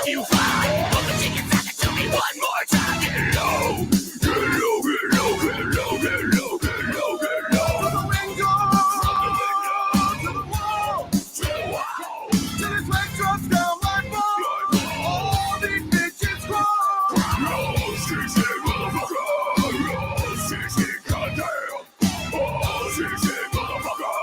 You fly, but the tickets have to tell me one more time. Get low, get low, get low, get low, get low, get low, get low. From the window to the wall, till his leg drops down my ball. All these bitches crawl. Roll 60, motherfucker. Roll 60, goddamn. Roll 60, motherfucker.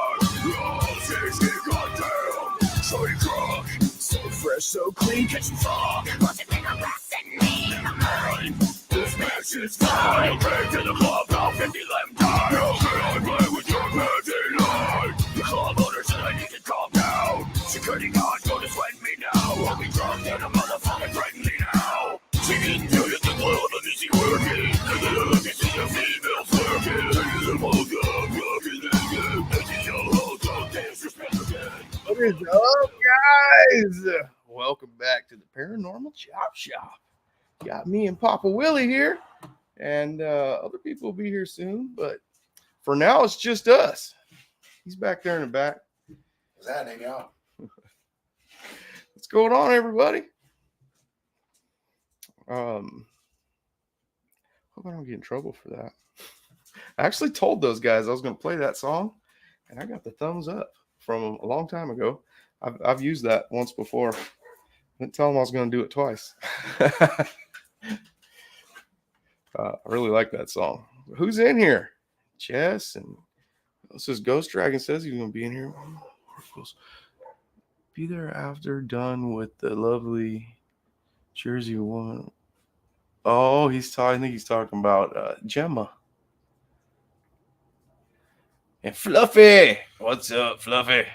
Roll 60, goddamn. So he crush. So fresh, so clean, catching fog. Wants it bigger breath than me in the mind. This bitch is fine. Break to the club, now 50 left time. You can't play with your dirty line. The club owner said I need to calm down. Security guards go to sweat me now. I'll be drunk and a motherfucker threaten me now. She didn't tell you the club and is he working? And then I look at the females working. And the motherfucker working again. And she's your whole dog disrespect again. What is up, guys? Welcome back to the Paranormal Chop Shop. Got me and Papa Willie here, and other people will be here soon, but for now, it's just us. He's back there in the back. What's happening, y'all? What's going on, everybody? Hope I don't get in trouble for that. I actually told those guys I was going to play that song, and I got the thumbs up from a long time ago. I've used that once before. I didn't tell them I was going to do it twice. I really like that song. Who's in here? Jess, and this is Ghost Dragon says he's going to be in here. Be there after done with the lovely Jersey woman. Oh, I think he's talking about Gemma. And Fluffy. What's up, Fluffy?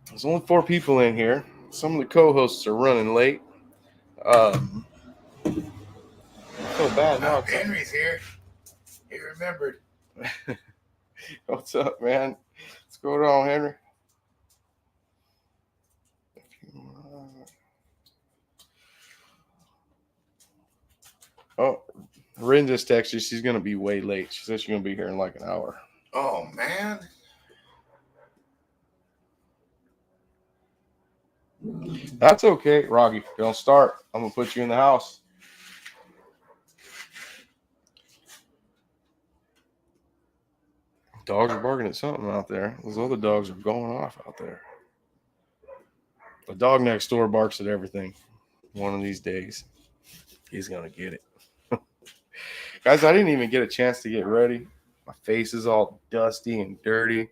There's only 4 people in here. Some of the co-hosts are running late. I feel bad now. Henry's here. He remembered. What's up, man? What's going on, Henry? Oh, Rin just texted you. She's going to be way late. She said she's going to be here in like an hour. Oh, man. That's okay, Rocky. Don't start. I'm going to put you in the house. Dogs are barking at something out there. Those other dogs are going off out there. The dog next door barks at everything. One of these days, he's going to get it. Guys, I didn't even get a chance to get ready. My face is all dusty and dirty.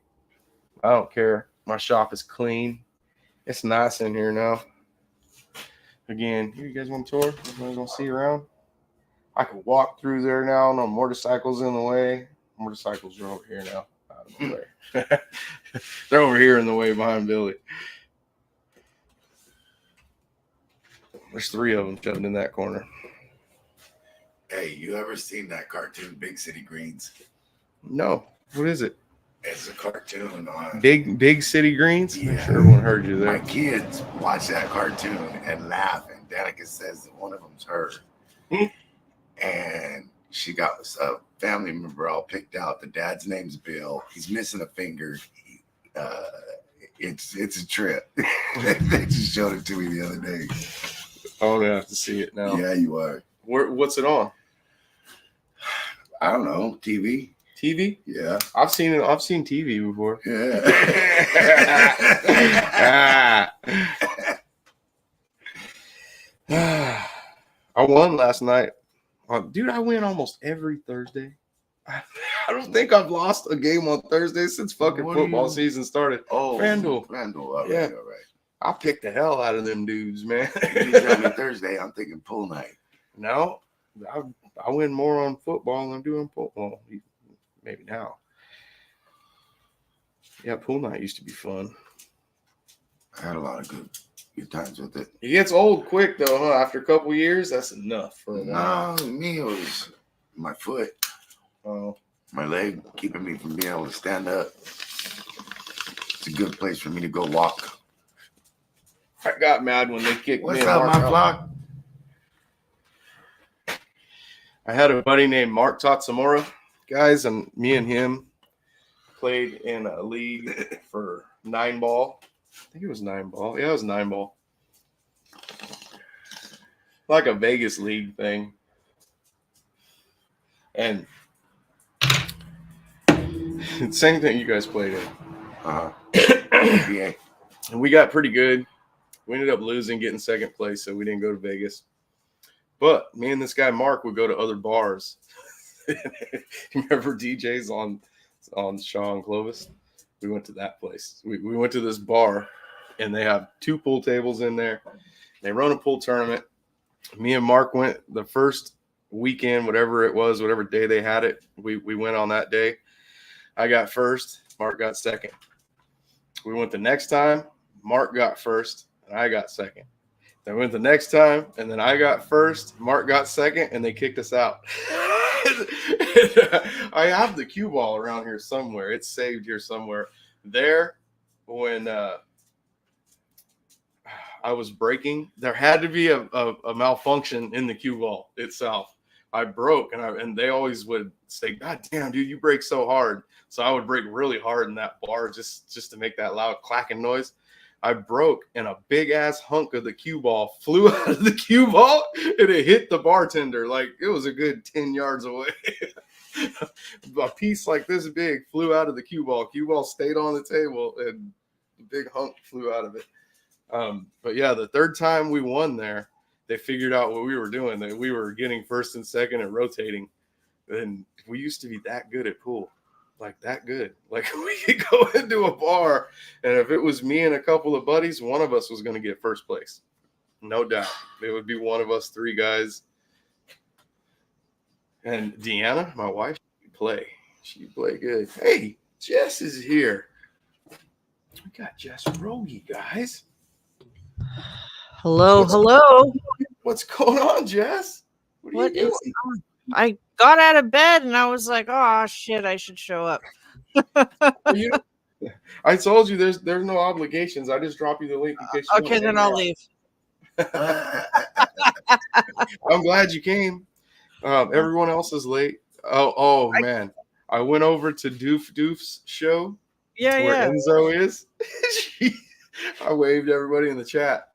I don't care. My shop is clean. It's nice in here now. Again, you guys want a tour? You guys want to see around? I can walk through there now. No motorcycles in the way. Motorcycles are over here now. Out of the way. They're over here in the way behind Billy. There's 3 of them shoved in that corner. Hey, you ever seen that cartoon, Big City Greens? No. What is it? It's a cartoon on Big City Greens? Yeah. I'm sure everyone heard you there. My kids watch that cartoon and laugh, and Danica says that one of them's her. And she got a family member all picked out. The dad's name's Bill. He's missing a finger. It's a trip. They just showed it to me the other day. I'm gonna have to see it now. Yeah, you are. What's it on? I don't know. TV? TV? Yeah. I've seen it. I've seen TV before. Yeah. I won last night. Dude, I win almost every Thursday. I don't think I've lost a game on Thursday since fucking football season started. Oh, FanDuel. All right, Yeah. all right. I picked the hell out of them dudes, man. You tell me Thursday, I'm thinking pool night. No, I win more on football than I'm doing pool. Well, maybe now. Yeah, pool night used to be fun. I had a lot of good times with it. It gets old quick, though, huh? After a couple years, that's enough for a while. No, me, it was my foot. Oh. My leg keeping me from being able to stand up. It's a good place for me to go walk. I got mad when they kicked me. What's up, my flock? I had a buddy named Mark Tatsamora, guys, and me and him played in a league for 9-ball. I think it was 9-ball. Yeah, it was 9-ball. Like a Vegas league thing. And same thing you guys played in. Yeah. And we got pretty good. We ended up losing, getting second place, so we didn't go to Vegas. But me and this guy Mark would go to other bars. Remember DJs on Shaw and Clovis? We went to that place. We went to this bar, and they have 2 pool tables in there. They run a pool tournament. Me and Mark went the first weekend, whatever it was, whatever day they had it. We went on that day. I got first. Mark got second. We went the next time. Mark got first, and I got second. Then we went the next time, and then I got first. Mark got second, and they kicked us out. I have the cue ball around here somewhere. It's saved here somewhere. There, when I was breaking, there had to be a malfunction in the cue ball itself. I broke, and they always would say, "God damn, dude, you break so hard." So I would break really hard in that bar just to make that loud clacking noise. I broke, and a big ass hunk of the cue ball flew out of the cue ball, and it hit the bartender like it was a good 10 yards away. A piece like this big flew out of the cue ball. Cue ball stayed on the table, and the big hunk flew out of it. But yeah, the third time we won there, they figured out what we were doing. That we were getting first and second and rotating. And we used to be that good at pool. Like that good. Like we could go into a bar, and if it was me and a couple of buddies, one of us was going to get first place. No doubt. It would be one of us 3 guys. And Deanna, my wife, she'd play good. Hey, Jess is here. We got Jess Rogie, guys. Hello, hello. What's going on, Jess? What are you doing? I got out of bed and I was like, oh shit, I should show up. I told you there's no obligations. I just drop you the link in case you Okay, then I'll leave. I'm glad you came. Everyone else is late. Oh man. I went over to Doof's show. Where Enzo is. I waved everybody in the chat.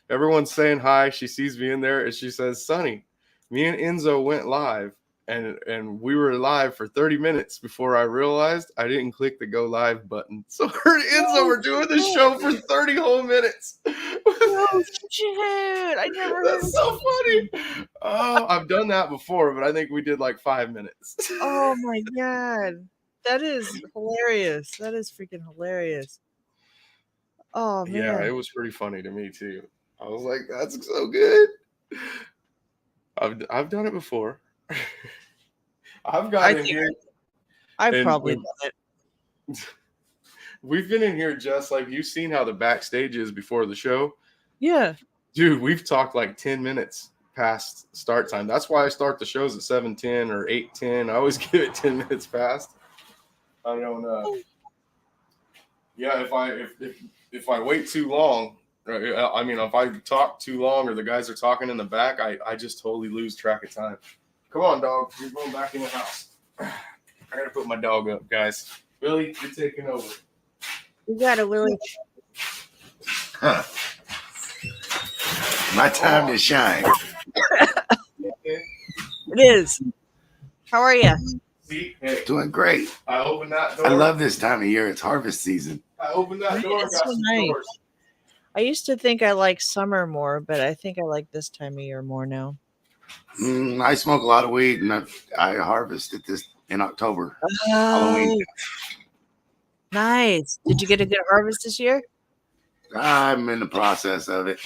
Everyone's saying hi. She sees me in there and she says, Sonny, me and Enzo went live and we were live for 30 minutes before I realized I didn't click the go live button. So her and Enzo were doing the show for 30 whole minutes. Oh, shit. I never heard. That's so funny. Oh, I've done that before, but I think we did like 5 minutes. Oh my God. That is hilarious. That is freaking hilarious. Oh, man. Yeah, it was pretty funny to me too. I was like, that's so good. I've done it before. I've gotten in here. I've probably done it. We've been in here just like you've seen how the backstage is before the show. Yeah. Dude, we've talked like 10 minutes past start time. That's why I start the shows at 7:10 or 8:10. I always give it 10 minutes past. I don't know. Yeah, if I wait too long, I mean, if I talk too long or the guys are talking in the back, I just totally lose track of time. Come on, dog. You're going back in the house. I got to put my dog up, guys. Billy, you're taking over. You got it, Willie. Huh. My time to shine. It is. How are you? See? Hey, Doing great. I opened that door. I love this time of year. It's harvest season. I opened that door. It's Got so some nice. doors. I used to think I liked summer more, but I think I like this time of year more now. I smoke a lot of weed, and I harvested this in October. Halloween. Nice. Did you get a good harvest this year? I'm in the process of it.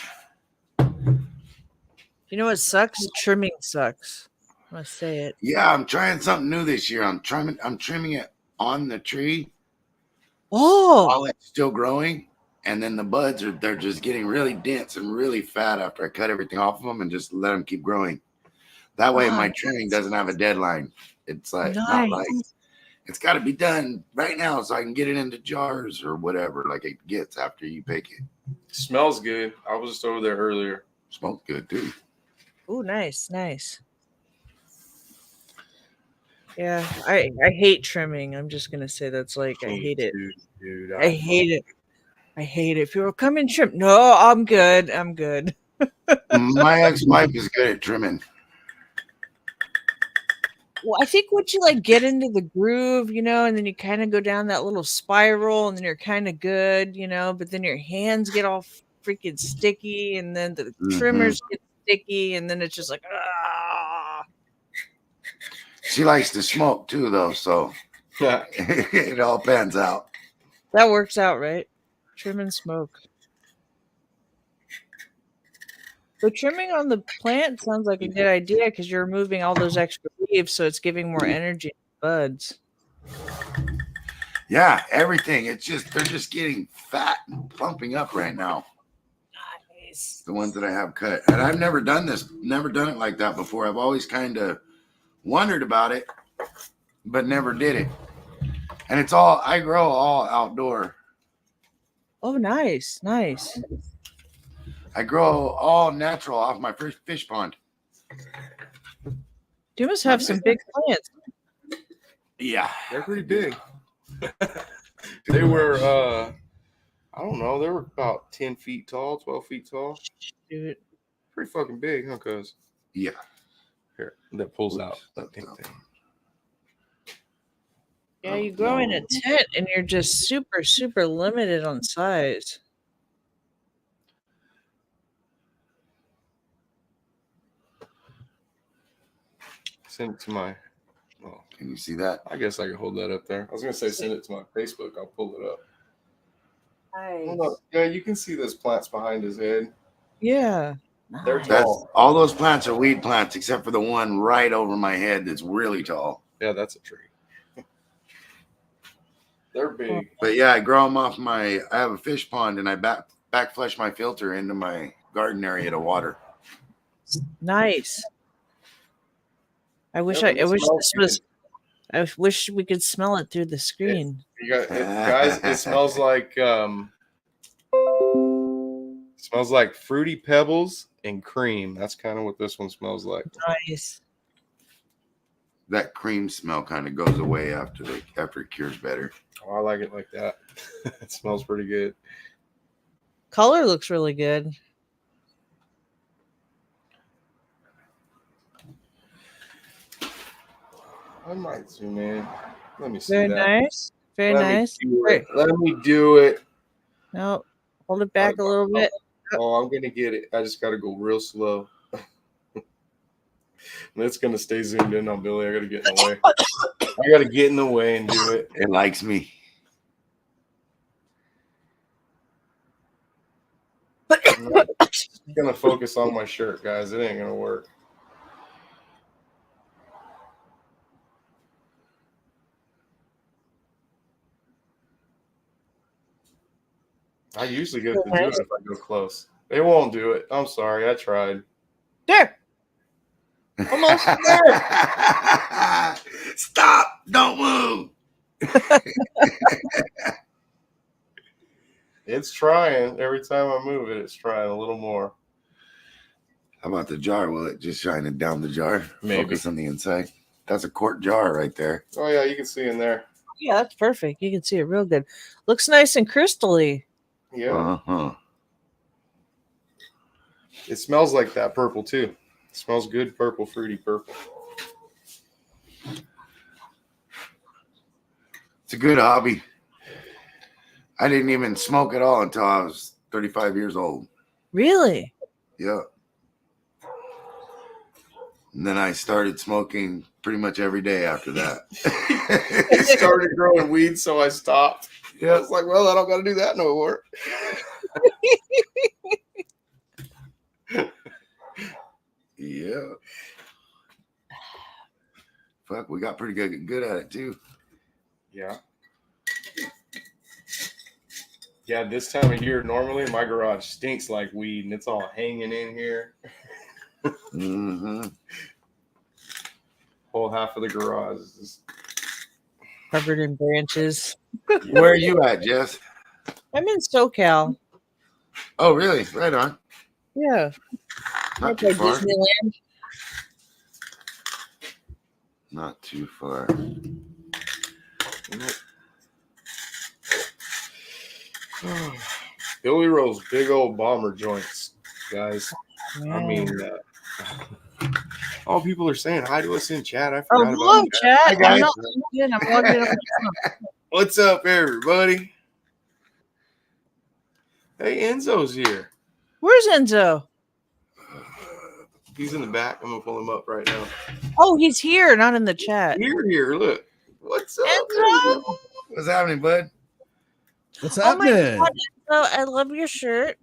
You know what sucks? Trimming sucks. I must say it. Yeah, I'm trying something new this year. I'm trimming it on the tree Oh, while it's still growing, and then the buds they're just getting really dense and really fat after I cut everything off of them and just let them keep growing. That way, my trimming doesn't have a deadline. It's like not like it's got to be done right now so I can get it into jars or whatever. Like it gets after you pick it. Smells good. I was just over there earlier. Smells good too. Oh, nice, nice. Yeah, I hate trimming. I'm just gonna say that's like I hate it. Dude. I hate it. I hate it. People come and trim. No, I'm good. I'm good. My ex-wife is good at trimming. Well, I think once you like get into the groove, you know, and then you kind of go down that little spiral, and then you're kind of good, you know. But then your hands get all freaking sticky, and then the trimmers get sticky, and then it's just like, ah. She likes to smoke too, though, so it all pans out. That works out, right? Trim and smoke. But trimming on the plant sounds like a good idea because you're removing all those extra leaves, so it's giving more energy to the buds. Yeah, everything. It's just they're just getting fat and plumping up right now. Nice. The ones that I have cut. And I've never done it like that before. I've always kind of wondered about it, but never did it. And I grow all outdoor. Oh, nice. I grow all natural off my first fish pond. You must have some big plants. Yeah. They're pretty big. They were, I don't know, they were about 10 feet tall, 12 feet tall. Dude. Pretty fucking big, huh, cuz? Yeah. Here, that pulls out that pink thing. Yeah, you grow in a tent and you're just super, super limited on size. Send it to my. Oh, can you see that? I guess I can hold that up there. I was gonna say send it to my Facebook. I'll pull it up. Nice. Yeah, you can see those plants behind his head. Yeah. They're tall. All those plants are weed plants, except for the one right over my head that's really tall. Yeah, that's a tree. They're big. But yeah, I grow them off I have a fish pond, and I back flush my filter into my garden area to water. Nice. I wish I wish we could smell it through the screen. Guys, it smells like Fruity Pebbles and cream. That's kind of what this one smells like. Nice. That cream smell kind of goes away after it cures better. Oh, I like it like that. It smells pretty good. Color looks really good. I might zoom in. Let me see Very that. nice. Very nice. Let me do it. No, hold it back a little bit. Oh, I'm going to get it. I just got to go real slow. It's going to stay zoomed in on Billy. I got to get in the way. I got to get in the way and do it. It likes me. I'm going to focus on my shirt, guys. It ain't going to work. I usually get to do it if I go close. They won't do it. I'm sorry. I tried. There. Almost there. Stop. Don't move. It's trying. Every time I move it, it's trying a little more. How about the jar? Will it just shine it down the jar? Maybe. Focus on the inside. That's a quart jar right there. Oh, yeah. You can see in there. Yeah, that's perfect. You can see it real good. Looks nice and crystally. Yeah. Uh-huh. It smells like that purple, too. It smells good purple, fruity purple. It's a good hobby. I didn't even smoke at all until I was 35 years old. Really? Yeah. And then I started smoking pretty much every day after that. He started growing weed, so I stopped. Yeah. It's like, well, I don't got to do that no more. Yeah. Fuck, we got pretty good at it too. Yeah. Yeah, this time of year, normally my garage stinks like weed, and it's all hanging in here. Mm-hmm. Whole half of the garage is just... Covered in branches. Where are you at, Jess? I'm in SoCal. Oh, really? Right on. Yeah. Not Okay, too far. Disneyland. Not too far. Billy rolls big old bomber joints, guys. Yeah. I mean, all people are saying hi to us in chat. I Oh, forgot hello, about that. chat. Hi, guys. I'm not logged in. I'm logged in on my phone. What's up, everybody? Hey, Enzo's here. Where's Enzo? He's in the back. I'm gonna pull him up right now. Oh, he's here, not in the chat. Here. Look. What's up, Enzo? What's happening, bud? What's Oh my happening? God, Enzo, I love your shirt.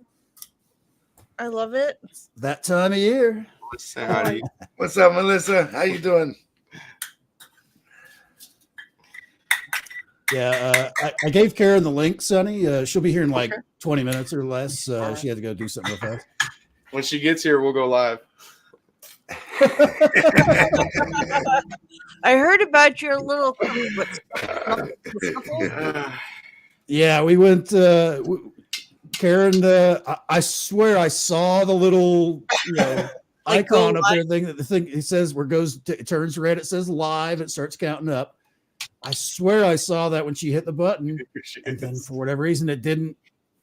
I love it. That time of year. Let's say hi to you. What's up, Melissa? How you doing? Yeah, I gave Karen the link, Sonny. She'll be here in like 20 minutes or less. She had to go do something real fast. When she gets here, we'll go live. I heard about your little. Yeah, we went. Karen, I swear I saw the little Like icon go up there. The thing it says where it turns red. It says live. It starts counting up. I swear I saw that when she hit the button, and then for whatever reason it didn't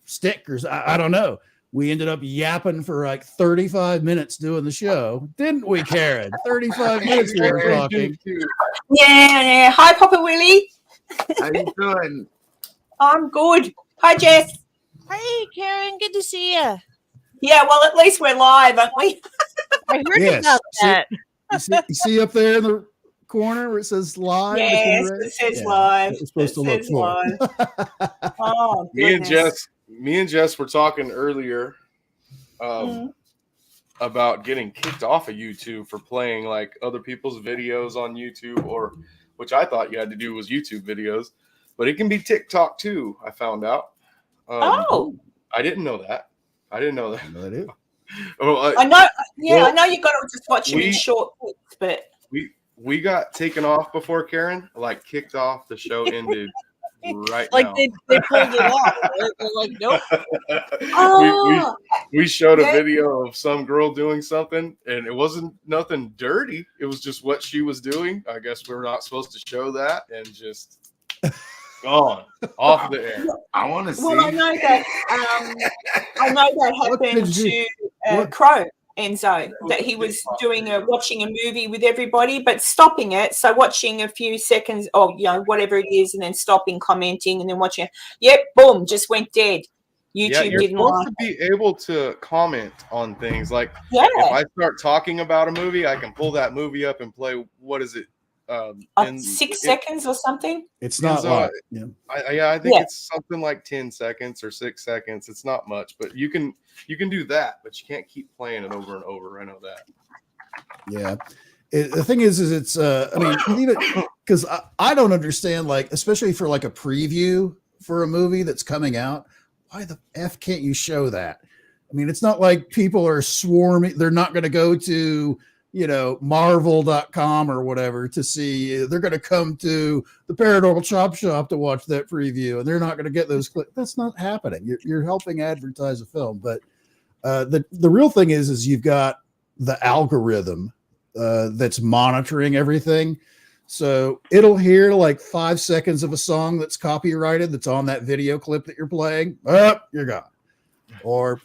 stick, or I don't know. We ended up yapping for like 35 minutes doing the show, didn't we, Karen? 35 minutes we were talking. Yeah. Hi, Papa Willie. How you doing? I'm good. Hi, Jess. Hey, Karen, good to see you. Yeah, well, at least we're live, aren't we? I heard Yes. about that. You see up there in the corner where it says live? Yes, it says live. What we're supposed to look says for. live. Oh, Me goodness. and Jess were talking earlier about getting kicked off of YouTube for playing like other people's videos on YouTube, or which I thought you had to do was YouTube videos, but it can be TikTok too. I found out. I didn't know that. I do. Oh, I know. Yeah, well, I know you've got to just watch them in we- short clips, but we got taken off before Karen, like kicked off. The show ended right Like now. they pulled it off. Right? They're like, nope. Oh. we showed a Yeah. video of some girl doing something, and it wasn't nothing dirty. It was just what she was doing. I guess we're not supposed to show that, and just gone off the air. I want to see. Well, I know that. I know that happened to Crow Enzo, that he was watching a movie with everybody, but stopping it. So watching a few seconds, whatever it is, and then stopping, commenting, and then watching. Yep, boom, just went dead. YouTube You're didn't supposed like to be able to comment on things. Like Yeah. if I start talking about a movie, I can pull that movie up and play. What is it? 6 seconds or something. It's not so live. I think it's something like 10 seconds or 6 seconds. It's not much, but you can do that, but you can't keep playing it over and over. I know that. Yeah. The thing is it's I mean, even because I don't understand, like, especially for like a preview for a movie that's coming out, why the F can't you show that? I mean, it's not like people are swarming. They're not going to go to, marvel.com or whatever to see. They're going to come to the Paranormal Chop Shop to watch that preview, and they're not going to get those clicks. That's not happening. You're helping advertise a film. But the real thing is you've got the algorithm that's monitoring everything. So it'll hear like 5 seconds of a song that's copyrighted that's on that video clip that you're playing. You're gone. Or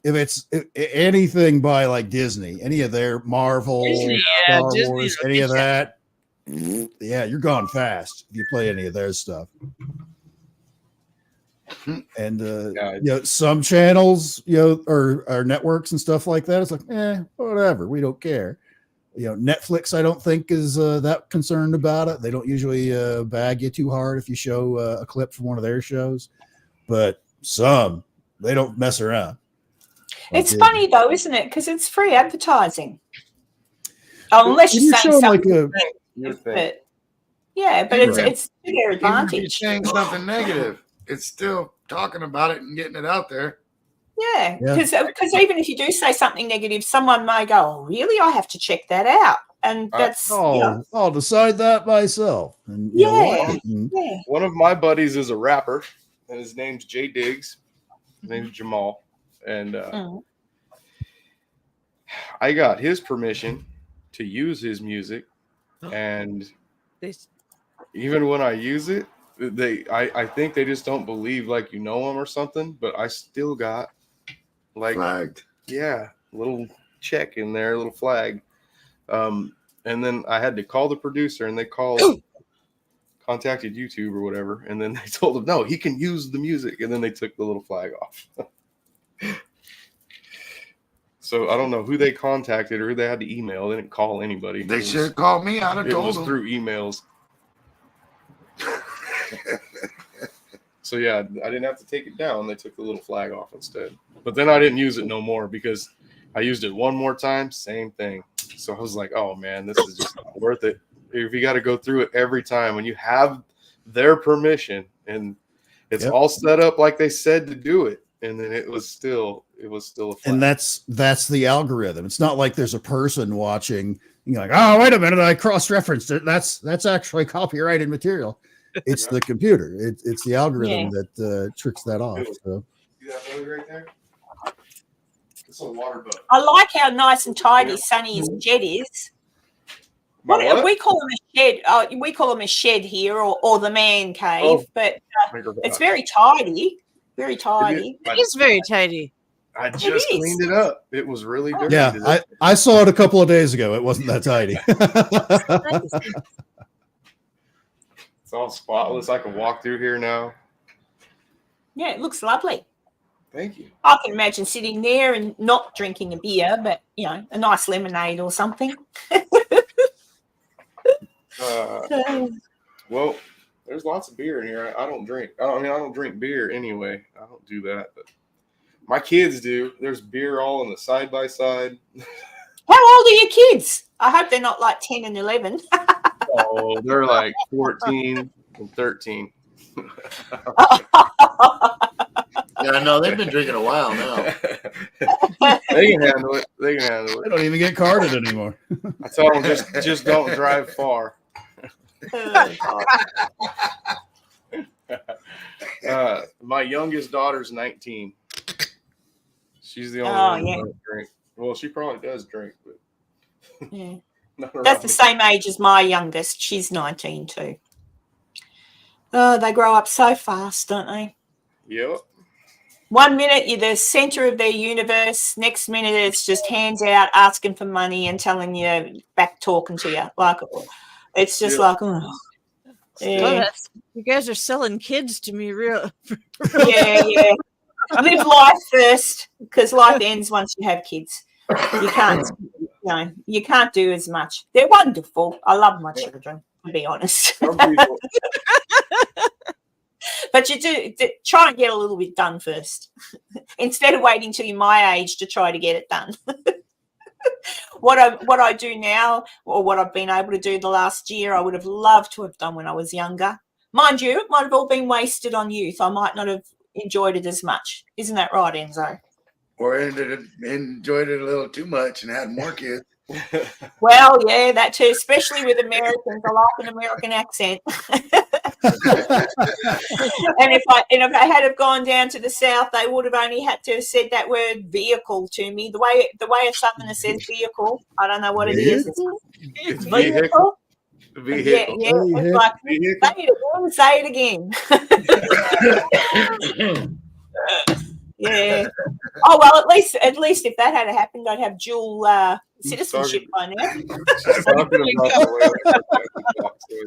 if it's anything by like Disney, any of their Marvel, Star Wars, any of that, you're gone fast if you play any of their stuff. And some channels, or networks and stuff like that, it's like, whatever, we don't care. Netflix, I don't think is that concerned about it. They don't usually bag you too hard if you show a clip from one of their shows, but some, they don't mess around. It's funny though, isn't it? Because it's free advertising. Unless you're saying something but it's to their advantage. Even if you're saying something negative, it's still talking about it and getting it out there. Yeah, because even if you do say something negative, someone may go, "Oh, really? I have to check that out," and that's I'll decide that myself. And one of my buddies is a rapper, and his name's Jay Diggs. His name's Jamal, and I got his permission to use his music And They, even when I use it, I think they just don't believe like you know them or something. But I still got like Flagged. yeah, little check in there, little flag. And then I had to call the producer, and they contacted YouTube or whatever, and then they told him no, he can use the music, and then they took the little flag off. So I don't know who they contacted or who they had to email. They didn't call anybody. They should have called me. I'd have It told was them. through emails. So yeah, I didn't have to take it down. They took the little flag off instead. But then I didn't use it no more because I used it one more time, same thing. So I was like, oh man, this is just not worth it. If you got to go through it every time when you have their permission and it's all set up like they said to do it, and then it was still a flag. And that's the algorithm. It's not like there's a person watching. You're like, oh, wait a minute, I cross-referenced it. That's actually copyrighted material. It's the computer. It's the algorithm that tricks that off. So. See that bug right there? It's a water bug. I like how nice and tidy Sonny's shed is. What? We call him a shed. We call him a shed here, or the man cave. But it's very tidy. Very tidy. It is very tidy. I just cleaned it up. It was really dirty. Yeah, I saw it a couple of days ago. It wasn't that tidy. It's all spotless. I can walk through here now. Yeah, it looks lovely. Thank you. I can imagine sitting there and not drinking a beer, but a nice lemonade or something. Well, there's lots of beer in here. I don't drink. I don't drink beer anyway. I don't do that, but my kids do. There's beer all in the side by side. How old are your kids? I hope they're not like 10 and 11. Oh, they're like 14 and 13. Yeah, no, they've been drinking a while now. They can handle it. They don't even get carded anymore. I tell them just don't drive far. My youngest daughter's 19. She's the only one who doesn't drink. Well, she probably does drink, but yeah. That's the same age as my youngest. She's 19 too. Oh, they grow up so fast, don't they? Yep. 1 minute you're the center of their universe. Next minute it's just hands out, asking for money and telling you back, talking to you. Like it's just like, oh, yeah. You guys are selling kids to me, real. Yeah. Live life first, because life ends once you have kids. You can't, you can't do as much. They're wonderful. I love my children, to be honest. But you do try and get a little bit done first, instead of waiting till you're my age to try to get it done. What I do now, or what I've been able to do the last year, I would have loved to have done when I was younger. Mind you, it might have all been wasted on youth. I might not have enjoyed it as much. Isn't that right, Enzo? Or enjoyed it a little too much and had more kids. Well, yeah, that too, especially with Americans. I like an American accent. And if I had have gone down to the south, they would have only had to have said that word vehicle to me. The way a southerner says vehicle, I don't know what it is. It's vehicle. Vehicle. Yeah. It's like, say it again. Yeah. Oh well, at least if that had happened, I'd have dual citizenship by now.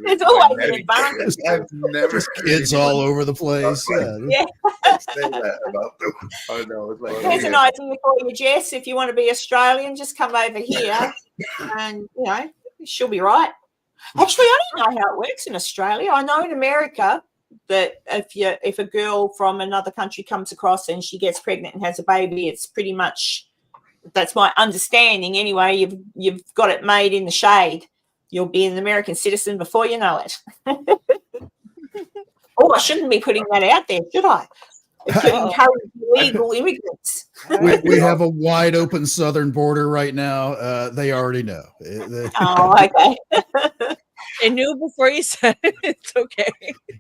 There's always an advantage. I've never Kids all over the place. Yeah. say that about them. I know. It's like, There's an idea for you, Jess. If you want to be Australian, just come over here, and she'll be right. Actually, I don't know how it works in Australia. I know in America that if a girl from another country comes across and she gets pregnant and has a baby, it's pretty much, that's my understanding anyway, you've got it made in the shade. You'll be an American citizen before you know it. Oh, I shouldn't be putting that out there, should I? To encourage illegal immigrants. We have a wide open southern border right now. They already know. Oh, okay. I knew before you said it. It's okay.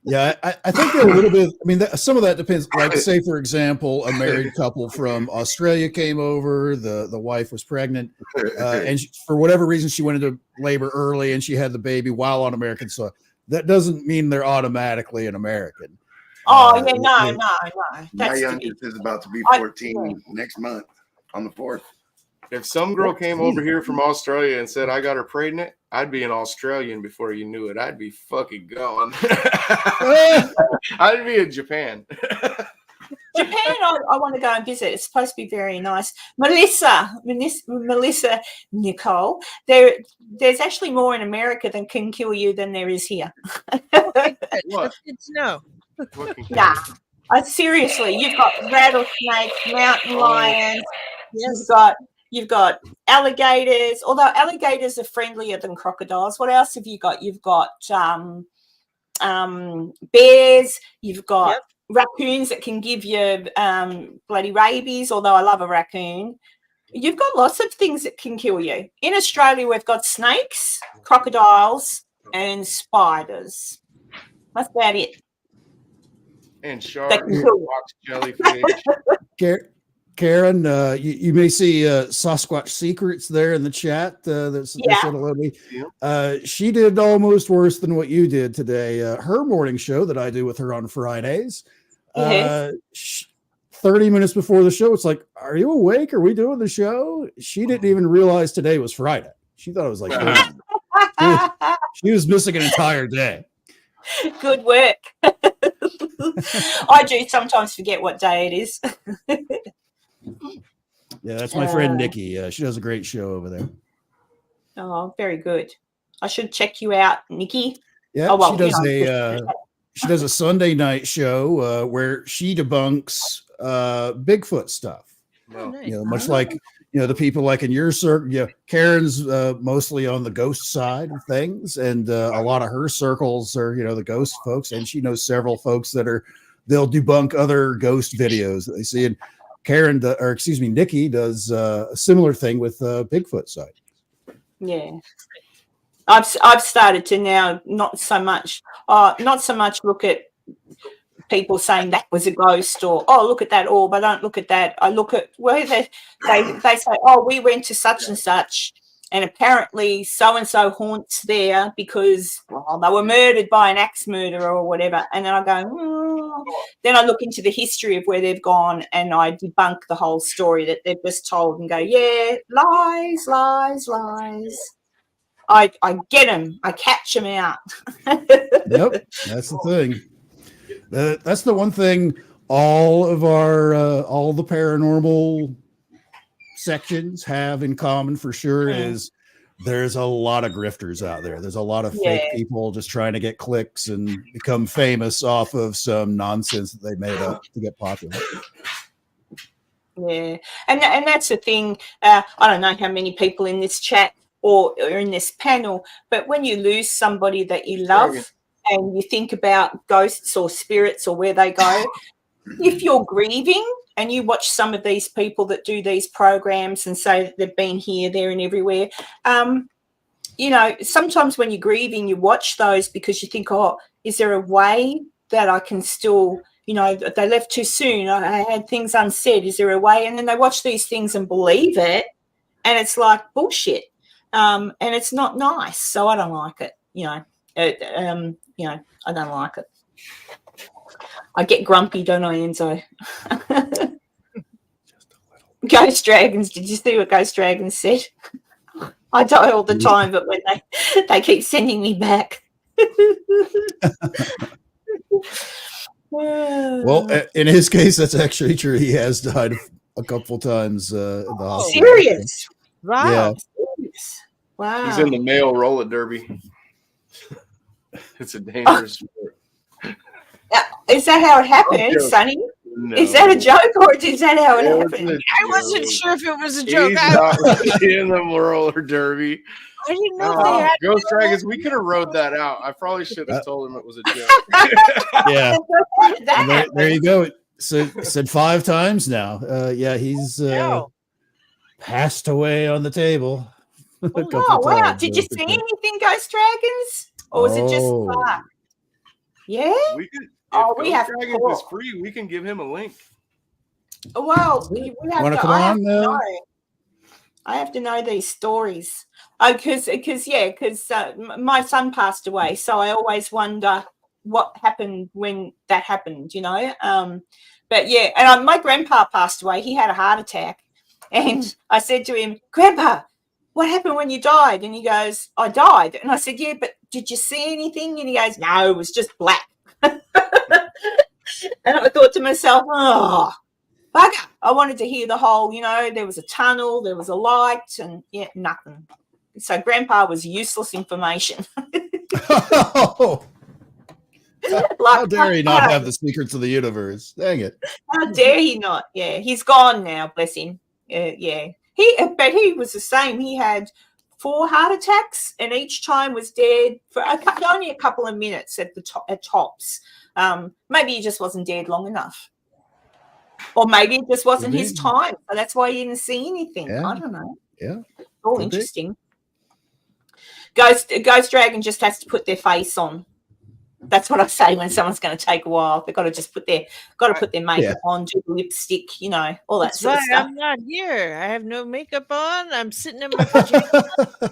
Yeah, I think they're a little bit. I mean, some of that depends. Like, say for example, a married couple from Australia came over. The wife was pregnant, and for whatever reason, she went into labor early, and she had the baby while on American soil. That doesn't mean they're automatically an American. Oh yeah, no. My That's youngest is about to be 14 next month on the 4th. If some girl came over here from Australia and said I got her pregnant, I'd be an Australian before you knew it. I'd be fucking gone. I'd be in Japan. Japan, I want to go and visit. It's supposed to be very nice. Melissa, Nicole, there's actually more in America that can kill you than there is here. What? That's good to know. Nah, seriously, you've got rattlesnakes, mountain lions. Yes. You've got alligators. Although alligators are friendlier than crocodiles. What else have you got? You've got bears. You've got raccoons that can give you bloody rabies. Although I love a raccoon. You've got lots of things that can kill you. In Australia, we've got snakes, crocodiles, and spiders. That's about it. And sharks, jellyfish. Karen, you may see Sasquatch Secrets there in the chat. She did almost worse than what you did today. Her morning show that I do with her on Fridays, 30 minutes before the show, it's like, are you awake? Are we doing the show? She didn't even realize today was Friday. She thought it was like she was missing an entire day. Good work. I do sometimes forget what day it is. Yeah, that's my friend Nikki. She does a great show over there. Oh, very good. I should check you out, Nikki. Yeah, she does a Sunday night show where she debunks Bigfoot stuff. Oh, nice. You know, much like the people like in your circle. Yeah, Karen's mostly on the ghost side of things, and a lot of her circles are the ghost folks, and she knows several folks they'll debunk other ghost videos that they see. And Nikki does a similar thing with Bigfoot side. Yeah, I've started to now not so much look at people saying that was a ghost or look at that orb. I don't look at that. I look at where they say, we went to such and such, and apparently so and so haunts there because they were murdered by an axe murderer or whatever. And then I go, then I look into the history of where they've gone and I debunk the whole story that they've just told and go, yeah, lies. I get them. I catch them out. Yep, that's the thing. That's the one thing all of the paranormal sections have in common for sure is there's a lot of grifters out there. There's a lot of fake people just trying to get clicks and become famous off of some nonsense that they made up to get popular. Yeah, and that's the thing. I don't know how many people in this chat or in this panel, but when you lose somebody that you love and you think about ghosts or spirits or where they go, if you're grieving and you watch some of these people that do these programs and say that they've been here, there and everywhere, sometimes when you're grieving, you watch those because you think, is there a way that I can still, they left too soon, I had things unsaid, is there a way? And then they watch these things and believe it, and it's like bullshit. And it's not nice. So I don't like it, I don't like it. I get grumpy, don't I, Enzo? Ghost Dragons. Did you see what Ghost Dragons said? I die all the time, but when they keep sending me back. Well, in his case, that's actually true. He has died a couple times in the hospital. Serious? Wow. Yeah. Serious. Wow. He's in the male roller derby. It's a dangerous sport. Is that how it happened, Sonny? No. Is that a joke or is that how it happened? I wasn't sure if it was a joke. He's not really in the roller derby. I didn't know they had Ghost Dragons. We could have rode that out. I probably should have told him it was a joke. Yeah. There you go. So said 5 times now. He's passed away on the table. Wow. Did you see anything, Ghost Dragons? Or was it just Clark? Yeah. We could. If we Ghost have Dragon to is talk. free, we can give him a link. Well, we have Wanna to. come I have on, to know. I have to know these stories. Because my son passed away, so I always wonder what happened when that happened. But yeah, and my grandpa passed away. He had a heart attack, and I said to him, "Grandpa, what happened when you died?" And he goes, "I died." And I said, "Yeah, but did you see anything?" And he goes, "No, it was just black." And I thought to myself, "Oh, bugger." I wanted to hear the whole, there was a tunnel, there was a light, and nothing. So Grandpa was useless information. How dare he not have the secrets of the universe? Dang it. How dare he not? Yeah, he's gone now, bless him. Yeah. But he was the same. He had 4 heart attacks, and each time was dead for only a couple of minutes at tops. Maybe he just wasn't dead long enough. Or maybe it just wasn't his time. So that's why he didn't see anything. Yeah. I don't know. Yeah. All interesting. Ghost Dragon just has to put their face on. That's what I say when someone's going to take a while. They've got to just put their makeup on, do the lipstick, all that sort of stuff. I'm not here. I have no makeup on. I'm sitting in my pajamas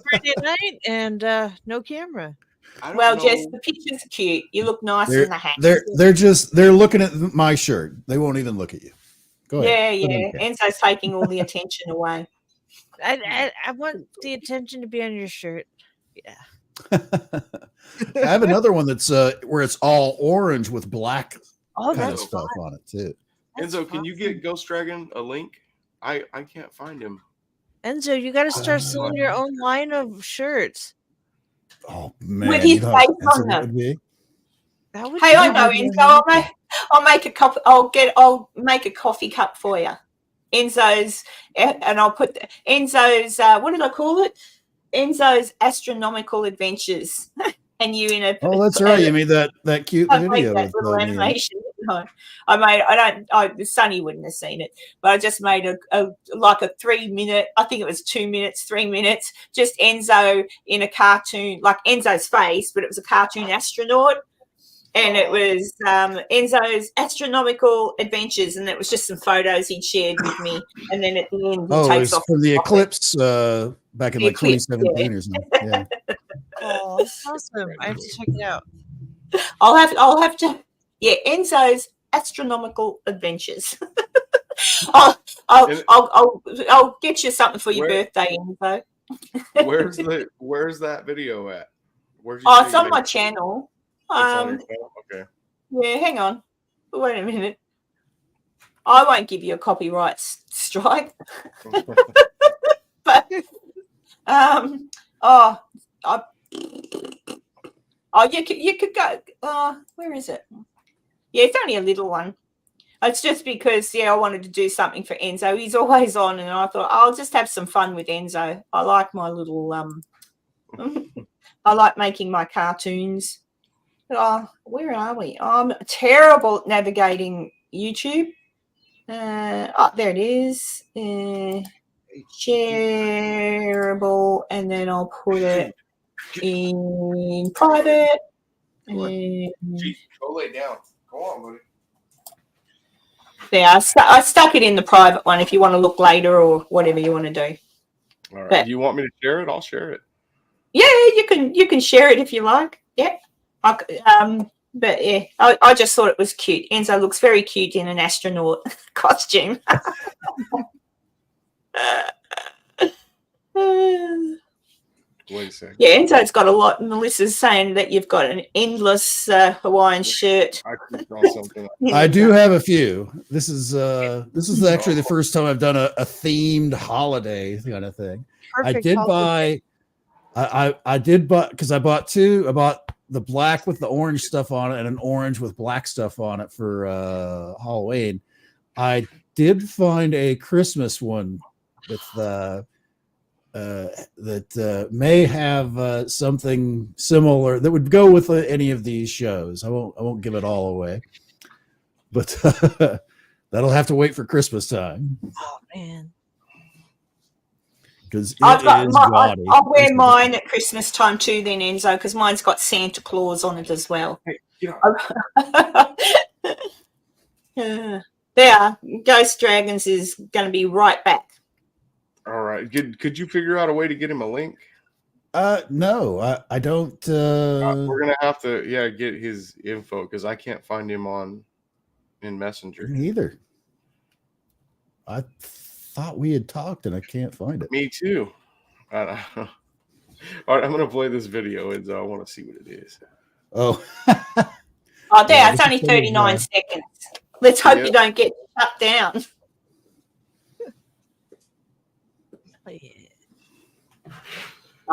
Friday night and no camera. Well, Jess, the pictures are cute. You look nice in the hat. They're looking at my shirt. They won't even look at you. Go ahead. Yeah. Enzo's taking all the attention away. I want the attention to be on your shirt. Yeah. I have another one that's where it's all orange with black kind of that's stuff on it too. Enzo, can you get Ghost Dragon a link? I can't find him. Enzo, you got to start selling your own line of shirts. Oh man, with his face on them. Hey, I know, Enzo. I'll make a cup. I'll make a coffee cup for you. Enzo's, and I'll put Enzo's. What did I call it? Enzo's Astronomical Adventures. And you in a. Oh, that's right. You made that cute video. That little animation. No, Sonny wouldn't have seen it, but I just made a 3-minute. I think it was 2 minutes, 3 minutes. Just Enzo in a cartoon, like Enzo's face, but it was a cartoon astronaut. And it was Enzo's Astronomical Adventures, and it was just some photos he'd shared with me. And then at the end, he takes off from the eclipse back in 2017 or something. Yeah. Oh, that's awesome! I have to check it out. I'll have to. Yeah, Enzo's Astronomical Adventures. I'll get you something for your birthday, Enzo. Where's that video at? It's on my channel. Okay. Yeah, hang on. Wait a minute. I won't give you a copyright strike. But you could go. Where is it? Yeah, it's only a little one. It's just because I wanted to do something for Enzo. He's always on, and I thought I'll just have some fun with Enzo. I like my little I like making my cartoons. Where are we? I'm terrible at navigating YouTube. There it is. Shareable, and then I'll put it in private. Gee, go lay down. Go on, buddy. There, I stuck it in the private one if you want to look later or whatever you want to do. All right. If you want me to share it, I'll share it. Yeah, you can share it if you like. Yeah. But yeah, I just thought it was cute. Enzo looks very cute in an astronaut costume. Wait a second. Yeah, Enzo's got a lot. Melissa's saying that you've got an endless Hawaiian shirt. I do have a few. This is actually the first time I've done a themed holiday kind of thing. Perfect I did holiday. buy. I did buy because I bought two. I bought the black with the orange stuff on it and an orange with black stuff on it for Halloween. I did find a Christmas one with that may have something similar that would go with any of these shows. I won't give it all away, but that'll have to wait for Christmas time. Oh man! because I've got gaudy. I'll wear mine at Christmas time too, then Enzo, because mine's got Santa Claus on it as well. Yeah. There, Ghost Dragons is going to be right back. All right. Could you figure out a way to get him a link? No, I don't. We're gonna have to, get his info because I can't find him in Messenger. Me either. I thought we had talked and I can't find it. Me too. All right, I'm gonna play this video, and I want to see what it is. Oh. Oh, there, it's only 39 seconds. Let's hope you don't get shut down.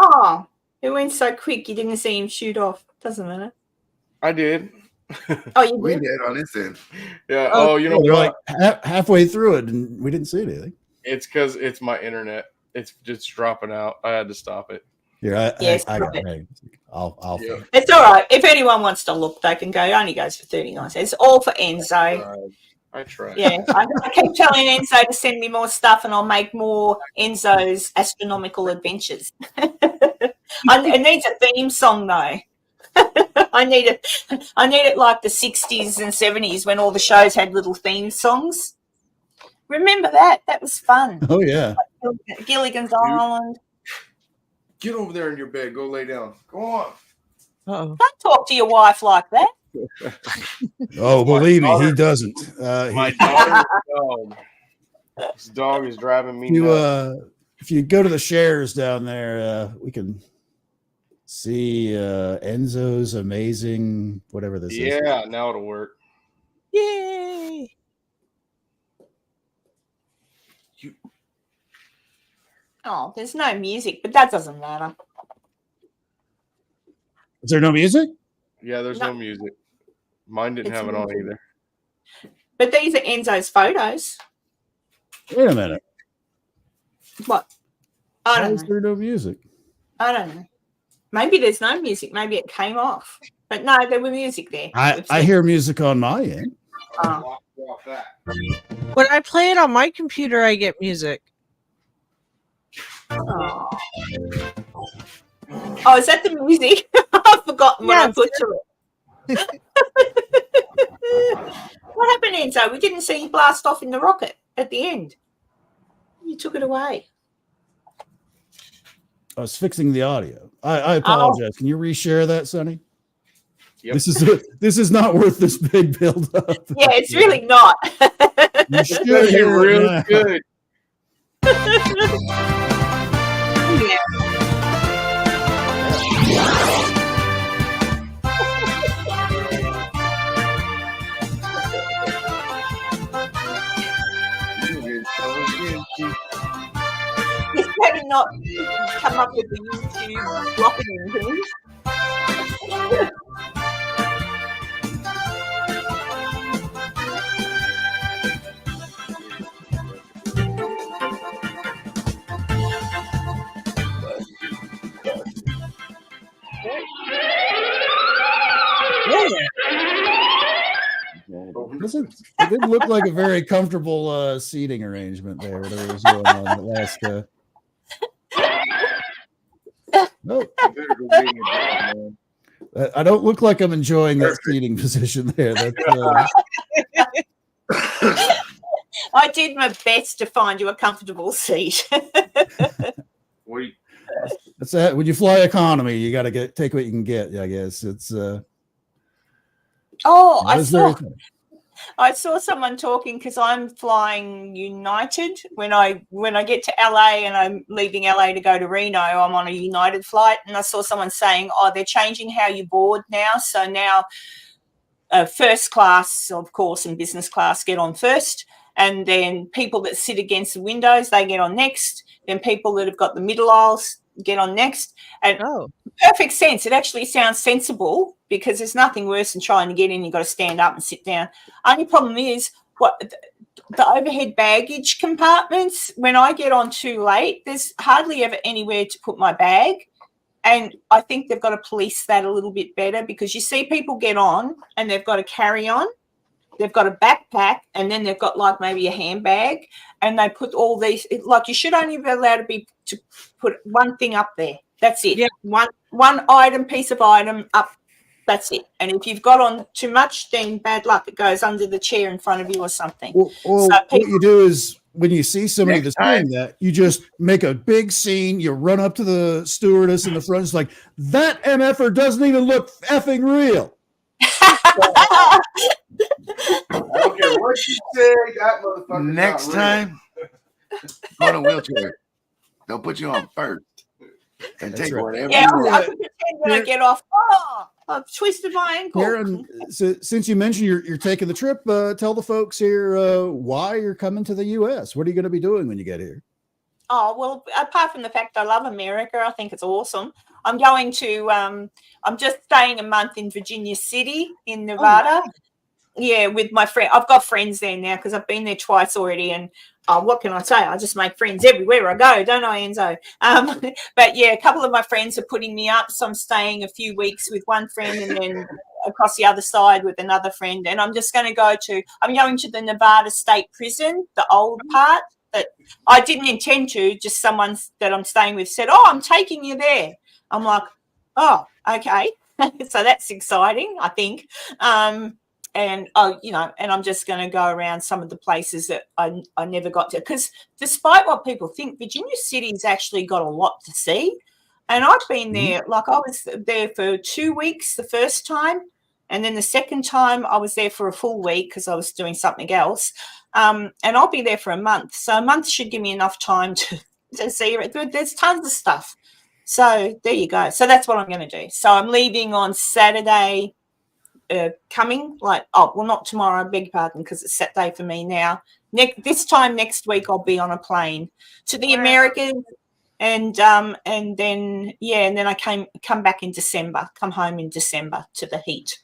Oh, it went so quick you didn't see him shoot off. Doesn't matter. I did. Oh, you We did? did on this end. Yeah. Oh, you know what? Like halfway through it and we didn't see anything. It's because it's my internet. It's just dropping out. I had to stop it. Yeah, Yes, I got it. I'll Yeah. It's all right. If anyone wants to look, they can go. It only goes for 39 cents. It's all for Enzo. I tried. Yeah, I keep telling Enzo to send me more stuff, and I'll make more Enzo's astronomical adventures. It needs a theme song though. I need it like the 60s and 70s when all the shows had little theme songs. Remember that? That was fun. Oh yeah. Like Gilligan's Island. Get over there in your bed. Go lay down. Go on. Uh-oh. Don't talk to your wife like that. Oh, believe me, he doesn't. My daughter's dog. This dog is driving me nuts. If you go to the shares down there, we can see Enzo's amazing whatever this is. Yeah, now it'll work. Yay! Oh, there's no music, but that doesn't matter. Is there no music? Yeah, there's no music. Mine didn't have it on either. But these are Enzo's photos. Wait a minute. What? I Why don't is know. there no music? I don't know. Maybe there's no music. Maybe it came off. But no, there were music there. I hear music on my end. Oh. When I play it on my computer, I get music. Oh, is that the music? I've forgotten what I put to it. What happened, Enzo? We didn't see you blast off in the rocket at the end. You took it away. I was fixing the audio. I apologize. Can you reshare that, Sonny? Yep. This is not worth this big build up. Yeah, it's really not. You should You're hear it real now. good. Yeah. He's better not come up with the YouTube blocking things. It didn't look like a very comfortable seating arrangement there. Whatever was going on that last. Nope. I don't look like I'm enjoying that seating position there. I did my best to find you a comfortable seat. That's that. When you fly economy, you got to take what you can get. I guess it's. I saw someone talking because I'm flying United. When I get to LA and I'm leaving LA to go to Reno, I'm on a United flight, and I saw someone saying, "Oh, they're changing how you board now. So now, first class, of course, and business class get on first, and then people that sit against the windows they get on next. Then people that have got the middle aisles get on next." And perfect sense. It actually sounds sensible because there's nothing worse than trying to get in. You've got to stand up and sit down. Only problem is the overhead baggage compartments. When I get on too late, there's hardly ever anywhere to put my bag. And I think they've got to police that a little bit better because you see people get on and they've got to carry on. they've got a backpack, and then they've got like maybe a handbag, and they put all these, like you should only be allowed to put one thing up there. That's it. Yeah. One item, piece of item up. That's it. And if you've got on too much, then bad luck. It goes under the chair in front of you or something. Well, what you do is when you see somebody that's doing that, you just make a big scene. You run up to the stewardess in the front. It's like, that MFer doesn't even look effing real. I don't care what you say. That motherfucker. Next time, go in a wheelchair. They'll put you on first and take whatever. Yeah, I can pretend when I get off. Oh, I've twisted my ankle. Karen, so since you mentioned you're taking the trip, tell the folks here why you're coming to the U.S. What are you going to be doing when you get here? Oh, well, apart from the fact I love America, I think it's awesome. I'm going to, I'm just staying a month in Virginia City in Nevada. Oh, yeah, with my friend. I've got friends there now because I've been there twice already. And what can I say? I just make friends everywhere I go, don't I, Enzo? But yeah, a couple of my friends are putting me up. So I'm staying a few weeks with one friend and then across the other side with another friend. And I'm just going to I'm going to the Nevada State Prison, the old part. That I didn't intend to, just someone that I'm staying with said, "Oh, I'm taking you there." I'm like, "Oh, okay." So that's exciting, I think. And I'm just going to go around some of the places that I never got to, because despite what people think, Virginia City's actually got a lot to see. And I've been there, like I was there for 2 weeks the first time, and then the second time I was there for a full week because I was doing something else. And I'll be there for a month. So a month should give me enough time to see it. There's tons of stuff. So there you go. So that's what I'm going to do. So I'm leaving on Saturday coming, not tomorrow, I beg your pardon, because it's Saturday for me now. This time next week I'll be on a plane to the Americas, and then I come back in December, come home in December to the heat.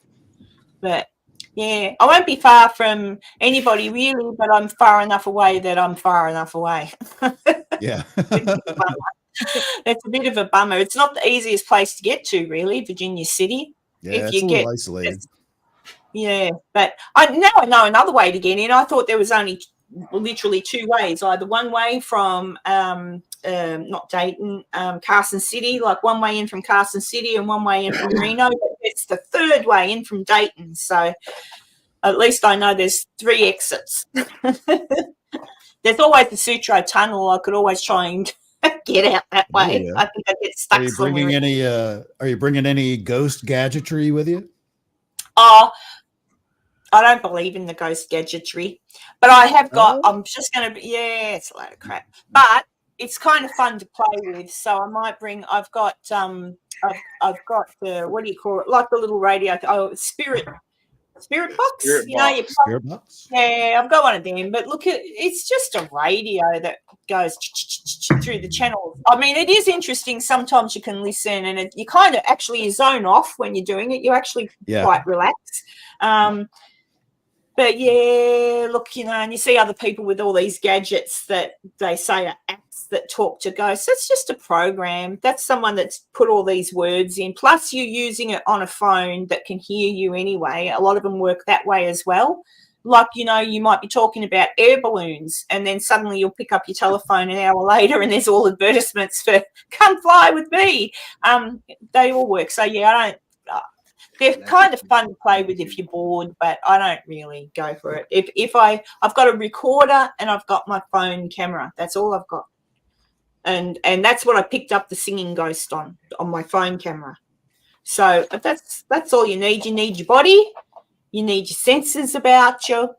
But yeah, I won't be far from anybody really, but I'm far enough away that I'm far enough away. Yeah. It's a bit of a bummer. It's not the easiest place to get to, really, Virginia City. Yeah, it's a little isolated. Yeah, but now I know another way to get in. I thought there was only literally 2 ways, either one way from not Dayton, Carson City, like one way in from Carson City and one way in from Reno. But it's the third way in from Dayton. So at least I know there's 3 exits. There's always the Sutro Tunnel. I could always try and get out that way. Yeah. I think I'd get stuck somewhere. Are you bringing any ghost gadgetry with you? I don't believe in the ghost gadgetry, but I have got. I'm just going to. Yeah, it's a load of crap, but it's kind of fun to play with. So I might bring. I've got the, what do you call it? Like the little radio. Spirit box. Spirit box. Yeah, I've got one of them. But look, it's just a radio that goes through the channels. I mean, it is interesting. Sometimes you can listen, and you kind of actually zone off when you're doing it. You actually quite relax. But yeah, look, and you see other people with all these gadgets that they say are apps that talk to ghosts. That's just a program. That's someone that's put all these words in. Plus, you're using it on a phone that can hear you anyway. A lot of them work that way as well. Like, you might be talking about air balloons, and then suddenly you'll pick up your telephone an hour later and there's all advertisements for come fly with me. They all work. So, yeah, they're kind of fun to play with if you're bored, but I don't really go for it. I've got a recorder and I've got my phone camera. That's all I've got. And that's what I picked up the singing ghost on my phone camera. So that's all you need. You need your body, you need your senses about you,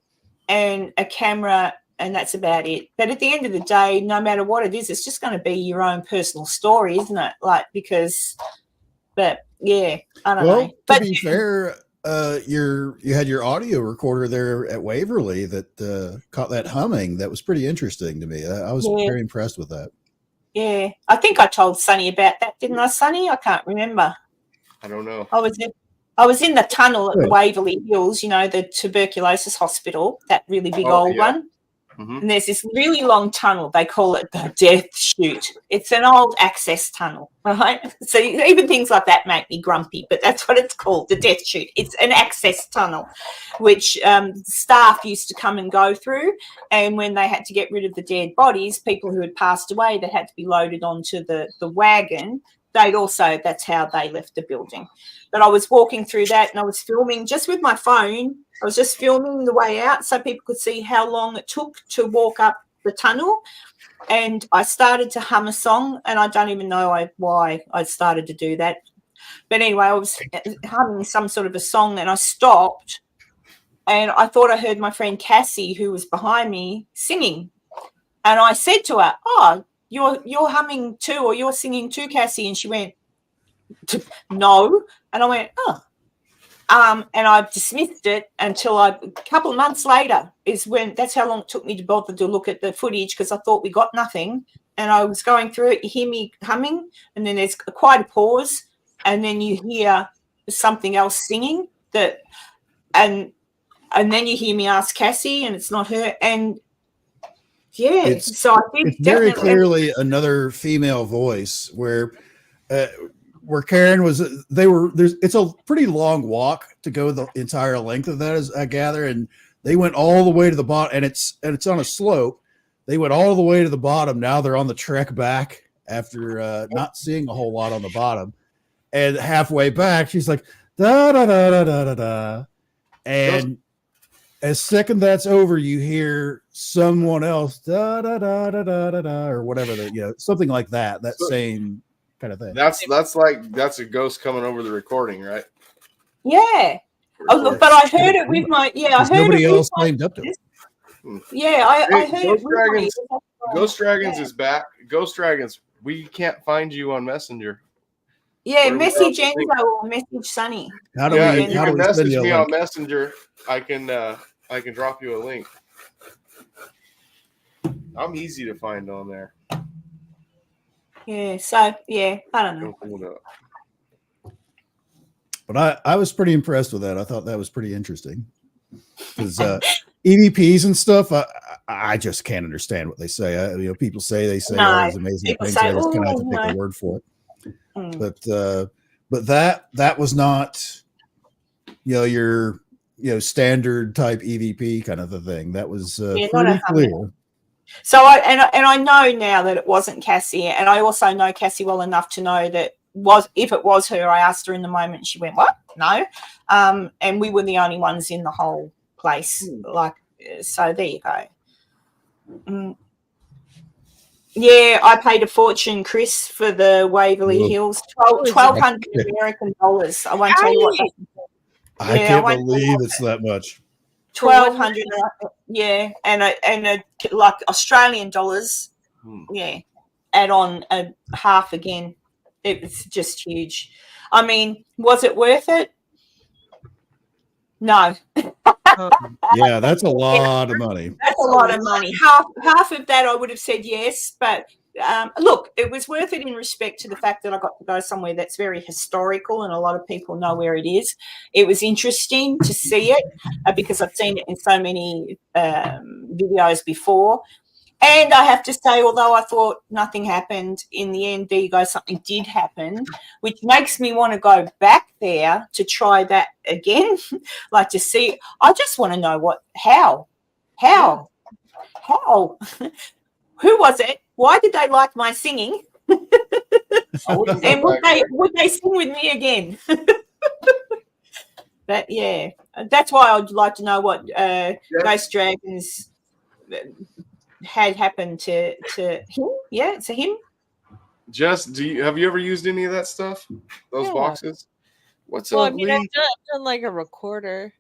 and a camera, and that's about it. But at the end of the day, no matter what it is, it's just going to be your own personal story, isn't it? But yeah, I don't know. To be fair, you had your audio recorder there at Waverly that caught that humming. That was pretty interesting to me. I was very impressed with that. Yeah, I think I told Sonny about that, didn't I, Sonny? I can't remember. I don't know. I was in the tunnel at the Waverly Hills, the tuberculosis hospital, that really big old one. And there's this really long tunnel. They call it the death chute. It's an old access tunnel, right? So even things like that make me grumpy, but that's what it's called, the death chute. It's an access tunnel, which staff used to come and go through. And when they had to get rid of the dead bodies, people who had passed away that had to be loaded onto the wagon, that's how they left the building. But I was walking through that and I was filming just with my phone. I was just filming the way out so people could see how long it took to walk up the tunnel. And I started to hum a song, and I don't even know why I started to do that. But anyway, I was humming some sort of a song, and I stopped, and I thought I heard my friend Cassie, who was behind me, singing. And I said to her, "Oh, you're humming too, or you're singing too, Cassie?" And she went, "No." And I went, "Oh." And I dismissed it until a couple of months later that's how long it took me to bother to look at the footage, because I thought we got nothing. And I was going through it, you hear me humming, and then there's quite a pause, and then you hear something else singing and then you hear me ask Cassie, and it's not her. And yeah, so I think it's very clearly another female voice where Karen was. It's a pretty long walk to go the entire length of that, as I gather, and they went all the way to the bottom, and it's on a slope. They went all the way to the bottom. Now they're on the trek back after not seeing a whole lot on the bottom, and halfway back, she's like da da da da da da da, and as second that's over, you hear someone else da da da da da da da, or whatever something like that. That same kind of thing. That's a ghost coming over the recording, right? Yeah. But I heard it with my I heard nobody it else claimed up to it. Yeah, I heard Ghost it. Dragons. Ghost Dragons is back. Ghost Dragons. We can't find you on Messenger. Yeah, message Enzo or message Sunny. How do we message me on Messenger? I can drop you a link. I'm easy to find on there. Yeah, so I don't know. But I was pretty impressed with that. I thought that was pretty interesting. Because EVPs and stuff, I just can't understand what they say. People say all these amazing things. I just kind of have to take their word for it. But that was not, your standard type EVP kind of a thing. That was pretty clear. So I know now that it wasn't Cassie, and I also know Cassie well enough to know that if it was her, I asked her in the moment, she went, "What? No." And we were the only ones in the whole place. So there you go. Yeah, I paid a fortune, Chris, for the Waverly Hills, $1,200 American dollars. I won't tell you what. I can't believe it's that much. 1,200, yeah, and like Australian dollars, yeah. Add on a half again. It was just huge. I mean, was it worth it? No. Yeah, that's a lot of money. That's a lot of money. Half of that I would have said yes, but look, it was worth it in respect to the fact that I got to go somewhere that's very historical and a lot of people know where it is. It was interesting to see it because I've seen it in so many videos before. And I have to say, although I thought nothing happened, in the end, there you go, something did happen, which makes me want to go back there to try that again, like to see. I just want to know how, who was it? Why did they like my singing? And would they sing with me again? But yeah, that's why I'd like to know what Ghost Dragons had happened to him. Yeah, it's a him. Jess, have you ever used any of that stuff? Those boxes? What's up, Lee? I've done like a recorder.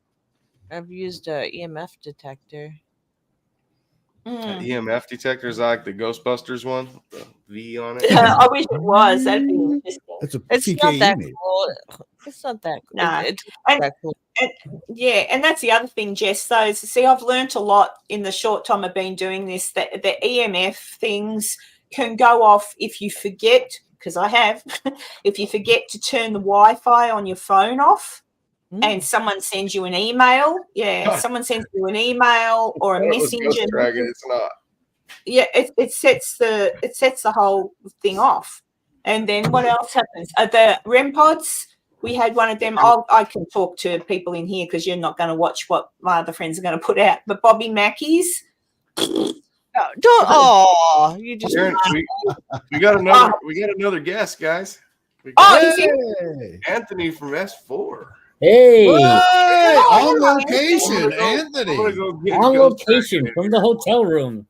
I've used a EMF detector. EMF detector is like the Ghostbusters one, the V on it. I wish it was. That'd be interesting. It's not that cool. It's not that cool. No. It's not that cool. And that's the other thing, Jess. See, I've learned a lot in the short time I've been doing this, that the EMF things can go off if you forget, because I have, if you forget to turn the Wi-Fi on your phone off. and someone sends you an email. Yeah, someone sends you an email or a messenger. Dragon, it's not. Yeah, it sets the whole thing off. And then what else happens? The REM pods. We had one of them. I can talk to people in here because you're not going to watch what my other friends are going to put out. But Bobby Mackey's. You just. We got another guest, guys. Anthony from S4. Hey, on location, Anthony. On location from the hotel room.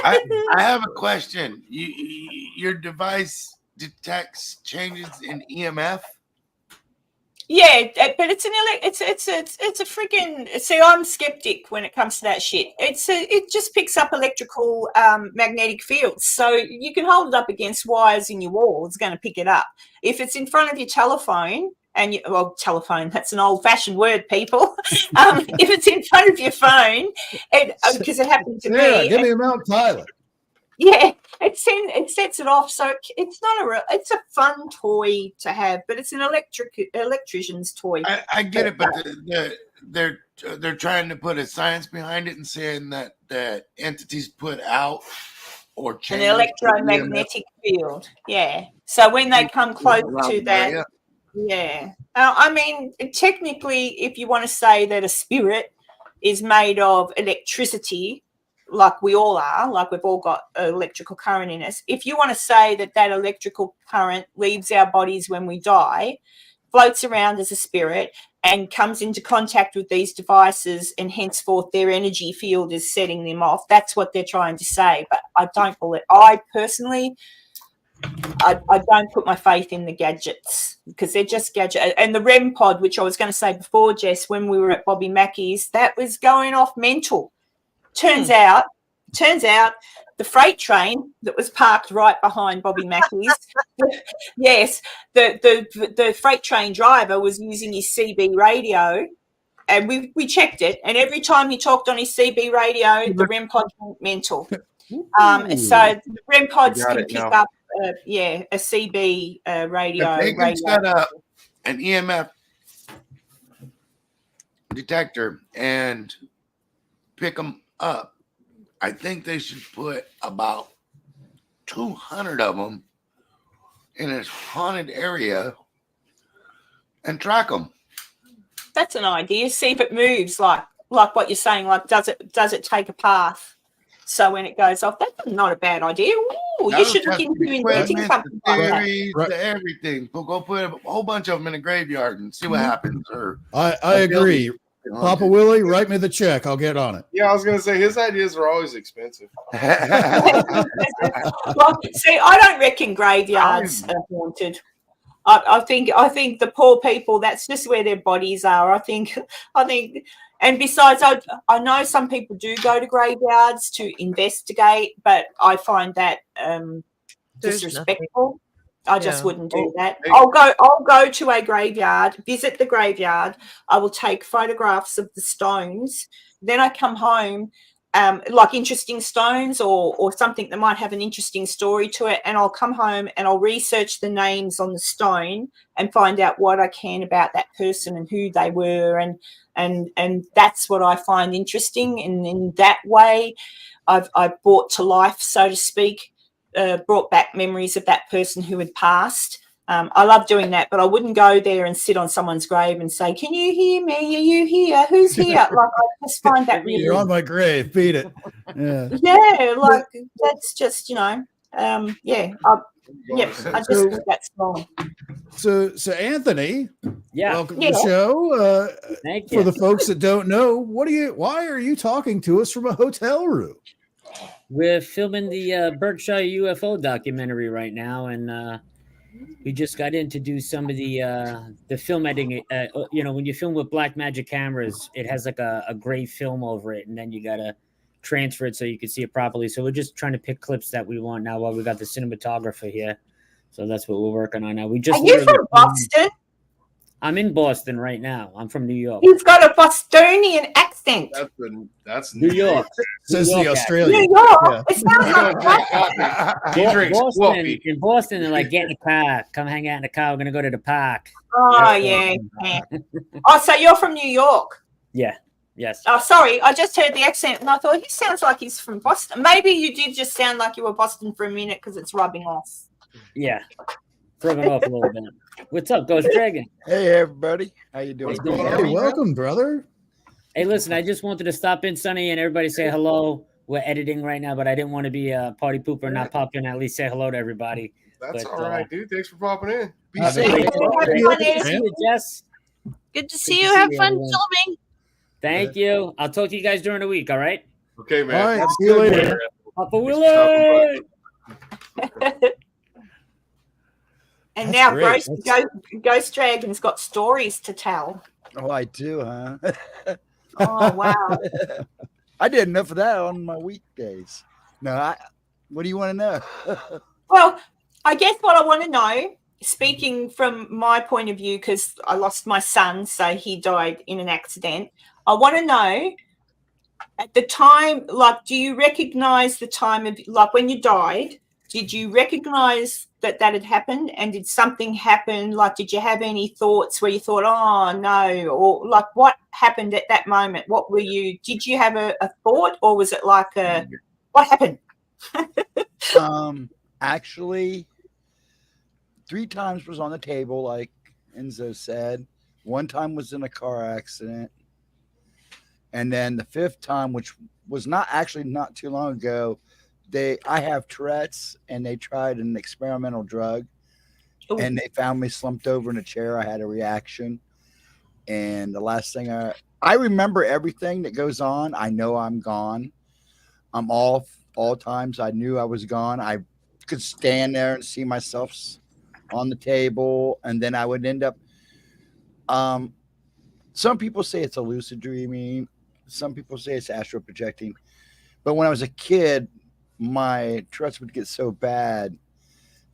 I have a question. Your device detects changes in EMF? Yeah, but it's a freaking. See, I'm skeptic when it comes to that shit. It just picks up electrical magnetic fields, so you can hold it up against wires in your wall. It's going to pick it up. If it's in front of your telephone, telephone, that's an old-fashioned word, people. If it's in front of your phone, because it happened to me. Give me a Mount Tyler. Yeah, it sets it off. So it's not it's a fun toy to have, but it's an electrician's toy. I get it, but they're trying to put a science behind it and saying that entities put out or change an electromagnetic field. Yeah. So when they come close to that, yeah. I mean, technically, if you want to say that a spirit is made of electricity, like we all are, like we've all got electrical current in us. If you want to say that electrical current leaves our bodies when we die, floats around as a spirit and comes into contact with these devices, and henceforth their energy field is setting them off, that's what they're trying to say. But I don't believe. I personally, I don't put my faith in the gadgets because they're just gadgets. And the REM pod, which I was going to say before, Jess, when we were at Bobby Mackey's, that was going off mental. Turns out the freight train that was parked right behind Bobby Mackey's, yes, the freight train driver was using his CB radio, and we checked it, and every time he talked on his CB radio, the REM pod went mental. So the REM pods can pick up, a CB radio. If they can set up an EMF detector and pick them up, I think they should put about 200 of them in a haunted area and track them. That's an idea. See if it moves, like what you're saying. Like, does it take a path? So when it goes off, that's not a bad idea. Ooh, you should look into inventing something like that. Everything. Go put a whole bunch of them in a graveyard and see what happens. I agree. Papa Willie, write me the check. I'll get on it. Yeah, I was going to say his ideas are always expensive. Well, see, I don't reckon graveyards are haunted. I think the poor people, that's just where their bodies are. I think, and besides, I know some people do go to graveyards to investigate, but I find that disrespectful. I just wouldn't do that. I'll go to a graveyard, visit the graveyard. I will take photographs of the stones. Then I come home, like interesting stones or something that might have an interesting story to it. And I'll come home and I'll research the names on the stone and find out what I can about that person and who they were. And that's what I find interesting. And in that way, I've brought to life, so to speak, brought back memories of that person who had passed. I love doing that, but I wouldn't go there and sit on someone's grave and say, "Can you hear me? Are you here? Who's here?" Like, I just find that really. You're on my grave. Beat it. Yeah. Yeah, like that's just I just think that's wrong. So Anthony, welcome to the show. Thank you. For the folks that don't know, why are you talking to us from a hotel room? We're filming the Berkshire UFO documentary right now, and we just got in to do some of the film editing. When you film with black magic cameras, it has like a gray film over it, and then you gotta transfer it so you can see it properly. So we're just trying to pick clips that we want now while we got the cinematographer here. So that's what we're working on now. Are you from Boston? I'm in Boston right now. I'm from New York. He's got a Bostonian accent. That's New York. Says New the York Australian. New York. Yeah. It sounds like He drinks Boston, coffee. in Boston, they're like, get in the car. Come hang out in the car. We're going to go to the park. oh yeah. Oh, so you're from New York? Yeah. Yes. Oh, sorry. I just heard the accent and I thought he sounds like he's from Boston. Maybe you did just sound like you were Boston for a minute because it's rubbing off. Yeah. Rubbing off a little bit. What's up, Ghost Dragon? Hey, everybody. How you doing? What's going Hey, on? welcome, brother. Hey, listen, I just wanted to stop in, Sonny, and everybody say hello. We're editing right now, but I didn't want to be a party pooper and not pop in. At least say hello to everybody. That's But, all right, dude. Thanks for popping in. Be Have a safe. great Good day. to see you, Jess. Good to Good see to you. see Have you, fun everyone. filming. Thank you. I'll talk to you guys during the week, all right? Okay, man. All right. That's See you good, later. man. Papa Thanks for Willie! And That's now great. Ghost Dragon's got stories to tell. Oh, I do, huh? Oh wow. I did enough of that on my weekdays. No, what do you want to know? Well, I guess what I want to know, speaking from my point of view, because I lost my son, so he died in an accident. I want to know at the time, like, do you recognize the time of, like, when you died, did you recognize that had happened? And did something happen? Like, did you have any thoughts where you thought, oh, no? Or, like, what happened at that moment? What were you, did you have a thought? Or was it like what happened? Actually, 3 times was on the table, like Enzo said. 1 time was in a car accident. And then the 5th time, which was not too long ago, I have Tourette's, and they tried an experimental drug. Ooh. And they found me slumped over in a chair. I had a reaction. And the last thing I remember everything that goes on. I know I'm gone. I'm off all times. I knew I was gone. I could stand there and see myself on the table. And then I would end up, some people say it's a lucid dreaming. Some people say it's astral projecting. But when I was a kid, my Tourette's would get so bad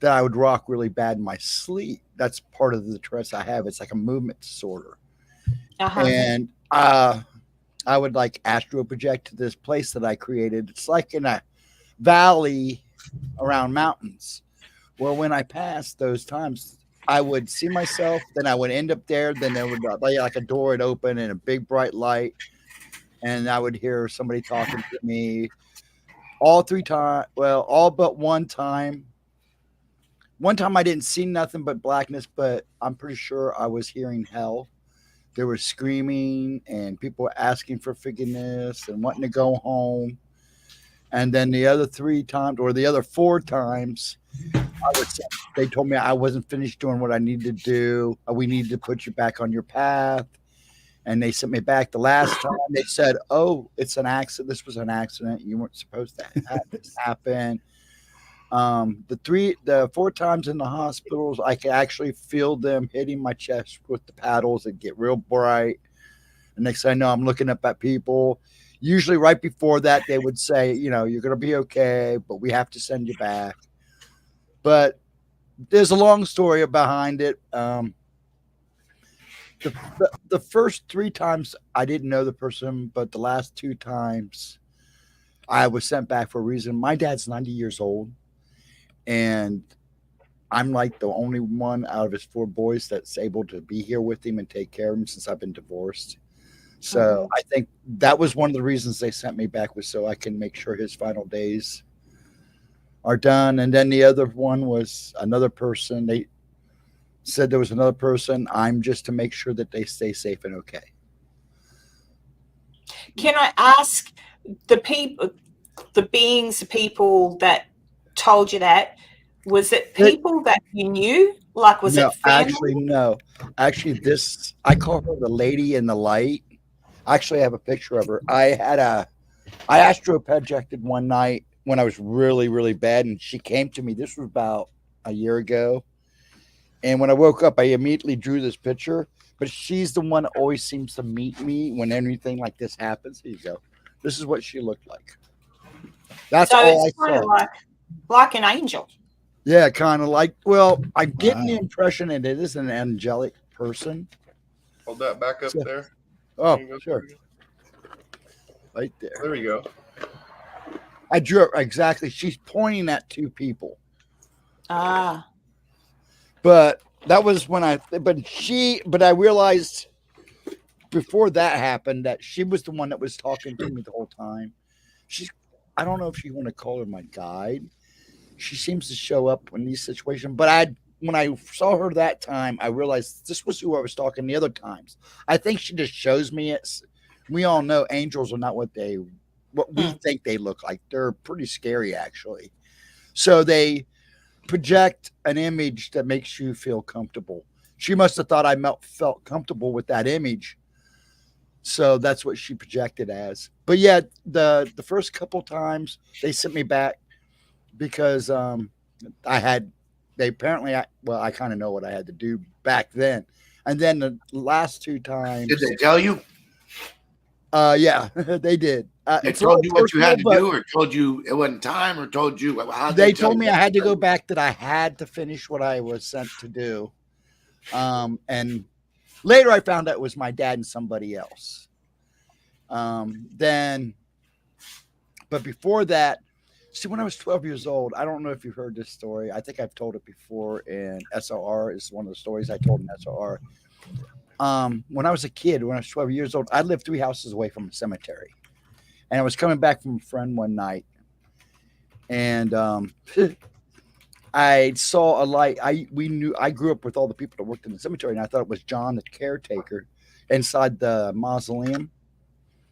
that I would rock really bad in my sleep. That's part of the Tourette's I have. It's like a movement disorder. Uh-huh. And I would like astral project to this place that I created. It's like in a valley around mountains, where when I passed those times, I would see myself, then I would end up there, then there would be like a door would open and a big bright light, and I would hear somebody talking to me. All 3 times, well, all but 1 time. 1 time I didn't see nothing but blackness, but I'm pretty sure I was hearing hell. There was screaming and people were asking for forgiveness and wanting to go home. And then the other 3 times, or the other 4 times, they told me I wasn't finished doing what I needed to do. We needed to put you back on your path. And they sent me back. The last time they said, oh, it's an accident. This was an accident. You weren't supposed to have this happen. The 4 times in the hospitals, I could actually feel them hitting my chest with the paddles. It'd get real bright. And next thing I know, I'm looking up at people. Usually right before that, they would say, you're going to be okay, but we have to send you back. But there's a long story behind it. The first 3 times I didn't know the person, but the last 2 times I was sent back for a reason. My dad's 90 years old, and I'm like the only one out of his 4 boys that's able to be here with him and take care of him since I've been divorced. So I think that was one of the reasons they sent me back, was so I can make sure his final days are done. And then the other one was another person. They said there was another person. I'm just to make sure that they stay safe and okay. Can I ask the people that told you that, was it people that you knew? Like, was it family? No. Actually, I call her the lady in the light. I actually have a picture of her. I astral projected one night when I was really, really bad, and she came to me. This was about a year ago. And when I woke up, I immediately drew this picture. But she's the one that always seems to meet me when anything like this happens. Here you go. This is what she looked like. That's so all I it's kind saw. of like an angel. Yeah, kind of like. Well, I'm getting the impression that it is an angelic person. Hold that back up So- there. Oh, There you go. sure. Right there. There we go. I drew it exactly. She's pointing at two people. Ah. But that was when but I realized before that happened that she was the one that was talking to me the whole time. I don't know if you want to call her my guide. She seems to show up in these situations, but when I saw her that time, I realized this was who I was talking the other times. I think she just shows me it. We all know angels are not what we think they look like. They're pretty scary, actually. So they project an image that makes you feel comfortable. She must have thought I felt comfortable with that image. So that's what she projected as. But yeah, the first couple times they sent me back because I kind of know what I had to do back then. And then the last two times. Did they tell you? Yeah, they did. They told you what you had to do, or told you it wasn't time, or told you how they told me I had to go back, that I had to finish what I was sent to do. And later I found out it was my dad and somebody else. But before that, see, when I was 12 years old, I don't know if you've heard this story. I think I've told it before in SOR. It's one of the stories I told in SOR. When I was a kid, when I was 12 years old, I lived 3 houses away from a cemetery. And I was coming back from a friend one night. And I saw a light. I grew up with all the people that worked in the cemetery, and I thought it was John, the caretaker, inside the mausoleum.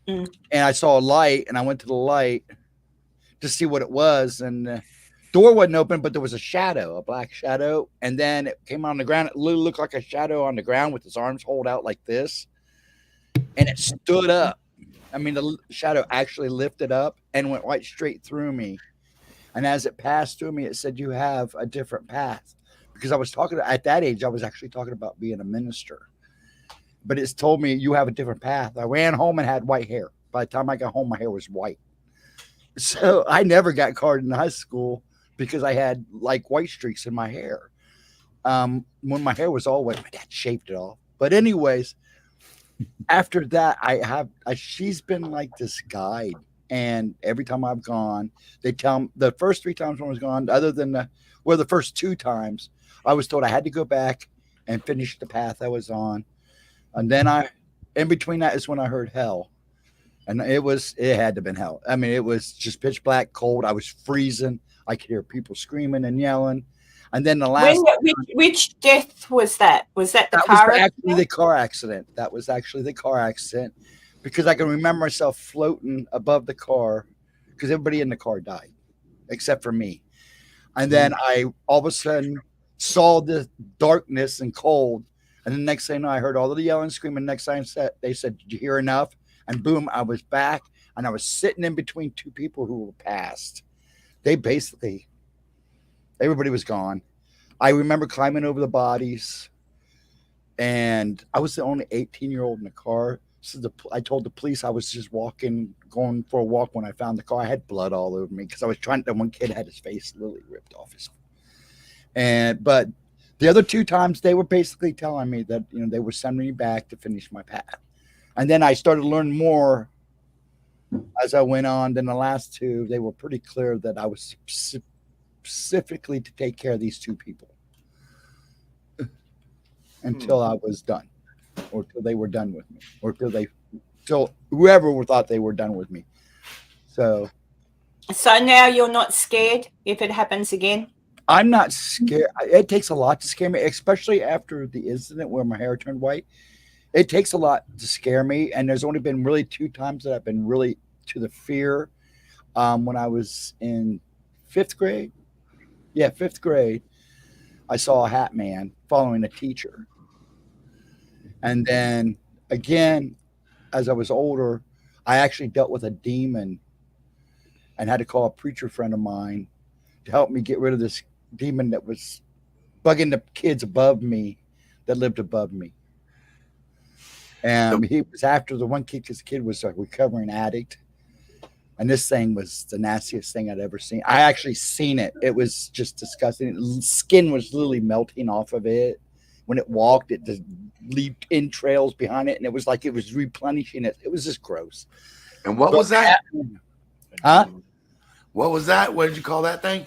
And I saw a light, and I went to the light to see what it was, and the door wasn't open, but there was a shadow, a black shadow, and then it came on the ground. It literally looked like a shadow on the ground with his arms hold out like this, and it stood up. I mean, the shadow actually lifted up and went right straight through me. And as it passed through me, it said, "You have a different path." Because I was talking at that age, I was actually talking about being a minister. But it's told me, "You have a different path." I ran home and had white hair. By the time I got home, my hair was white. So I never got carded in high school because I had like white streaks in my hair. When my hair was all white, my dad shaved it off. But anyways, after that, she's been like this guide. And every time I've gone, they tell me the first 3 times when I was gone, other than the first 2 times, I was told I had to go back and finish the path I was on. And then in between that is when I heard hell. And it had to have been hell. I mean, it was just pitch black, cold. I was freezing. I could hear people screaming and yelling. And then the last which death was that? Was that the car was accident? actually the car accident. That was actually the car accident, because I can remember myself floating above the car, because everybody in the car died except for me. And then I all of a sudden saw the darkness and cold. And the next thing I know, I heard all of the yelling and screaming. Next time they said, "Did you hear enough?" And boom, I was back, and I was sitting in between 2 people who were passed. Everybody was gone. I remember climbing over the bodies, and I was the only 18-year-old in the car. So I told the police I was just going for a walk when I found the car. I had blood all over me because I was one kid had his face literally ripped off but the other 2 times they were basically telling me that, they were sending me back to finish my path. And then I started learning more as I went on. Then the last 2, they were pretty clear that I was specifically to take care of these 2 people until I was done, or till they were done with me, or till whoever thought they were done with me. So now you're not scared if it happens again? I'm not scared. It takes a lot to scare me, especially after the incident where my hair turned white. It takes a lot to scare me, and there's only been really 2 times that I've been really to the fear. When I was in 5th grade, 5th grade, I saw a hat man following a teacher. And then again, as I was older, I actually dealt with a demon and had to call a preacher friend of mine to help me get rid of this demon that was bugging the kids above me that lived above me. And he was after the one kid because the kid was a recovering addict. And this thing was the nastiest thing I'd ever seen. I actually seen it. It was just disgusting. Skin was literally melting off of it. when it walked, it just leaped in trails behind it, and it was like it was replenishing it. It was just gross. And what was that? Huh? What was that? What did you call that thing?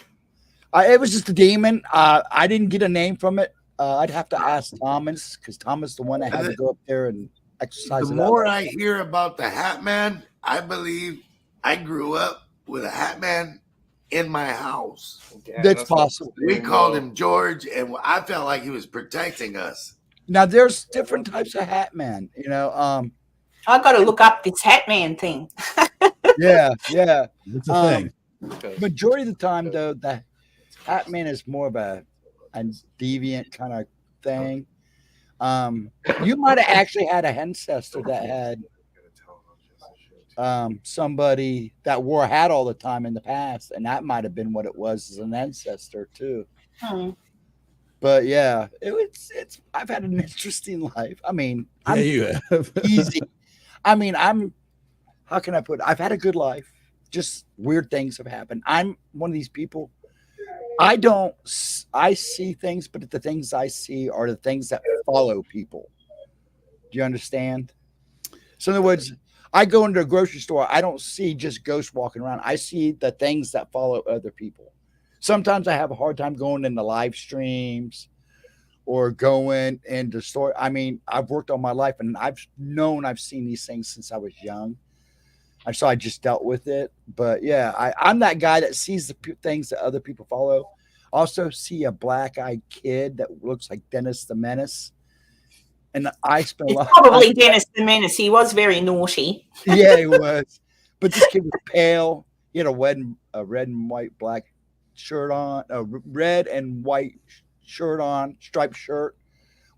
It was just a demon. I didn't get a name from it. I'd have to ask Thomas, because Thomas the one that had to go up there and exercise. The more I hear about the Hat Man, I believe I grew up with a Hat Man in my house. Yeah, that's possible. We called him George, and I felt like he was protecting us. Now there's different types of Hat Man, you know. I got to look up this Hat Man thing. yeah. It's a thing. Majority of the time, though, the Hat Man is more of a deviant kind of thing. You might have actually had an ancestor that had somebody that wore a hat all the time in the past, and that might have been what it was as an ancestor too. But yeah, it's I've had an interesting life. I mean, You have. easy. I mean, how can I put it? I've had a good life. Just weird things have happened. I'm one of these people. I see things, but the things I see are the things that follow people. Do you understand? So in other words, I go into a grocery store. I don't see just ghosts walking around. I see the things that follow other people. Sometimes I have a hard time going into live streams or going into store. I mean, I've worked all my life, and I've seen these things since I was young. So I just dealt with it. But yeah, I'm that guy that sees the things that other people follow. Also see a black-eyed kid that looks like Dennis the Menace. And I spent a lot. Probably Dennis the Menace. He was very naughty. Yeah, he was. But this kid was pale. He had a red and white black shirt on, a red and white shirt on, striped shirt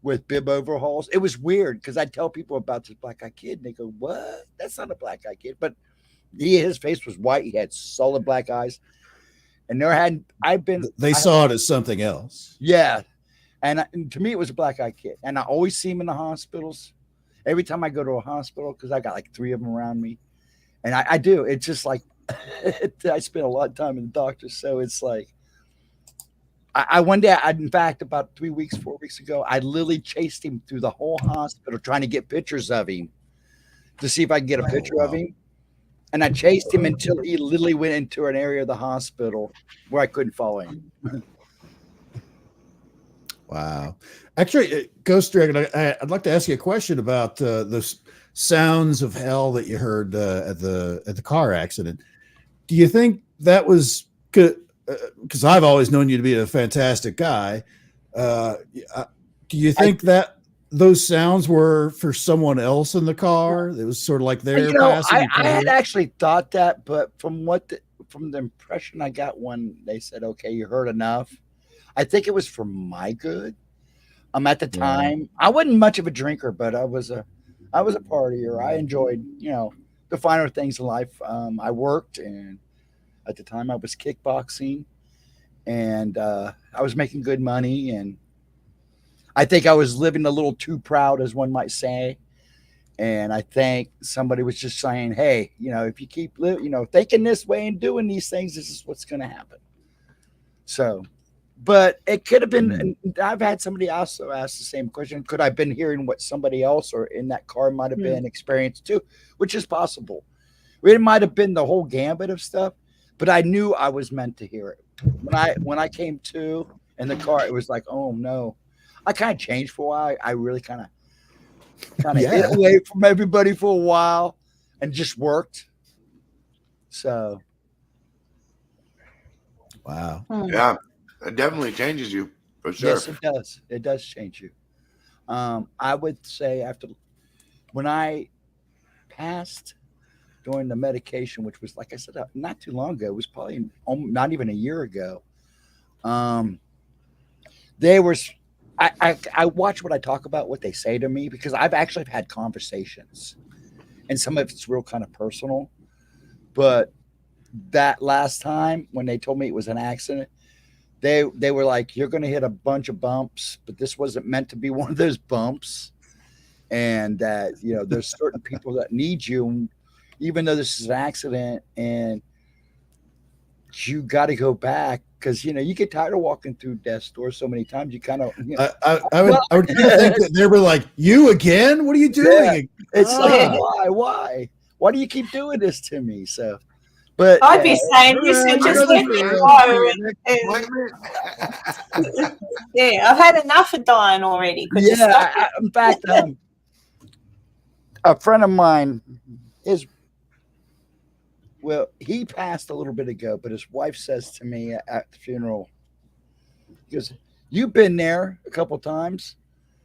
with bib overalls. It was weird because I tell people about this black-eyed kid, and they go, "What? That's not a black-eyed kid." But his face was white. He had solid black eyes, and They saw it as something else. Yeah, and to me, it was a black-eyed kid, and I always see him in the hospitals. Every time I go to a hospital, because I got like 3 of them around me, and I do. It's just like I spend a lot of time in the doctors, so it's like. One day, in fact, about 4 weeks ago, I literally chased him through the whole hospital trying to get pictures of him to see if I can get a picture of him. And I chased him until he literally went into an area of the hospital where I couldn't follow him. Wow. Actually, Ghost Dragon, I'd like to ask you a question about the sounds of hell that you heard at the car accident. Do you think that was because I've always known you to be a fantastic guy. Do you think that those sounds were for someone else in the car? It was sort of like their passing. I had actually thought that, but from the impression I got when they said, "Okay, you heard enough," I think it was for my good. At the time, I wasn't much of a drinker, but I was a partier. I enjoyed, the finer things in life. I worked, and at the time I was kickboxing, and I was making good money, and I think I was living a little too proud, as one might say. And I think somebody was just saying, "Hey, if you keep thinking this way and doing these things, this is what's going to happen." So, but it could have been. And I've had somebody also ask the same question: could I have been hearing what somebody else or in that car might have been experienced too? Which is possible. It might have been the whole gambit of stuff. But I knew I was meant to hear it. When I came to in the car, it was like, oh no. I kind of changed for a while. I really kind of hid away from everybody for a while and just worked. So wow. Yeah, it definitely changes you for sure. Yes, it does. It does change you. I would say when I passed during the medication, which was, like I said, not too long ago. It was probably not even a year ago. I watch what I talk about, what they say to me, because I've actually had conversations, and some of it's real kind of personal. But that last time when they told me it was an accident, they were like, "You're going to hit a bunch of bumps, but this wasn't meant to be one of those bumps, and that there's certain people that need you." Even though this is an accident, and you got to go back because you get tired of walking through death's door so many times. You kind of I would kind of think that they were like, "You again? What are you doing?" It's like, why do you keep doing this to me? So, but I'd be saying, listen, just let me go. Yeah, I've had enough of dying already. In fact, a friend of mine, he passed a little bit ago, but his wife says to me at the funeral, he goes, "You've been there a couple times.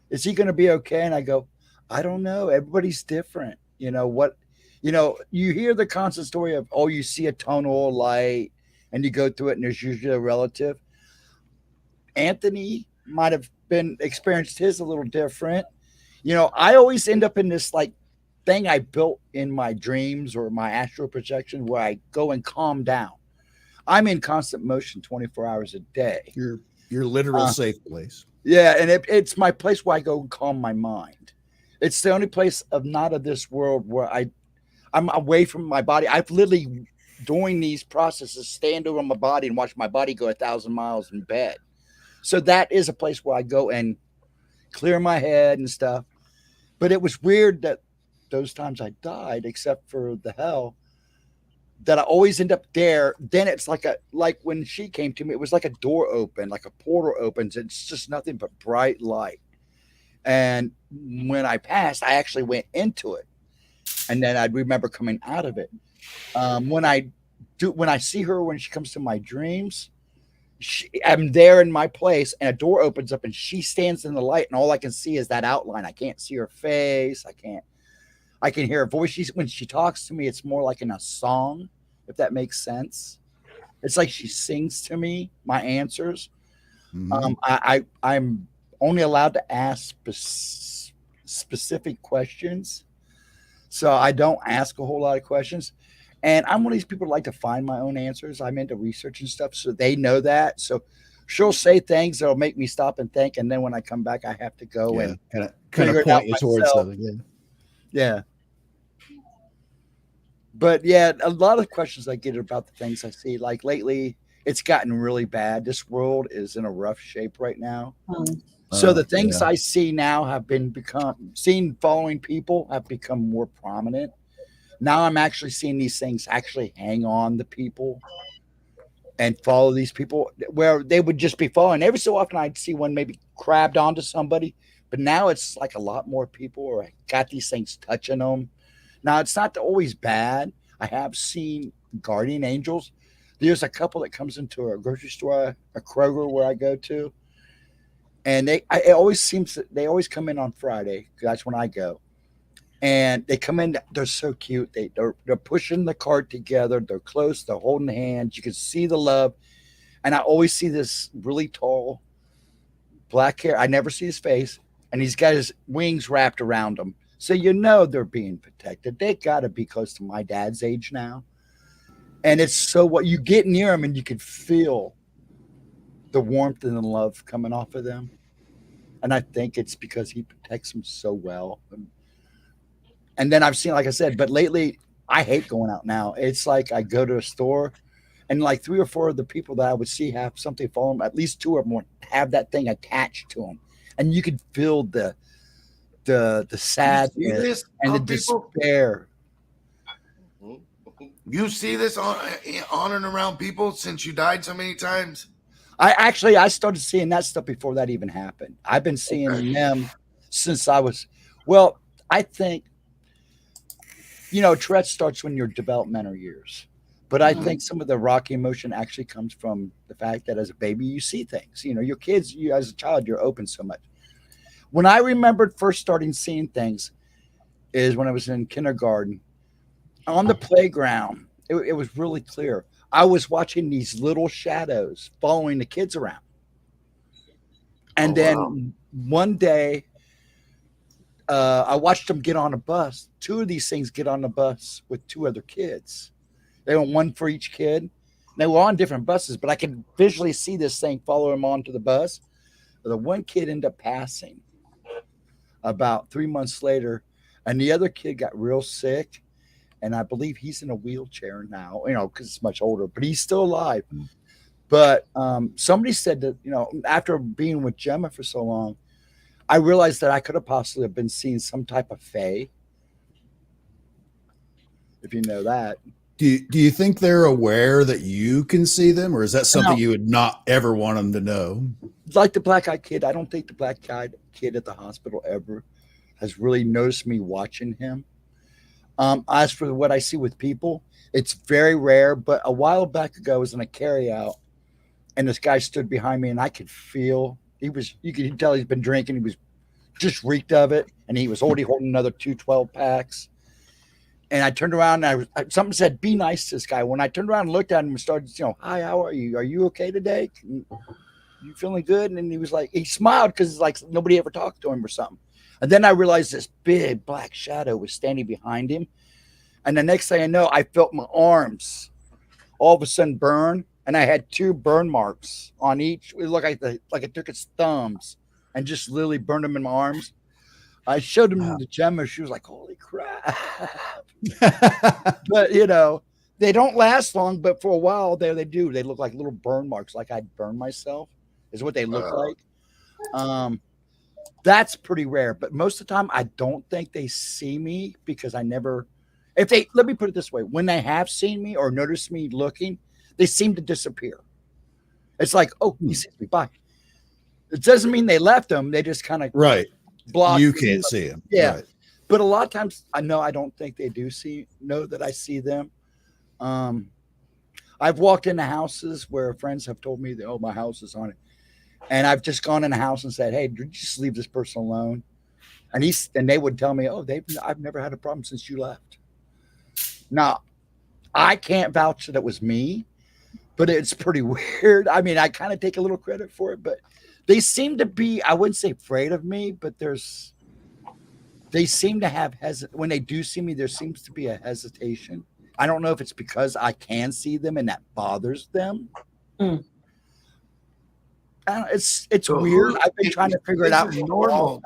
Is he going to be okay?" And I go, "I don't know. Everybody's different. You hear the constant story of, you see a tunnel of light and you go through it and there's usually a relative. Anthony might have experienced his a little different. I always end up in this like thing I built in my dreams or my astral projection where I go and calm down. I'm in constant motion 24 hours a day. Your literal safe place. Yeah, and it's my place where I go and calm my mind. It's the only place not of this world where I'm away from my body. I've literally, during these processes, stand over my body and watch my body go 1,000 miles in bed. So that is a place where I go and clear my head and stuff. But it was weird that those times I died, except for the hell, that I always end up there. Then it's like when she came to me, it was like a door open, like a portal opens. It's just nothing but bright light. And when I passed, I actually went into it. And then I'd remember coming out of it. When I see her, when she comes to my dreams, I'm there in my place and a door opens up and she stands in the light and all I can see is that outline. I can't see her face. I can hear her voice. When she talks to me, it's more like in a song, if that makes sense. It's like she sings to me my answers. Mm-hmm. I'm only allowed to ask specific questions. So I don't ask a whole lot of questions. And I'm one of these people that like to find my own answers. I'm into research and stuff, so they know that. So she'll say things that'll make me stop and think. And then when I come back, I have to go and kind of point you towards something. Yeah. But yeah, a lot of questions I get about the things I see. Like lately, it's gotten really bad. This world is in a rough shape right now. So the things I see now have following people have become more prominent. Now I'm actually seeing these things actually hang on to people and follow these people where they would just be following. Every so often I'd see one maybe grabbed onto somebody, but now it's like a lot more people or got these things touching them. Now it's not always bad. I have seen guardian angels. There's a couple that comes into a grocery store, a Kroger where I go to. And they always come in on Friday. That's when I go. And they come in. They're so cute. They're pushing the cart together. They're close. They're holding hands. You can see the love. And I always see this really tall, black hair. I never see his face. And he's got his wings wrapped around him. So they're being protected. They got to be close to my dad's age now. And it's so what you get near them and you can feel the warmth and the love coming off of them. And I think it's because he protects them so well. And then I've seen, like I said, but lately I hate going out now. It's like I go to a store and like 3 or 4 of the people that I would see have something follow them, at least 2 or more have that thing attached to them. And you can feel the sadness and the despair. You see this on and around people since you died so many times? I started seeing that stuff before that even happened. I've been seeing them since I was, I think, Tourette starts when you're developmental years. But I think some of the rocky emotion actually comes from the fact that as a baby, you see things. Your kids, as a child, you're open so much. When I remembered first starting seeing things is when I was in kindergarten. On the playground, it was really clear. I was watching these little shadows following the kids around. And one day, I watched them get on a bus. 2 of these things get on the bus with 2 other kids. They were one for each kid. They were on different buses, but I could visually see this thing follow them onto the bus. But the one kid ended up passing about 3 months later, and the other kid got real sick. and I believe he's in a wheelchair now, because it's much older, but he's still alive. But somebody said that, after being with Gemma for so long, I realized that I could have possibly been seeing some type of fae, if you know that. Do you think they're aware that you can see them, or is that something you would not ever want them to know? Like the black-eyed kid, I don't think the black-eyed kid at the hospital ever has really noticed me watching him. As for what I see with people, it's very rare. But a while back ago, I was in a carryout, and this guy stood behind me, and I could feel you could tell he's been drinking. He was just reeked of it, and he was already holding another 2 12-packs. And I turned around, and something said, "Be nice to this guy." When I turned around and looked at him and started, "Hi, how are you? Are you okay today? You feeling good?" And he was like, he smiled because it's like nobody ever talked to him or something. And then I realized this big black shadow was standing behind him. And the next thing I know, I felt my arms all of a sudden burn, and I had 2 burn marks on each. It looked like it took its thumbs and just literally burned them in my arms. I showed him to Gemma. She was like, "Holy crap!" But they don't last long. But for a while, there they do. They look like little burn marks, like I'd burn myself. Is what they look like. That's pretty rare. But most of the time, I don't think they see me because I never. Let me put it this way: when they have seen me or noticed me looking, they seem to disappear. It's like, "Oh, he sees me. Bye." It doesn't mean they left them. They just kind of block. You can't see them. Yeah. Right. But a lot of times I don't think they do know that I see them. I've walked into houses where friends have told me that, "Oh, my house is on it." And I've just gone in the house and said, "Hey, did you just leave this person alone?" And they would tell me, "Oh, I've never had a problem since you left." Now, I can't vouch that it was me, but it's pretty weird. I mean, I kind of take a little credit for it, but they seem to be, I wouldn't say afraid of me, but they seem to have when they do see me, there seems to be a hesitation. I don't know if it's because I can see them and that bothers them. It's So weird. I've been trying to figure it out. This is normal.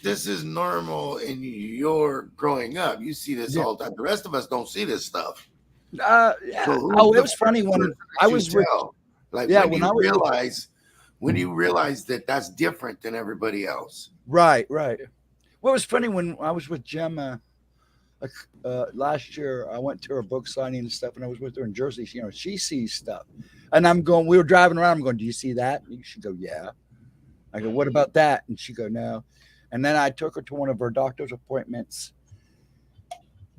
This is normal in your growing up. You see this all the time. The rest of us don't see this stuff. Yeah. So it was funny when I was with, like when you realize that that's different than everybody else. Right. Well, it was funny when I was with Gemma last year. I went to her book signing and stuff, and I was with her in Jersey. She sees stuff, and we were driving around. I'm going, "Do you see that?" And she go, "Yeah." I go, "What about that?" And she go, "No." And then I took her to one of her doctor's appointments,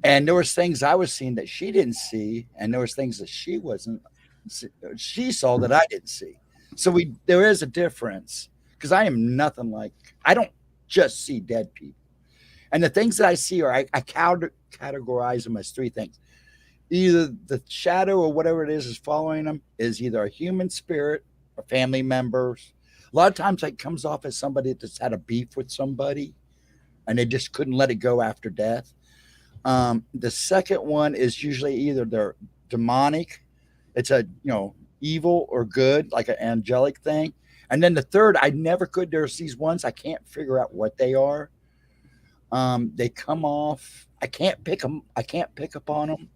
and there was things I was seeing that she didn't see, and there was things that she saw that I didn't see. So there is a difference, because I am nothing like, I don't just see dead people. And the things that I see I categorize them as 3 things. Either the shadow or whatever it is following them is either a human spirit or family members. A lot of times it comes off as somebody that's had a beef with somebody and they just couldn't let it go after death. The second one is usually either they're demonic. It's a, evil or good, like an angelic thing. And then the third, I never could. There's these ones I can't figure out what they are. They come off. I can't pick up on them.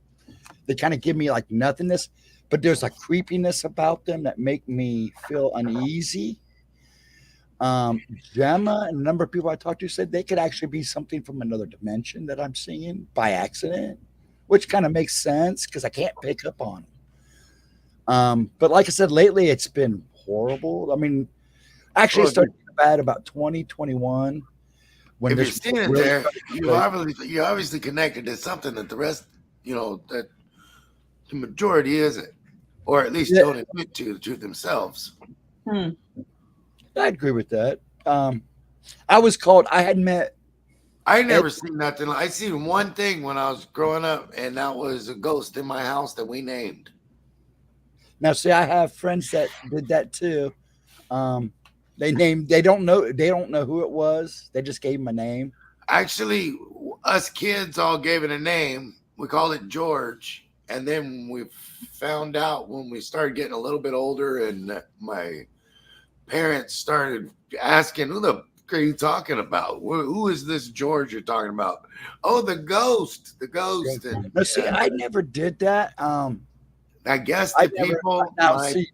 They kind of give me like nothingness, but there's a creepiness about them that make me feel uneasy. Gemma and a number of people I talked to said they could actually be something from another dimension that I'm seeing by accident, which kind of makes sense because I can't pick up on them. But like I said, lately it's been horrible. I mean, actually, it started bad about 2021. If you're seeing it there, you're obviously connected to something that the rest, that the majority isn't, or at least don't admit to themselves. I agree with that. I was called. I had met. I never seen nothing. I seen one thing when I was growing up, and that was a ghost in my house that we named. Now, see, I have friends that did that too. They don't know who it was. They just gave him a name. Actually, us kids all gave it a name. We called it George. And then we found out when we started getting a little bit older and my parents started asking, who the are you talking about? Who is this George you're talking about? Oh, the ghost. The ghost. And, No, see, I never did that. I guess I the never. people, Now, see,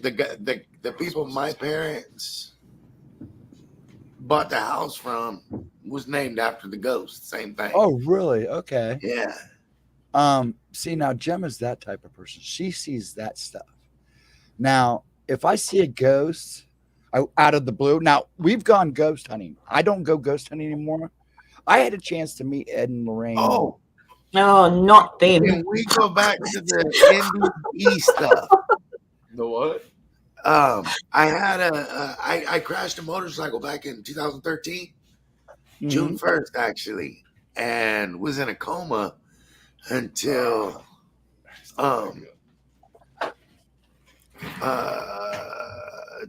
the people my parents bought the house from was named after the ghost. Same thing. oh, really? Okay. Yeah. See, now Gemma's that type of person. She sees that stuff. Now, if I see a ghost out of the blue, now we've gone ghost hunting. I don't go ghost hunting anymore. I had a chance to meet Ed and Lorraine. Oh, No, not them. can we go back to the NDE stuff? The what? I had I crashed a motorcycle back in 2013, June 1st, actually, and was in a coma until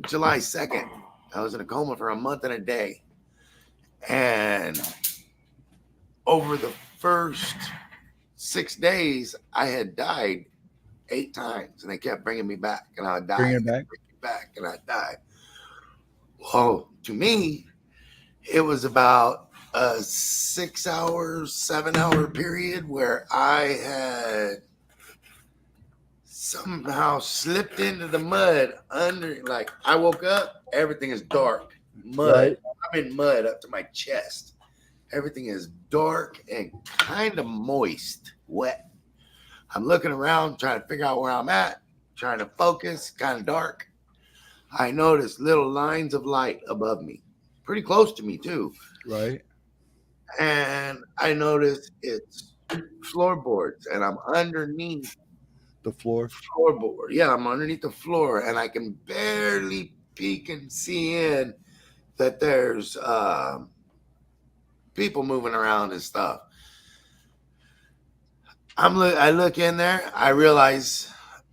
July 2nd. I was in a coma for a month and a day. And over the first 6 days, I had died 8 times, and they kept bringing me back, and I died. Bring it back? Bring me back, and I died. Well, to me, it was about a 6 hour, 7 hour period where I had somehow slipped into the mud under, like, I woke up, everything is dark, mud. Right. I'm in mud up to my chest. Everything is dark and kind of moist, wet. I'm looking around, trying to figure out where I'm at, trying to focus, kind of dark. I noticed little lines of light above me, pretty close to me too. Right. And I noticed it's floorboards, and I'm underneath The floor. floorboard. Yeah, I'm underneath the floor, and I can barely peek and see in that there's people moving around and stuff. I look in there. I realize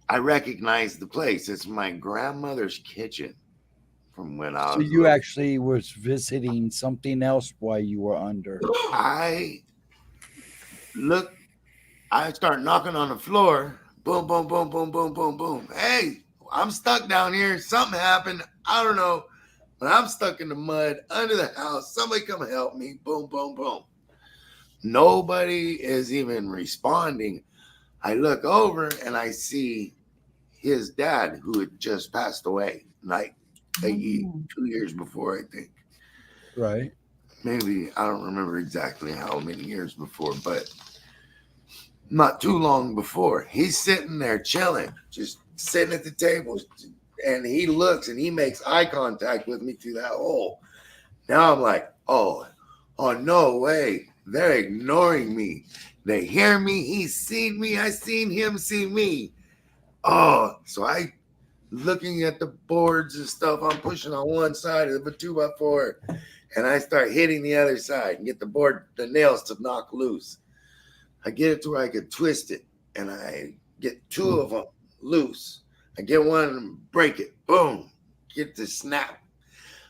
I recognize the place. It's my grandmother's kitchen from when I was. So you actually was visiting something else while you were under. I start knocking on the floor. Boom, boom, boom, boom, boom, boom, boom. Hey, I'm stuck down here. Something happened. I don't know. But I'm stuck in the mud under the house. Somebody come help me. Boom, boom, boom. Nobody is even responding. I look over and I see his dad, who had just passed away, like 2 years before, I think. Right. Maybe, I don't remember exactly how many years before, but not too long before. He's sitting there chilling, just sitting at the table, and he looks and he makes eye contact with me through that hole. Now I'm like, oh no way. They're ignoring me. They hear me. He's seen me. I seen him see me. Oh, so I looking at the boards and stuff. I'm pushing on one side of a 2x4, and I start hitting the other side and get the nails to knock loose. I get it to where I could twist it, and I get 2 of them loose. I get one and break it. Boom. Get the snap.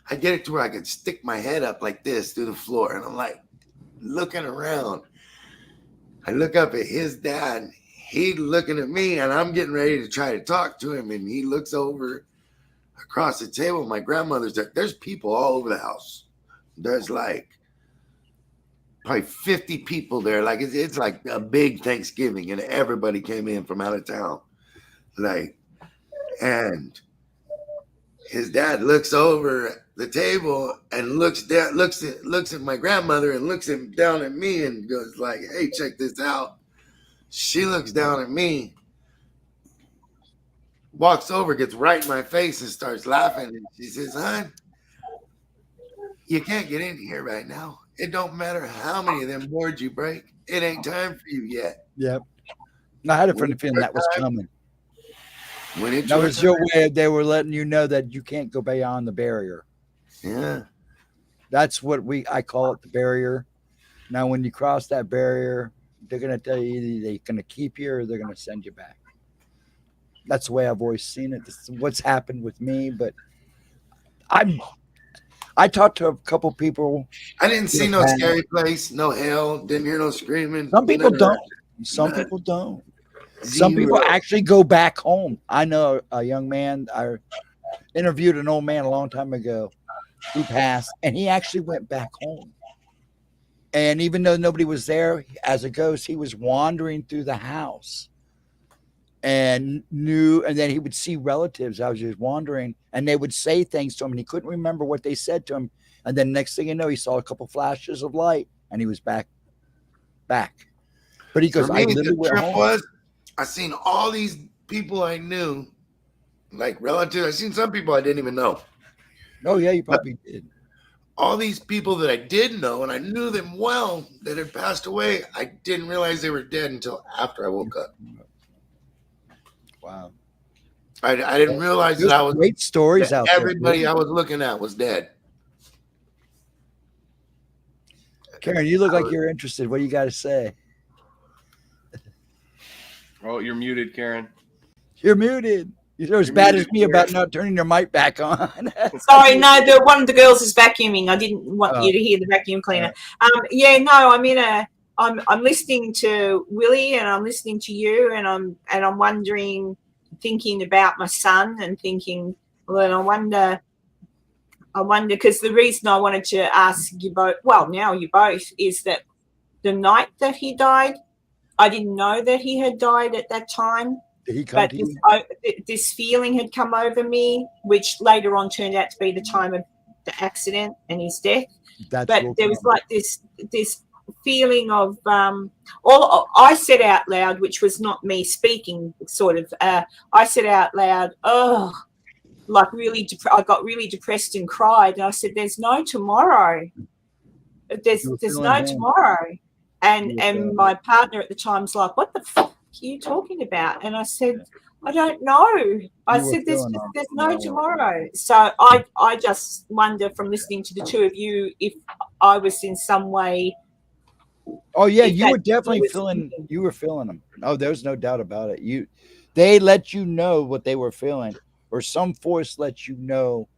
I get it to where I could stick my head up like this through the floor, and I'm like looking around. I look up at his dad. He looking at me, and I'm getting ready to try to talk to him, and he looks over across the table. My grandmother's there. There's people all over the house. There's like probably 50 people there. Like it's like a big Thanksgiving, and everybody came in from out of town. And his dad looks over the table and looks at my grandmother and looks down at me and goes like, "Hey, check this out." She looks down at me, walks over, gets right in my face and starts laughing. And she says, "Hon, you can't get in here right now. It don't matter how many of them boards you break. It ain't time for you yet." Yep. I had a funny feeling that was coming. When it's That was your way. They were letting you know that you can't go beyond the barrier. Yeah. That's what I call it, the barrier. Now, when you cross that barrier, they're going to tell you either they're going to keep you or they're going to send you back. That's the way I've always seen it. This is what's happened with me. But I talked to a couple people. I didn't see no scary place, no hell, didn't hear no screaming. Some people don't. Some people don't. Some people actually go back home. I know a young man. I interviewed an old man a long time ago. who passed, and he actually went back home. And even though nobody was there, as a ghost, he was wandering through the house and then he would see relatives. I was just wandering, and they would say things to him, and he couldn't remember what they said to him. And then next thing you know, he saw a couple flashes of light, and he was back. But he goes, For me, I literally the went trip home. was I seen all these people I knew, like relatives. I seen some people I didn't even know. Oh yeah, you probably did. All these people that I did know, and I knew them well, that had passed away, I didn't realize they were dead until after I woke up. Wow. I didn't realize that I was great stories out there. Everybody I was looking at was dead. Karen, you look like you're interested. What do you got to say? Oh, you're muted, Karen. You're muted. You're as bad as me about not turning your mic back on. Sorry, no, one of the girls is vacuuming. I didn't want you to hear the vacuum cleaner. Yeah, no, I'm listening to Willie, and I'm listening to you, and I'm wondering, thinking about my son, and thinking, well, I wonder, because the reason I wanted to ask you both, well, now you both, is that the night that he died, I didn't know that he had died at that time. But this feeling had come over me, which later on turned out to be the time of the accident and his death. But there was like this feeling of all I said out loud, which was not me speaking, sort of. I said out loud, "Oh," like really. I got really depressed and cried. And I said, "There's no tomorrow. There's no tomorrow." And my partner at the time's like, "What the fuck are you talking about?" And I said, "I don't know." I said, there's no tomorrow. So I just wonder, from listening to the two of you, if I was in some way. Oh yeah, you were definitely feeling. You were feeling them. Oh, there's no doubt about it. They let you know what they were feeling, or some force let you know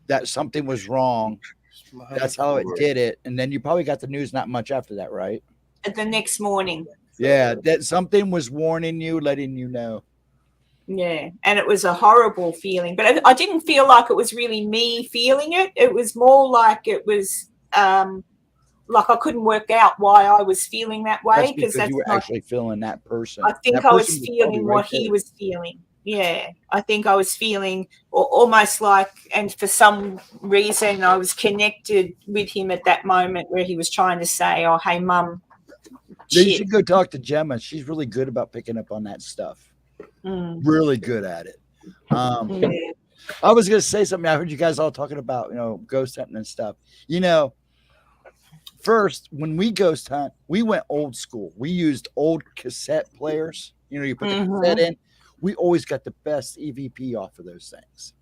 that something was wrong. That's how it did it. And then you probably got the news not much after that, right? The next morning. Yeah, that something was warning you, letting you know. Yeah, and it was a horrible feeling. But I didn't feel like it was really me feeling it. It was more like it was like I couldn't work out why I was feeling that way. Because you were actually feeling that person. I think I was feeling what he was feeling. Yeah, I think I was feeling almost like, and for some reason I was connected with him at that moment where he was trying to say, "Oh, hey, Mum." You should go talk to Gemma. She's really good about picking up on that stuff. Really good at it. I was going to say something. I heard you guys all talking about, ghost hunting and stuff. First, when we ghost hunt, we went old school. We used old cassette players. You put the cassette in. We always got the best EVP off of those things.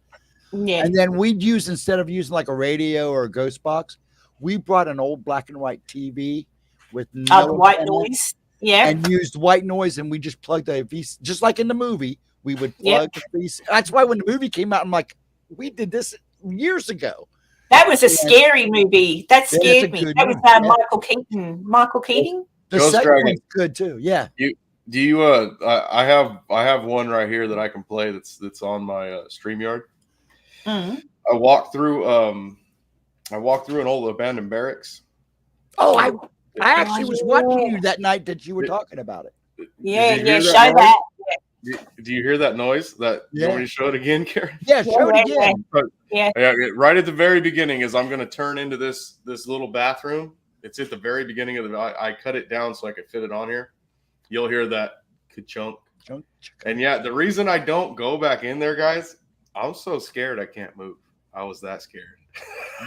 Yeah. And then we'd use, instead of using like a radio or a ghost box, we brought an old black and white TV with no white noise. Yeah. And used white noise, and we just plugged the VC, just like in the movie. We would plug the VC. That's why when the movie came out, I'm like, we did this years ago. That was a scary movie. That scared me. That was Michael Keaton. Michael Keating. The second one's good too. Yeah. Do you I have one right here that I can play that's on my StreamYard. I walked through an old abandoned barracks. Oh, I actually was watching you that night that you were talking about it. Yeah, show that. Do you hear that noise? You want me to show it again, Karen? Yeah, show it again. Yeah, right at the very beginning, as I'm going to turn into this little bathroom. It's at the very beginning of I cut it down so I could fit it on here. You'll hear that ka-chunk. And yeah, the reason I don't go back in there, guys, I'm so scared I can't move. I was that scared.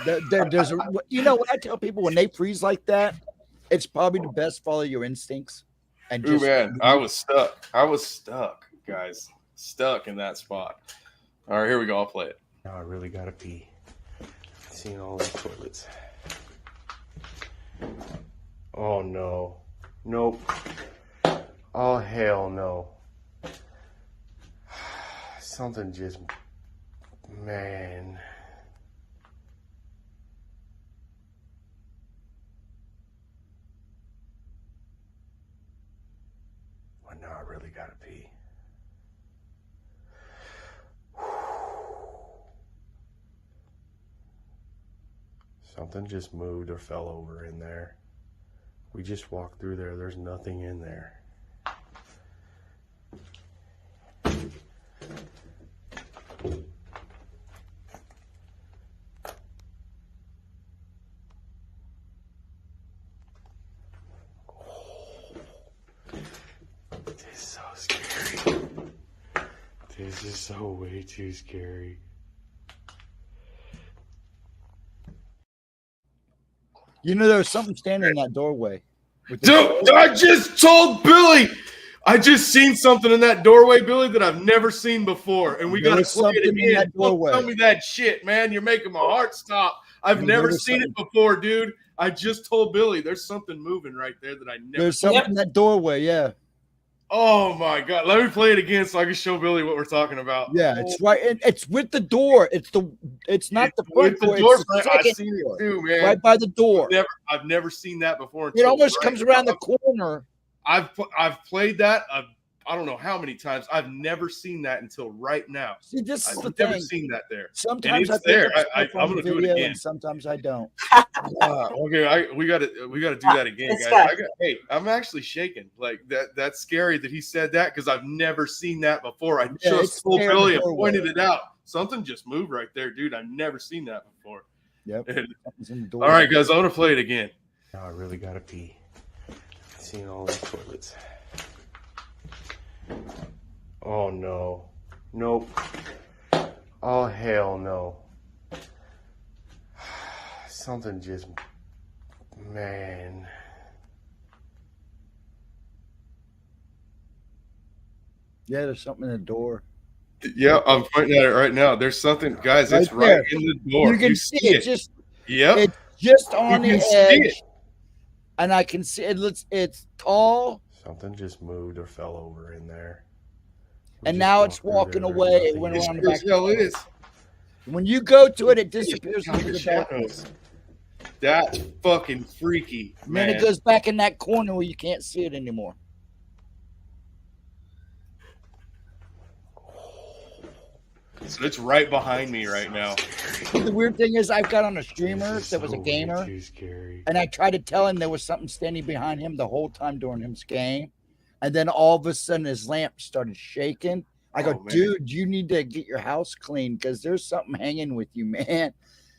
There's what I tell people when they freeze like that, it's probably the best follow your instincts. And I was stuck, guys. Stuck in that spot. All right, here we go. I'll play it. Now I really gotta pee. Seeing all the toilets. Oh no. Nope. Oh hell no. Something just, man. Well, now I really gotta pee. Something just moved or fell over in there. We just walked through there. There's nothing in there. This is so scary. This is so way too scary. You know, there was something standing in that doorway. Dude, I just told Billy. I just seen something in that doorway, Billy, that I've never seen before, and we got to play it again. Don't tell me that shit, man. You're making my heart stop. I've never seen it before, dude. I just told Billy there's something moving right there that I never. There's something in that doorway, yeah. Oh my God! Let me play it again so I can show Billy what we're talking about. Yeah, it's right. It's with the door. It's not the front door. It's the I've second seen door, it too, man. right by the door. I've never seen that before. It almost comes around the corner. I've played that. I don't know how many times. I've never seen that until right now. See, this is I've the never thing. seen that there. Sometimes it's there. I'm going to do it again. Sometimes I don't. Okay, we got to do that again, guys. Hey, I'm actually shaking. Like that's scary that he said that because I've never seen that before. I just told Billy and pointed it out. Something just moved right there, dude. I've never seen that before. Yep. All right, guys, I want to play it again. Now I really got to pee. I've seen all these toilets. Oh no. Nope. Oh hell no. Something just, man. Yeah, there's something in the door. Yeah, I'm pointing at it right now. There's something, guys. It's right in the door. You can see it. It's just on the edge, and I can see it. It's tall. Something just moved or fell over in there. And now it's walking away. It went around the back. It is. When you go to it, it disappears into the darkness. That's fucking freaky, man. Then it goes back in that corner where you can't see it anymore. So it's right behind me right now. The weird thing is, I've got on a streamer that was a gamer, and I tried to tell him there was something standing behind him the whole time during his game. And then all of a sudden his lamp started shaking. I go, dude, you need to get your house clean because there's something hanging with you, man.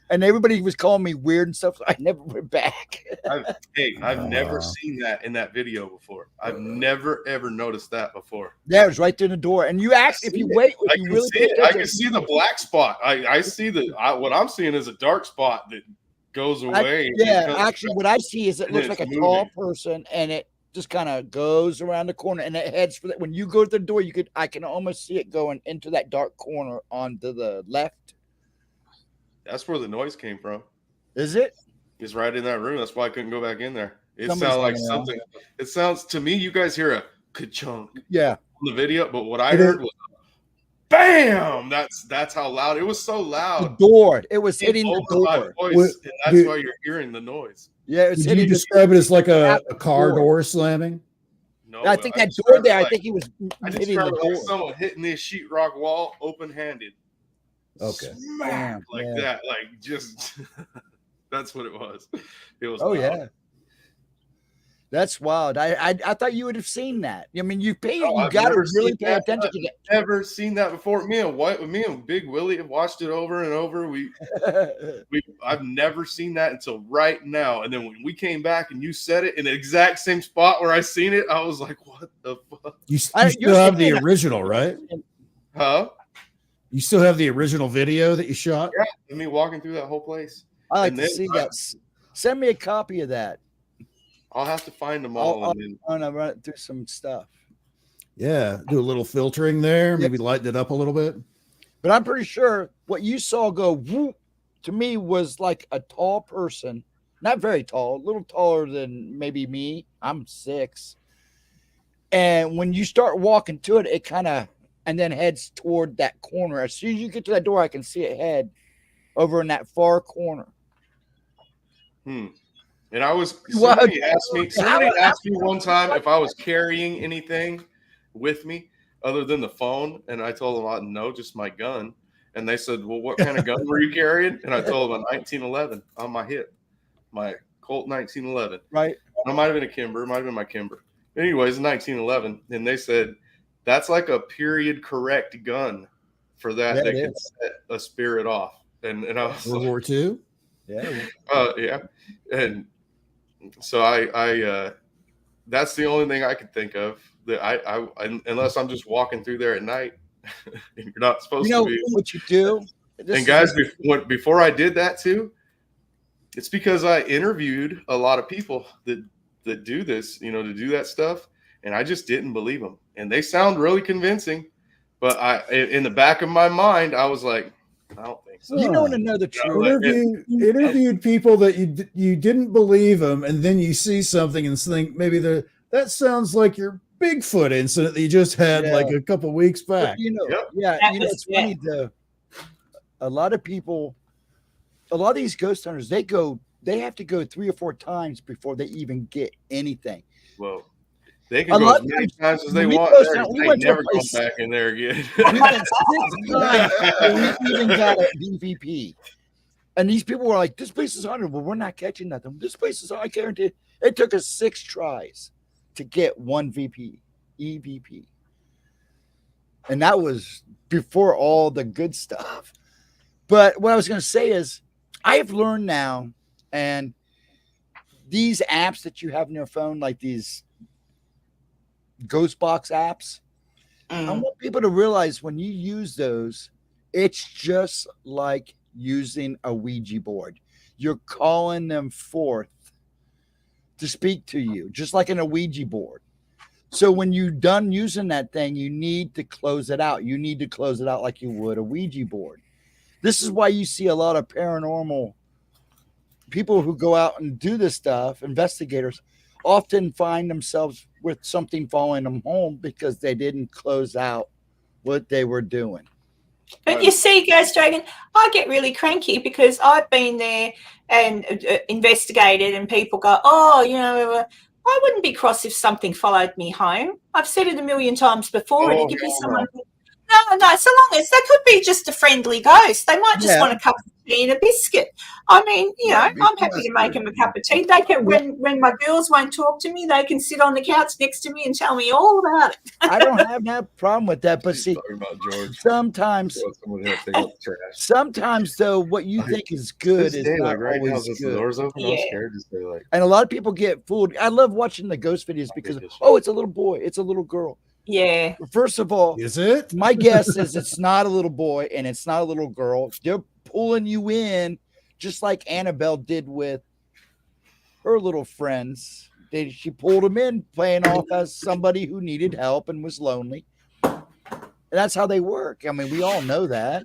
And everybody was calling me weird and stuff. So I never went back. I've never seen that in that video before. I've never, ever noticed that before. Yeah, it was right there in the door. And you asked if you wait. If you really I can see the black spot. I see what I'm seeing is a dark spot that goes away. Actually, what I see is it looks like a tall person and it just kind of goes around the corner and it heads for that. When you go to the door, I can almost see it going into that dark corner onto the left. That's where the noise came from. Is it? It's right in that room. That's why I couldn't go back in there. It sounds like something. It sounds to me. You guys hear a ka-chunk. Yeah. On the video, but what I heard was bam. That's how loud it was. So loud. The door. It was hitting the door. Voice, and that's why you're hearing the noise. Yeah. Did you describe it as like a car door slamming? No, I think that door there. I think he was hitting the door. Like someone hitting this sheetrock wall open-handed. Okay. Smack, that. Like just that's what it was. It was. Oh loud. Yeah. That's wild. I thought you would have seen that. I mean, you got to really pay attention to that. I've never seen that before. Me and Big Willie have watched it over and over. I've never seen that until right now. And then when we came back and you said it in the exact same spot where I seen it, I was like, "What the fuck?" You still have the original, right? Huh? You still have the original video that you shot? Yeah, and me walking through that whole place. I like to see that. Send me a copy of that. I'll have to find them all. I'll run it through some stuff. Yeah, do a little filtering there, maybe lighten it up a little bit. But I'm pretty sure what you saw go whoop to me was like a tall person, not very tall, a little taller than maybe me. I'm 6. And when you start walking to it, it kind of and then heads toward that corner. As soon as you get to that door, I can see it head over in that far corner. And somebody asked me one time if I was carrying anything with me other than the phone. And I told them, no, just my gun. And they said, well, what kind of gun were you carrying? And I told them a 1911 on my hip, my Colt 1911. Right. It might have been a Kimber. It might have been my Kimber. Anyways, 1911. And they said, that's like a period correct gun for that. That can set a spirit off. And I was World War II? Yeah. Yeah. And so I that's the only thing I could think of that I unless I'm just walking through there at night. You're not supposed to be. What you do. And guys, before I did that too, it's because I interviewed a lot of people that do this, to do that stuff, and I just didn't believe them. And they sound really convincing, but in the back of my mind, I was like, I don't think so. You don't want to know the truth. Interviewed people that you didn't believe them, and then you see something and think maybe that sounds like your Bigfoot incident that you just had like a couple weeks back. But, it's funny though. A lot of people, a lot of these ghost hunters, they have to go 3 or 4 times before they even get anything. Well, they can go as many times as they want. They never come back in there again. We went 6 times and we even got a DVP. And these people were like, this place is haunted. Well, we're not catching nothing. This place is, I guarantee it took us 6 tries to get 1 EVP. And that was before all the good stuff. But what I was going to say is I have learned now, and these apps that you have on your phone, like these ghost box apps, I want people to realize when you use those, it's just like using a Ouija board. You're calling them forth to speak to you, just like in a Ouija board. So when you're done using that thing, you need to close it out. You need to close it out like you would a Ouija board. This is why you see a lot of paranormal people who go out and do this stuff, investigators, often find themselves with something following them home because they didn't close out what they were doing. But you see, Ghost Dragon, I get really cranky because I've been there and investigated, and people go, I wouldn't be cross if something followed me home. I've said it a million times before. And you give me someone. No, so long as they could be just a friendly ghost. They might just want a cup of tea and a biscuit. I mean, I'm happy to make them a cup of tea. They can, when my girls won't talk to me, they can sit on the couch next to me and tell me all about it. I don't have that problem with that, but see, sometimes though, what you think is good is not always good. The doors open, I'm scared to stay like. And a lot of people get fooled. I love watching the ghost videos because it's a little boy, it's a little girl. Yeah. First of all, is it? My guess is it's not a little boy and it's not a little girl. They're pulling you in just like Annabelle did with her little friends. She pulled them in playing off as somebody who needed help and was lonely. And that's how they work. I mean, we all know that.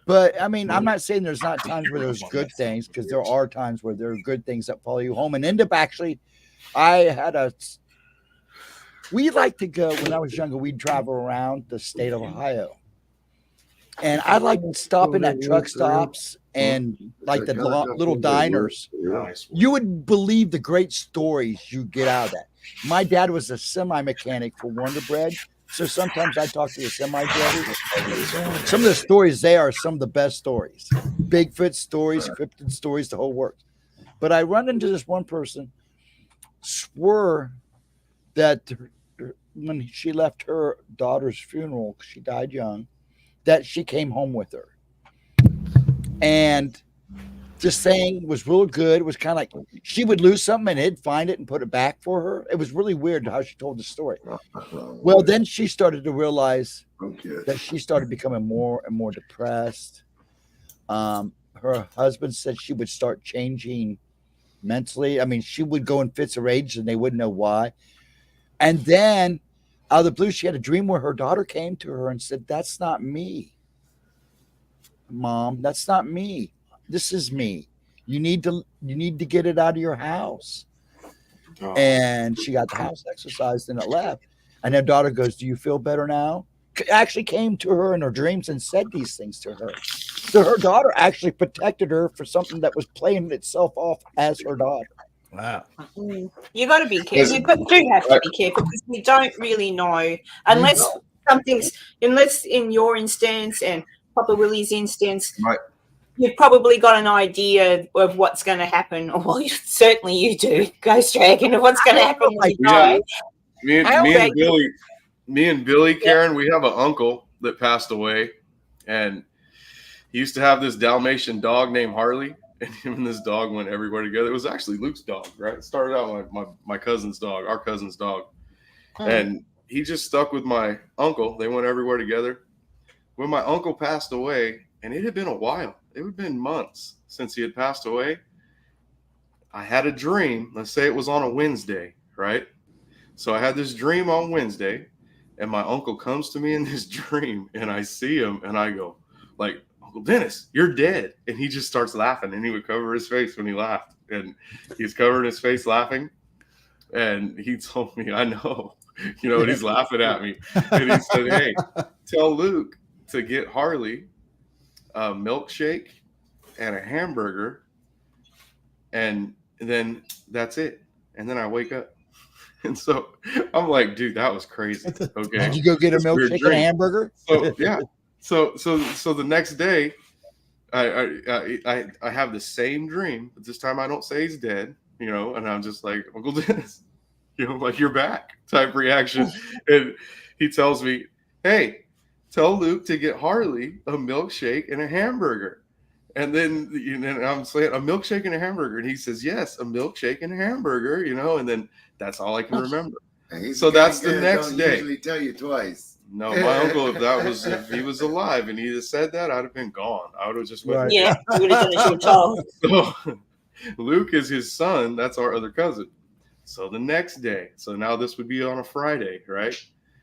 But I mean, I'm not saying there's not times where there's good things, because there are times where there are good things that follow you home and end up actually. We like to go, when I was younger, we'd travel around the state of Ohio. And I like stopping at truck stops and like the little diners. You would believe the great stories you get out of that. My dad was a semi-mechanic for Wonder Bread. So sometimes I talk to the semi-drivers. Some of the stories there are some of the best stories. Bigfoot stories, cryptid stories, the whole works. But I run into this one person, swore that when she left her daughter's funeral, she died young, that she came home with her. And this thing was real good. It was kind of like she would lose something and he'd find it and put it back for her. It was really weird how she told the story. Well, then she started to realize that she started becoming more and more depressed. Her husband said she would start changing mentally. I mean, she would go in fits of rage and they wouldn't know why. And then out of the blue, she had a dream where her daughter came to her and said, "That's not me, Mom. That's not me. This is me. You need to get it out of your house." And she got the house exorcised and it left. And her daughter goes, "Do you feel better now?" Actually came to her in her dreams and said these things to her. So her daughter actually protected her for something that was playing itself off as her daughter. Wow. You got to be careful. You do have to be careful because we don't really know unless in your instance, and Papa Willie's instance, Right. you've probably got an idea of what's going to happen. Well, certainly you do, Ghost Dragon, of what's going to happen when you die. Me and Billy, Karen, we have an uncle that passed away, and he used to have this Dalmatian dog named Harley, and him and this dog went everywhere together. It was actually Luke's dog, right? It started out my cousin's dog, our cousin's dog. And he just stuck with my uncle. They went everywhere together. When my uncle passed away, and it had been a while, it had been months since he had passed away, I had a dream. Let's say it was on a Wednesday, right? So I had this dream on Wednesday, and my uncle comes to me in this dream, and I see him, and I go, like, Uncle Dennis, you're dead. And he just starts laughing, and he would cover his face when he laughed. And he's covering his face laughing. And he told me, I know, and he's laughing at me. And he said, hey, tell Luke to get Harley a milkshake and a hamburger. And then that's it. And then I wake up. And so I'm like, dude, that was crazy. Okay. Did you go get a milkshake and a hamburger? So yeah. So the next day, I have the same dream, but this time I don't say he's dead, and I'm just like, Uncle Dennis, like you're back type reaction. And he tells me, hey, tell Luke to get Harley a milkshake and a hamburger. And then I'm saying a milkshake and a hamburger. And he says, yes, a milkshake and a hamburger, and then that's all I can remember. So that's the next day. Usually tell you twice. No, my uncle, if he was alive and he'd have said that, I'd have been gone. I would have just went. Right. Yeah, you would have done as you were told. So Luke is his son. That's our other cousin. So the next day, so now this would be on a Friday, right?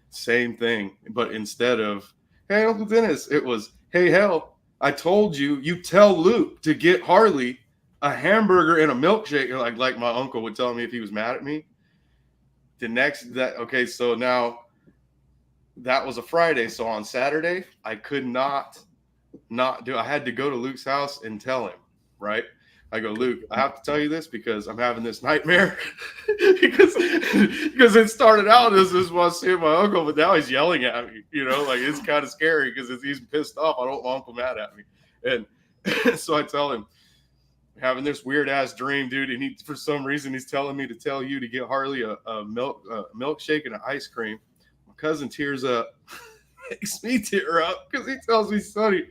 Same thing. But instead of, hey, Uncle Dennis, it was, hey, hell, I told you, you tell Luke to get Harley a hamburger and a milkshake. Like my uncle would tell me if he was mad at me. So now that was a Friday. So on Saturday, I could not do. I had to go to Luke's house and tell him, right? I go, Luke, I have to tell you this because I'm having this nightmare because it started out as this was seeing my uncle, but now he's yelling at me, like it's kind of scary because he's pissed off. I don't want Uncle mad at me. And so I tell him, having this weird ass dream, dude. And for some reason, he's telling me to tell you to get Harley a milkshake and an ice cream. My cousin tears up, makes me tear up because he tells me, Sonny,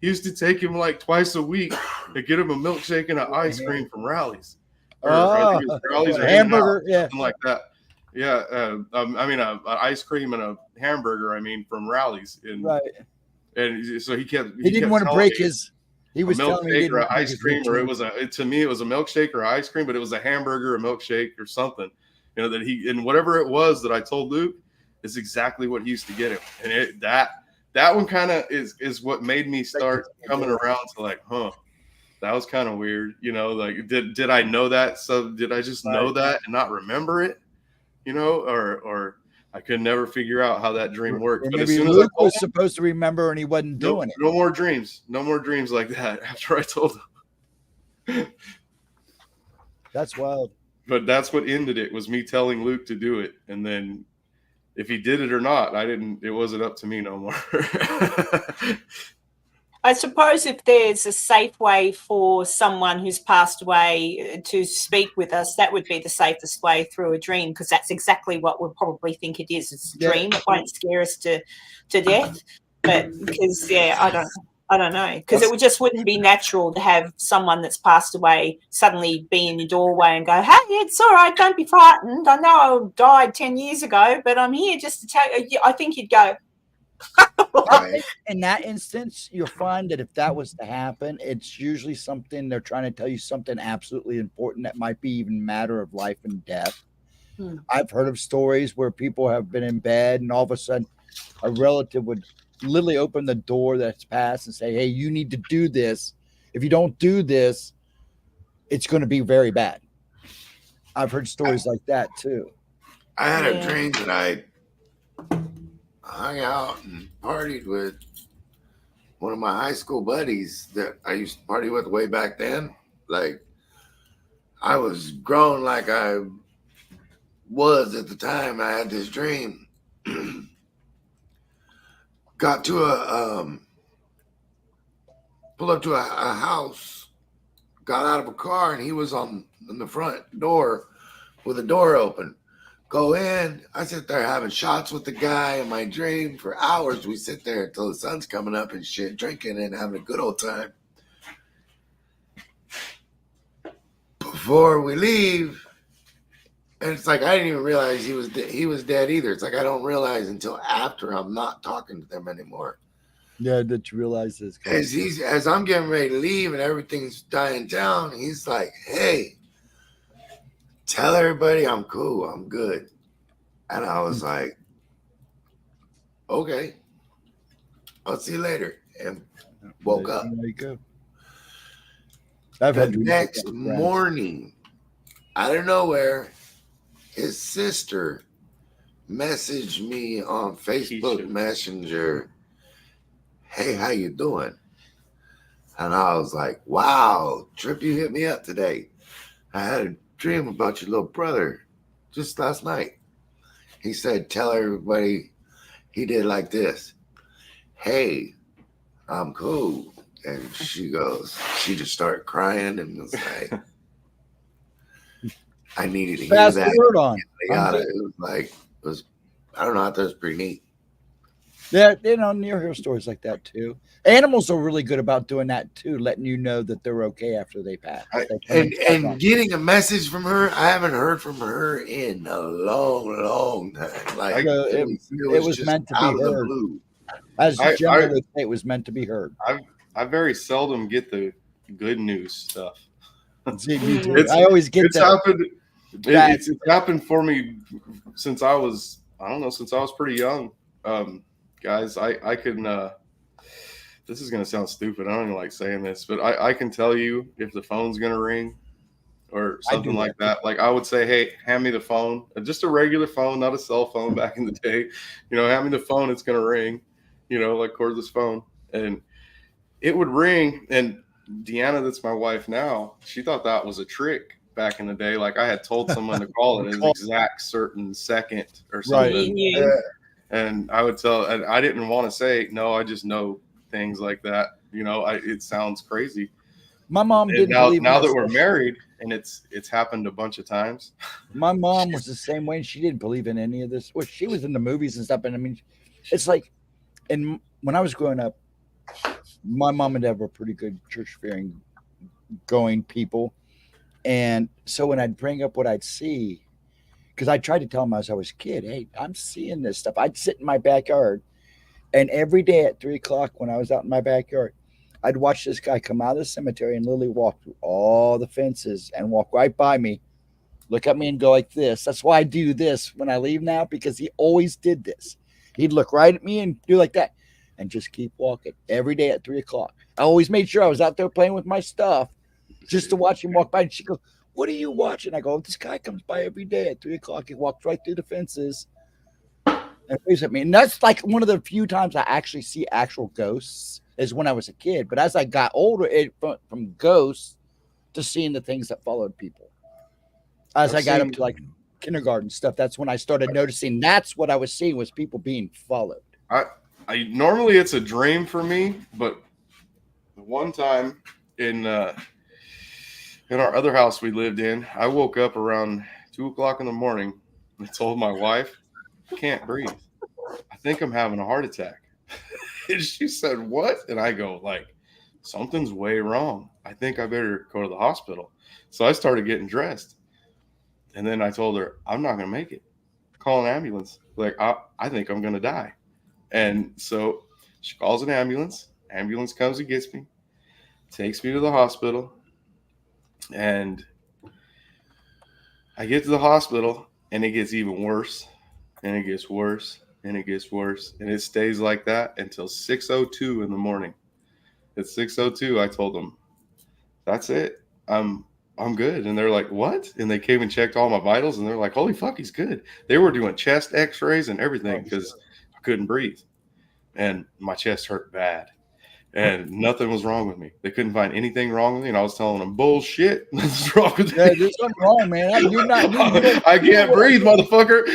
he used to take him like twice a week to get him a milkshake and an ice cream from Rallies. I think it was Rallies or hamburger, something like that. Yeah, an ice cream and a hamburger. From Rallies, right? And so he didn't want to break his. He was telling me or ice cream, or to me it was a milkshake or ice cream, but it was a hamburger, a milkshake, or something. And whatever it was that I told Luke is exactly what he used to get him. And that one kind of is what made me start coming around to like, that was kind of weird. Like did I know that? So did I just know that and not remember it? Or I could never figure out how that dream worked. But as soon as Luke was supposed to remember and he wasn't doing it. No more dreams. No more dreams like that after I told him. That's wild. But that's what ended it, was me telling Luke to do it. And then if he did it or not, it wasn't up to me no more. I suppose if there's a safe way for someone who's passed away to speak with us, that would be the safest way through a dream, because that's exactly what we'll probably think it is. It's a dream. It won't scare us to death. But because, I don't know, because it wouldn't be natural to have someone that's passed away suddenly be in your doorway and go, hey, it's all right, don't be frightened. I know I died 10 years ago, but I'm here just to tell you. I think you'd go, in that instance, you'll find that if that was to happen, it's usually something they're trying to tell you, something absolutely important that might be even a matter of life and death. I've heard of stories where people have been in bed and all of a sudden a relative would literally open the door that's passed and say, hey, you need to do this. If you don't do this, it's going to be very bad. I've heard stories like that too. I had a dream that I hung out and partied with one of my high school buddies that I used to party with way back then. Like, I was grown like I was at the time I had this dream. Got to pulled up to a house, got out of a car, and he was in the front door with the door open. Go in. I sit there having shots with the guy in my dream for hours. We sit there until the sun's coming up and shit, drinking and having a good old time. Before we leave, and it's like I didn't even realize he was dead either. It's like I don't realize until after I'm not talking to them anymore. Yeah, that you realize this. As I'm getting ready to leave and everything's dying down, he's like, "Hey, tell everybody I'm cool, I'm good." And I was like, "Okay, I'll see you later." And woke up. There you go. The next morning, out of nowhere, his sister messaged me on Facebook Messenger, "Hey, how you doing?" And I was like, "Wow, Trip, you hit me up today. I had a dream about your little brother just last night." He said, "Tell everybody," he did like this, "Hey, I'm cool." And she just started crying and was like, I needed to hear Pass that. the word on. It was, I don't know, I thought it was pretty neat. Yeah, you hear stories like that too. Animals are really good about doing that too, letting you know that they're okay after they pass. And getting a message from her, I haven't heard from her in a long time. Like it was meant to be heard. As Gemma would say, it was meant to be heard. I very seldom get the good news stuff. See, me too. I always get that. It's happened for me since I was pretty young. Guys, I can this is gonna sound stupid. I don't even like saying this, but I can tell you if the phone's gonna ring or something like that. Like I would say, "Hey, hand me the phone." Just a regular phone, not a cell phone back in the day. Hand me the phone, it's gonna ring, like cordless phone. And it would ring, and Deanna, that's my wife now, she thought that was a trick back in the day. Like I had told someone to call it an exact certain second or something. Right. And I would tell, and I didn't want to say, "No, I just know things like that." It sounds crazy. My mom didn't believe now that we're married, and it's happened a bunch of times. My mom was the same way. She didn't believe in any of this. Well, she was in the movies and stuff. And I mean, it's like, and when I was growing up, my mom and dad were pretty good church-fearing going people. And so when I'd bring up what I'd see, because I tried to tell them as I was a kid, "Hey, I'm seeing this stuff." I'd sit in my backyard, and every day at 3:00 when I was out in my backyard, I'd watch this guy come out of the cemetery and literally walk through all the fences and walk right by me, look at me and go like this. That's why I do this when I leave now, because he always did this. He'd look right at me and do like that and just keep walking every day at 3:00. I always made sure I was out there playing with my stuff just to watch him walk by. And she goes, "What are you watching?" I go, "This guy comes by every day at 3:00. He walks right through the fences and waves at me." And that's like one of the few times I actually see actual ghosts is when I was a kid. But as I got older, from ghosts to seeing the things that followed people. As I got up to like kindergarten stuff, that's when I started noticing that's what I was seeing was people being followed. I normally it's a dream for me, but one time in our other house we lived in, I woke up around 2:00 in the morning and told my wife, "I can't breathe. I think I'm having a heart attack." And she said, "What?" And I go, like, "Something's way wrong. I think I better go to the hospital." So I started getting dressed. And then I told her, "I'm not going to make it. Call an ambulance. Like, I think I'm going to die." And so she calls an ambulance. Ambulance comes and gets me, takes me to the hospital. And I get to the hospital, and it gets even worse. And it gets worse. And it gets worse. And it stays like that until 6:02 in the morning. At 6:02, I told them, "That's it. I'm good." And they're like, "What?" And they came and checked all my vitals, and they're like, "Holy fuck, he's good." They were doing chest x-rays and everything because I couldn't breathe. And my chest hurt bad. And nothing was wrong with me. They couldn't find anything wrong with me. And I was telling them, "Bullshit. Nothing's wrong with me. Yeah, there's something wrong, man. I can't breathe, motherfucker."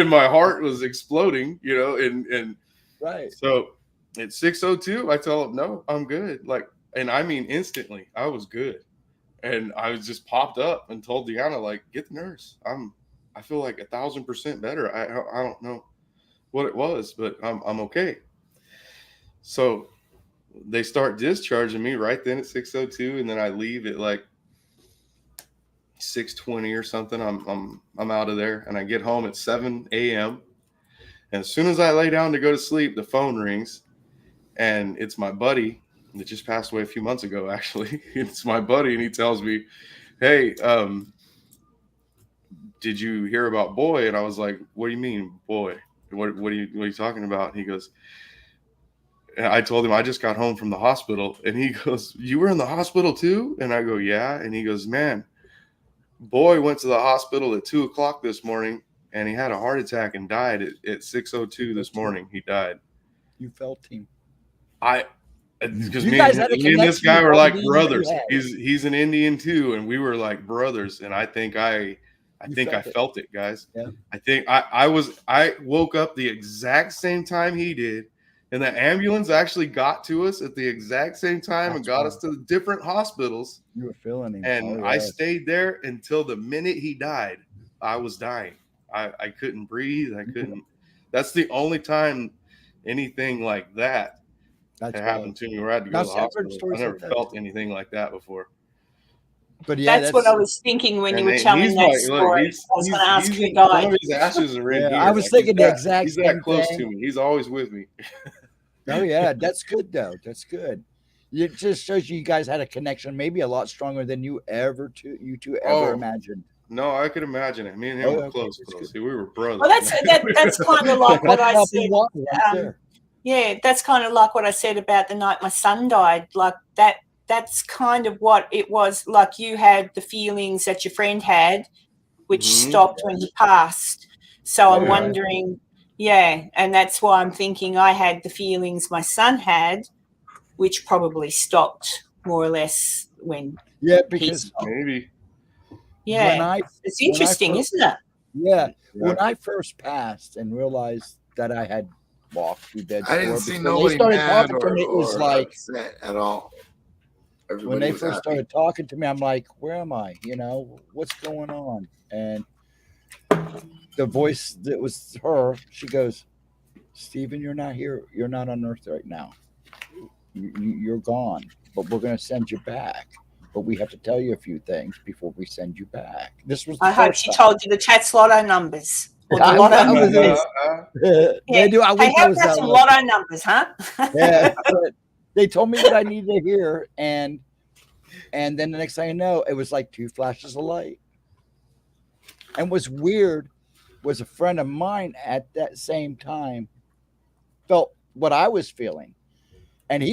And my heart was exploding, and right. So at 6:02, I tell them, "No, I'm good." Like, And I mean, instantly, I was good. And I was just popped up and told Deanna, like, get the nurse. I feel like 1,000% better. I don't know what it was, but I'm okay. So they start discharging me right then at 6:02, and then I leave at like 6:20 or something. I'm out of there, and I get home at 7 a.m. And as soon as I lay down to go to sleep, the phone rings, and it's my buddy that just passed away a few months ago. Actually, it's my buddy, and he tells me, "Hey, did you hear about Boy?" And I was like, "What do you mean, Boy? What are you talking about?" And he goes, and I told him I just got home from the hospital, and he goes, "You were in the hospital too?" And I go, "Yeah." And he goes, "Man, Boy went to the hospital at 2:00 this morning, and he had a heart attack and died at 6:02 this morning. He died." You felt him. Because You me, guys had a me and this connection guy were with like all the Indians brothers. you had. He's an Indian too, and we were like brothers. And I think I felt it, guys. Yeah. I think I woke up the exact same time he did, and the ambulance actually got to us at the exact same time and got us to the different hospitals. You were feeling him. And Oh, I yes. stayed there until the minute he died. I was dying. I couldn't breathe. I couldn't. That's the only time anything like that That's happened to me where I had to go to the hospital. I never felt anything like that before. But yeah, that's what I was thinking when you were telling he's that like, story. look, I was going to ask who some died. of his ashes are in Yeah, here. I was Like, thinking the exact he's same that close thing. to me. He's always with me. Oh yeah, that's good though. That's good. It just shows you guys had a connection, maybe a lot stronger than you two ever imagined. No, I could imagine it. Me and him were close. We were brothers. Well, that's kind of like what I said. Yeah, that's kind of like what I said about the night my son died. Like that's kind of what it was. Like you had the feelings that your friend had, which stopped when he passed. So I'm wondering, and that's why I'm thinking I had the feelings my son had, which probably stopped more or less when because maybe. Yeah, it's interesting, isn't it? Yeah. When I first passed and realized that I had walked through dead I didn't store, see they nobody started mad talking to me. It was or like upset at all. Everybody when they was first happy. started talking to me, I'm like, where am I? You know, what's going on? And the voice that was her, she goes, Stephen, you're not here. You're not on Earth right now. You're gone, but we're going to send you back. But we have to tell you a few things before we send you back. This was. I hope she told you the Chats Lotto numbers. Or the I Lotto was numbers. They do. I Hey, wish how I was about that some lucky. Lotto numbers, huh? Yeah, but they told me what I needed to hear, and then the next thing I know, it was like 2 flashes of light. And what's weird was a friend of mine at that same time felt what I was feeling. And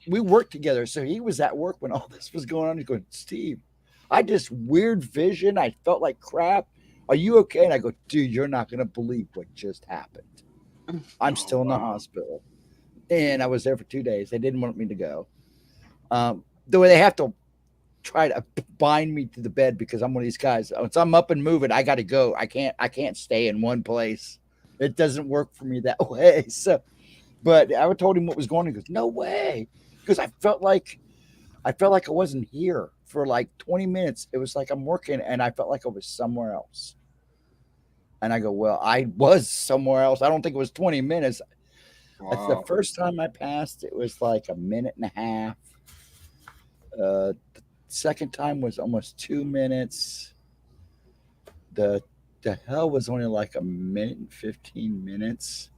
we worked together. So he was at work when all this was going on. He's going, Steve, I had this weird vision. I felt like crap. Are you okay? And I go, dude, you're not going to believe what just happened. I'm still in the hospital. And I was there for 2 days. They didn't want me to go. The way they have to try to bind me to the bed because I'm one of these guys. Once I'm up and moving, I got to go. I can't stay in one place. It doesn't work for me that way. So, but I told him what was going on. He goes, no way. Because I felt like I wasn't here for like 20 minutes. It was like I'm working and I felt like I was somewhere else. And I go, well, I was somewhere else. I don't think it was 20 minutes. Wow. That's the first time I passed. It was like a minute and a half. The second time was almost 2 minutes. The hell was only like a minute and 15 minutes.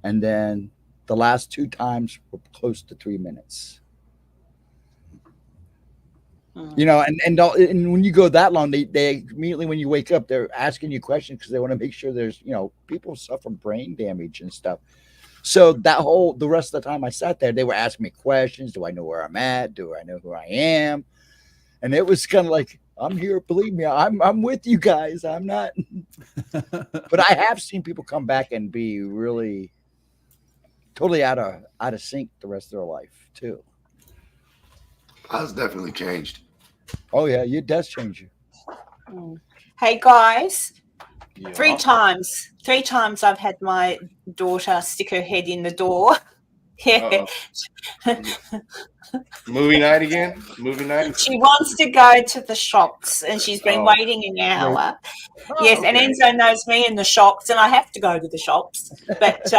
And then the last 2 times were close to 3 minutes. You know, and when you go that long, they immediately when you wake up, they're asking you questions because they want to make sure there's, people suffer brain damage and stuff. So the rest of the time I sat there, they were asking me questions. Do I know where I'm at? Do I know who I am? And it was kind of like, I'm here. Believe me, I'm with you guys. I'm not. But I have seen people come back and be really totally out of sync the rest of their life too. I was definitely changed. Oh yeah, it does change you. Hey guys, Yeah. 3 times I've had my daughter stick her head in the door Yeah. Movie night again? Movie night? She wants to go to the shops, and she's been Oh. waiting an hour. Yes, okay. and Enzo knows me in the shops, and I have to go to the shops. But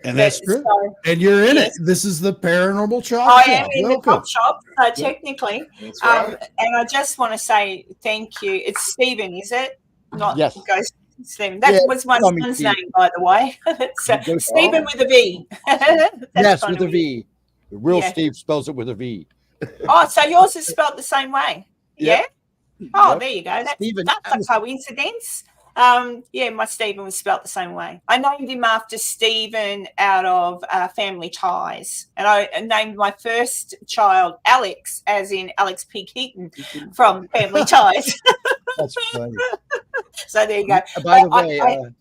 And that's true. And you're in it. This is the Paranormal Chop I Shop. am in Welcome. the top shop, technically. That's right. And I just want to say thank you. It's Stephen, is it? Not Yes. Ghost Stephen. That was my call me son's Steve. name, by the way. So Ghost- Stephen with a V. That's Yes, kind with of a weird. V. The real Yeah. Steve spells it with a V. Oh, so yours is spelled the same way. Yeah. Oh, Yep. there you go. Stephen. That's a coincidence. Yeah, my Stephen was spelt the same way. I named him after Stephen out of Family Ties, and I named my first child Alex, as in Alex P. Keaton from Family Ties. That's funny. So there you go. By the way,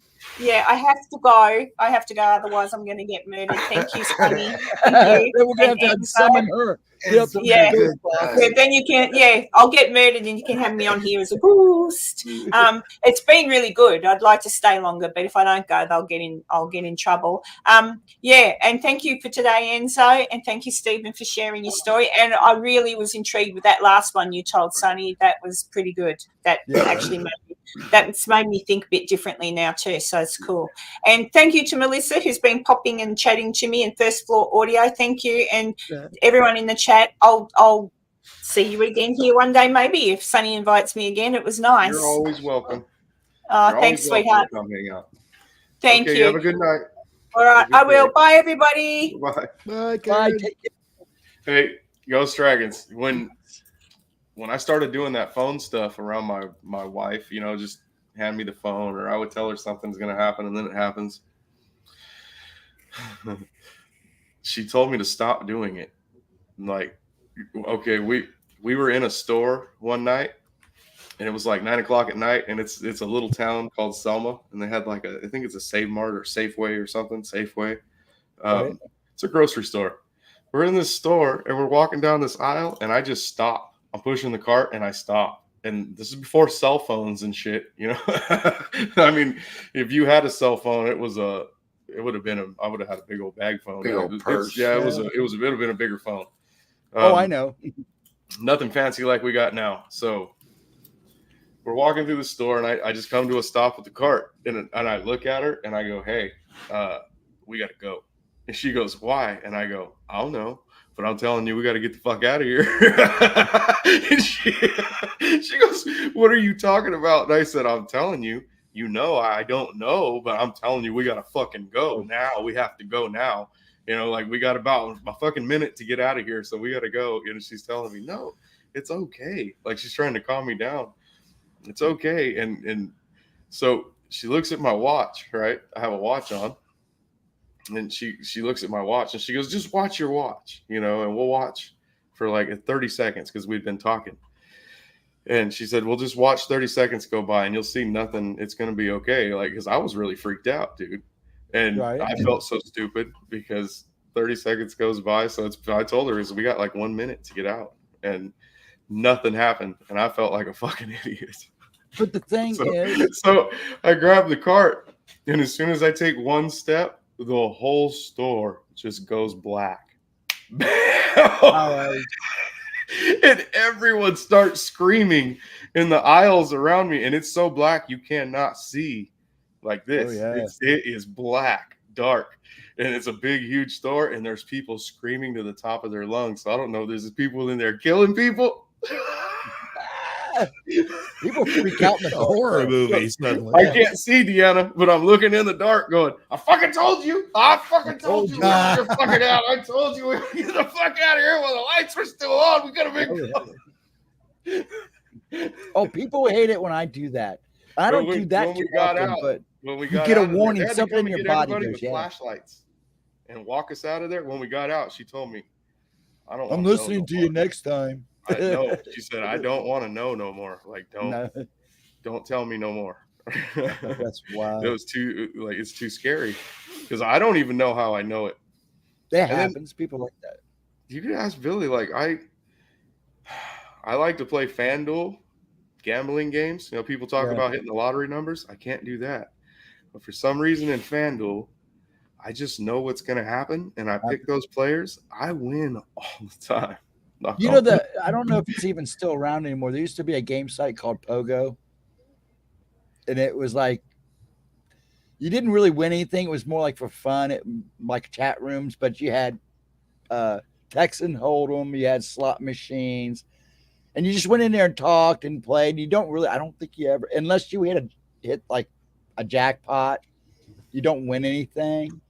Yeah, I have to go. I have to go, otherwise I'm going to get murdered. Thank you, Sonny. Thank you. then we're gonna have to summon her. Yep. Yeah. Then you can, I'll get murdered and you can have me on here as a ghost. It's been really good. I'd like to stay longer, but if I don't go, I'll get in trouble. Yeah, and thank you for today, Enzo, and thank you, Stephen, for sharing your story. And I really was intrigued with that last one you told, Sonny. That was pretty good. That actually that's made me think a bit differently now too, so it's cool. And thank you to Melissa, who's been popping and chatting to me in First Floor Audio. Thank you, and everyone in the chat. I'll see you again here one day, maybe, if Sonny invites me again. It was nice. You're always welcome. Oh, thanks, sweetheart. Come hang out. Thank you. Have a good night. All right, I will. Bye, everybody. Bye. Bye. Bye. Hey, Ghost Dragons. When I started doing that phone stuff around my wife, just hand me the phone, or I would tell her something's going to happen, and then it happens. She told me to stop doing it. Like, okay, we were in a store one night, and it was like 9 o'clock at night, and it's a little town called Selma, and they had like I think it's a Save Mart or Safeway or something. Safeway. It's a grocery store. We're in this store, and we're walking down this aisle, and I just stop. I'm pushing the cart and I stop. And this is before cell phones and shit, I mean, if you had a cell phone, I would have had a big old bag phone. Big old purse. It would have been a bigger phone. I know. Nothing fancy like we got now. So we're walking through the store, and I just come to a stop with the cart, and I look at her and I go, "Hey, we got to go." And she goes, "Why?" And I go, "I don't know. But I'm telling you, we got to get the fuck out of here." And she goes, "What are you talking about?" And I said, "I'm telling you, I don't know, but I'm telling you, we got to fucking go now. We have to go now. Like we got about a fucking minute to get out of here. So we got to go." And she's telling me, "No, it's okay." Like she's trying to calm me down. It's okay. And so she looks at my watch, right? I have a watch on. And she looks at my watch and she goes, "Just watch your watch, and we'll watch for like 30 seconds because we've been talking." And she said, "We'll just watch 30 seconds go by and you'll see nothing. It's going to be okay." Like, because I was really freaked out, dude. And I felt so stupid because 30 seconds goes by. So I told her, we got like 1 minute to get out, and nothing happened. And I felt like a fucking idiot. But the thing is, so I grabbed the cart, and as soon as I take one step, the whole store just goes black. And everyone starts screaming in the aisles around me, and it's so black you cannot see like this. It is black, dark, and it's a big, huge store, and there's people screaming to the top of their lungs. So I don't know. There's people in there killing people. People freak out in the horror movies. I can't see Deanna, but I'm looking in the dark going, "I fucking told you. I fucking told you. You're fucking out. I told you we gotta get the fuck out of here while the lights were still on. We gotta make people hate it when I do that. I don't do that too often, but when we you got get a out warning, there, something in your body goes, with flashlights and walk us out of there. When we got out, she told me, "I'm listening to you next time." I know. She said, "I don't want to know no more. Like, don't tell me no more." That's wild. It was it's too scary because I don't even know how I know it. That happens. People like that. You could ask Billy. Like I like to play FanDuel gambling games. People talk about hitting the lottery numbers. I can't do that. But for some reason in FanDuel, I just know what's going to happen, and I pick those players. I win all the time. You know that I don't know if it's even still around anymore. There used to be a game site called Pogo, and it was like you didn't really win anything. It was more like for fun, like chat rooms. But you had Texan Hold'em, you had slot machines, and you just went in there and talked and played. You don't really, I don't think you ever, unless you hit like a jackpot, you don't win anything.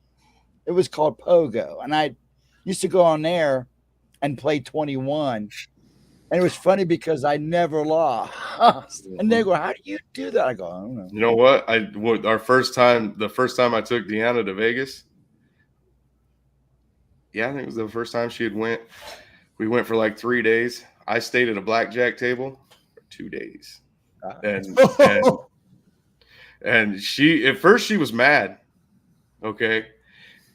It was called Pogo, and I used to go on there and play 21. And it was funny because I never lost. And they go, "How do you do that?" I go, "I don't know." You know what? The first time I took Deanna to Vegas. Yeah, I think it was the first time she had went. We went for like 3 days. I stayed at a blackjack table for 2 days, and she at first she was mad, okay,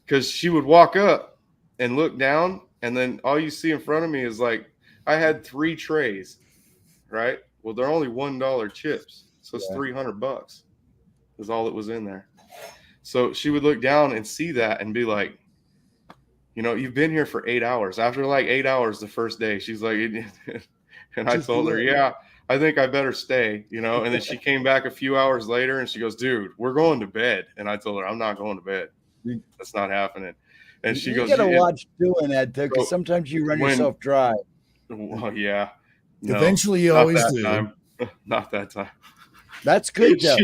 because she would walk up and look down, and then all you see in front of me is like I had 3 trays, right? Well, they're only $1 chips, so it's $300 is all that was in there. So she would look down and see that and be like, you've been here for 8 hours. After like 8 hours the first day, she's like, and I told her, yeah, I think I better stay, and then she came back a few hours later and she goes, dude, we're going to bed. And I told her, I'm not going to bed. That's not happening. And she goes, you gotta watch doing that too, because sometimes you run yourself dry. Well, yeah. No, eventually you always do. Time. Not that time. That's good though.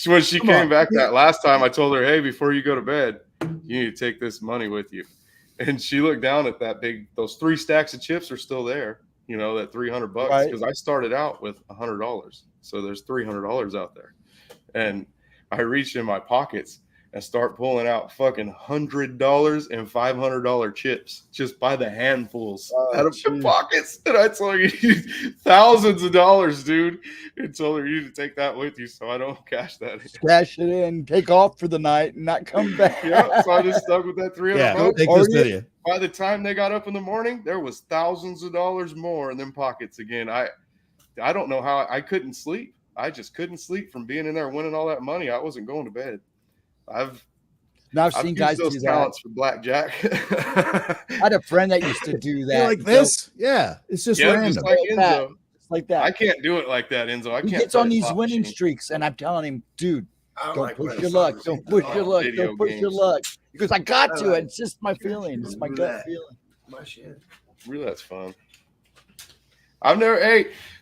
When she came back that last time, I told her, hey, before you go to bed, you need to take this money with you. And she looked down at those 3 stacks of chips are still there, that $300 because I started out with $100. So there's $300 out there. And I reached in my pockets and start pulling out fucking $100 and $500 chips just by the handfuls out of my pockets. And I told her, thousands of dollars, dude. And told her, you need to take that with you so I don't cash that in. Cash it in, take off for the night, and not come back. Yeah, so I just stuck with that $300. Yeah, take this video. By the time they got up in the morning, there was thousands of dollars more in them pockets again. I don't know how I couldn't sleep. I just couldn't sleep from being in there winning all that money. I wasn't going to bed. I've seen guys do talents for blackjack. I had a friend that used to do that. Like this? Yeah, it's just random. Just like Enzo. It's like that. I can't do it like that, Enzo. He gets on these winning streaks, and I'm telling him, dude, don't push your luck. Don't push your luck. Don't push your luck. He goes, I got to. It's just my feeling. It's my gut feeling. My shit. Roulette's fun.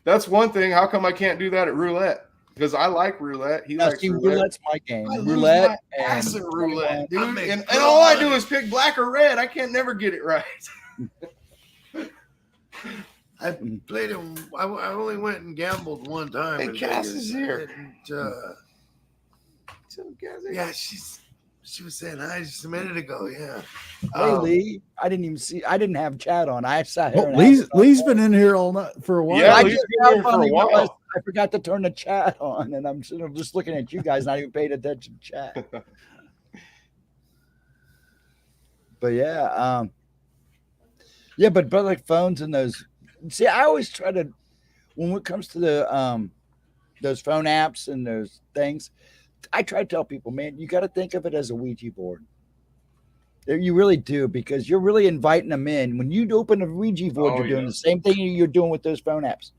That's one thing. How come I can't do that at roulette? Because I like roulette. He likes roulette. Roulette's my game. Roulette and roulette, dude. And all I do is pick black or red. I can't never get it right. I played it. I only went and gambled one time. Hey, Cass is here. Yeah, she was saying hi just a minute ago. Yeah. Hey, Lee. I didn't have chat on. I sat here. Lee's been in here all night for a while. Yeah, I Lee's been here for a while. I forgot to turn the chat on, and I'm just looking at you guys, not even paying attention to chat. But yeah, but like phones and those. See, I always try to, when it comes to the those phone apps and those things, I try to tell people, man, you got to think of it as a Ouija board. You really do, because you're really inviting them in. When you open a Ouija board, you're doing the same thing you're doing with those phone apps.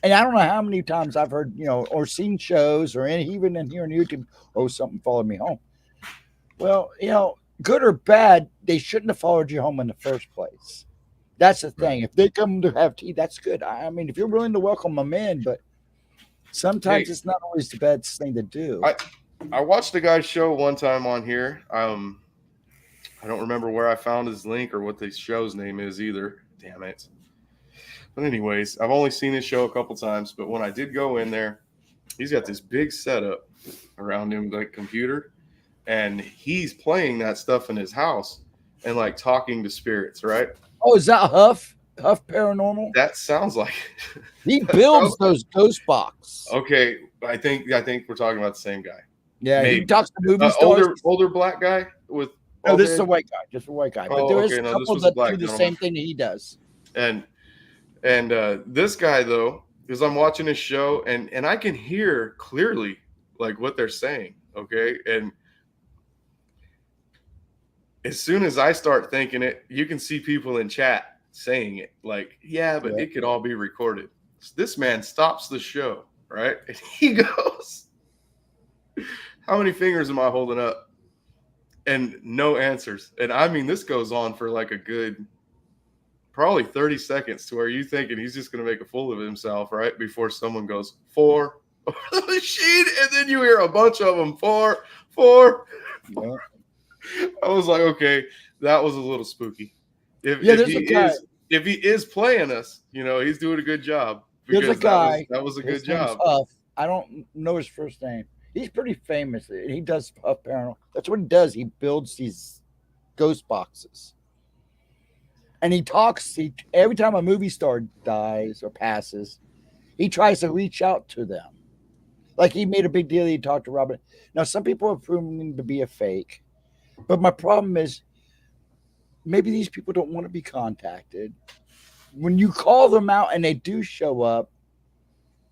And I don't know how many times I've heard, or seen shows or even in here on YouTube, something followed me home. Well, good or bad, they shouldn't have followed you home in the first place. That's the thing. If they come to have tea, that's good. I mean, if you're willing to welcome them in, but sometimes it's not always the best thing to do. I watched a guy's show one time on here. I don't remember where I found his link or what the show's name is either. Damn it. But anyways, I've only seen his show a couple times, but when I did go in there, he's got this big setup around him, like computer, and he's playing that stuff in his house and like talking to spirits, right? Oh, is that Huff Paranormal? That sounds like he builds those ghost box. Okay, I think we're talking about the same guy. Yeah, maybe. He talks to movie stars. Older black guy with. No, this is a white guy, just a white guy. But there is a couple that do the same thing that he does. And this guy though, because I'm watching his show and I can hear clearly like what they're saying. Okay, and as soon as I start thinking it, you can see people in chat saying it like, yeah, but it could all be recorded. So this man stops the show, right? And he goes, how many fingers am I holding up? And no answers. And I mean, this goes on for like a good probably 30 seconds to where you thinking he's just going to make a fool of himself, right? Before someone goes 4 over the machine. And then you hear a bunch of them 4, 4. Yeah. I was like, okay, that was a little spooky. If he is playing us, you know, he's doing a good job. There's a guy. That was a good job. Huff. I don't know his first name. He's pretty famous. He does Huff Paranormal. That's what he does. He builds these ghost boxes. And he talks. Every time a movie star dies or passes, he tries to reach out to them. Like he made a big deal. He talked to Robin. Now, some people have proven him to be a fake. But my problem is maybe these people don't want to be contacted. When you call them out and they do show up,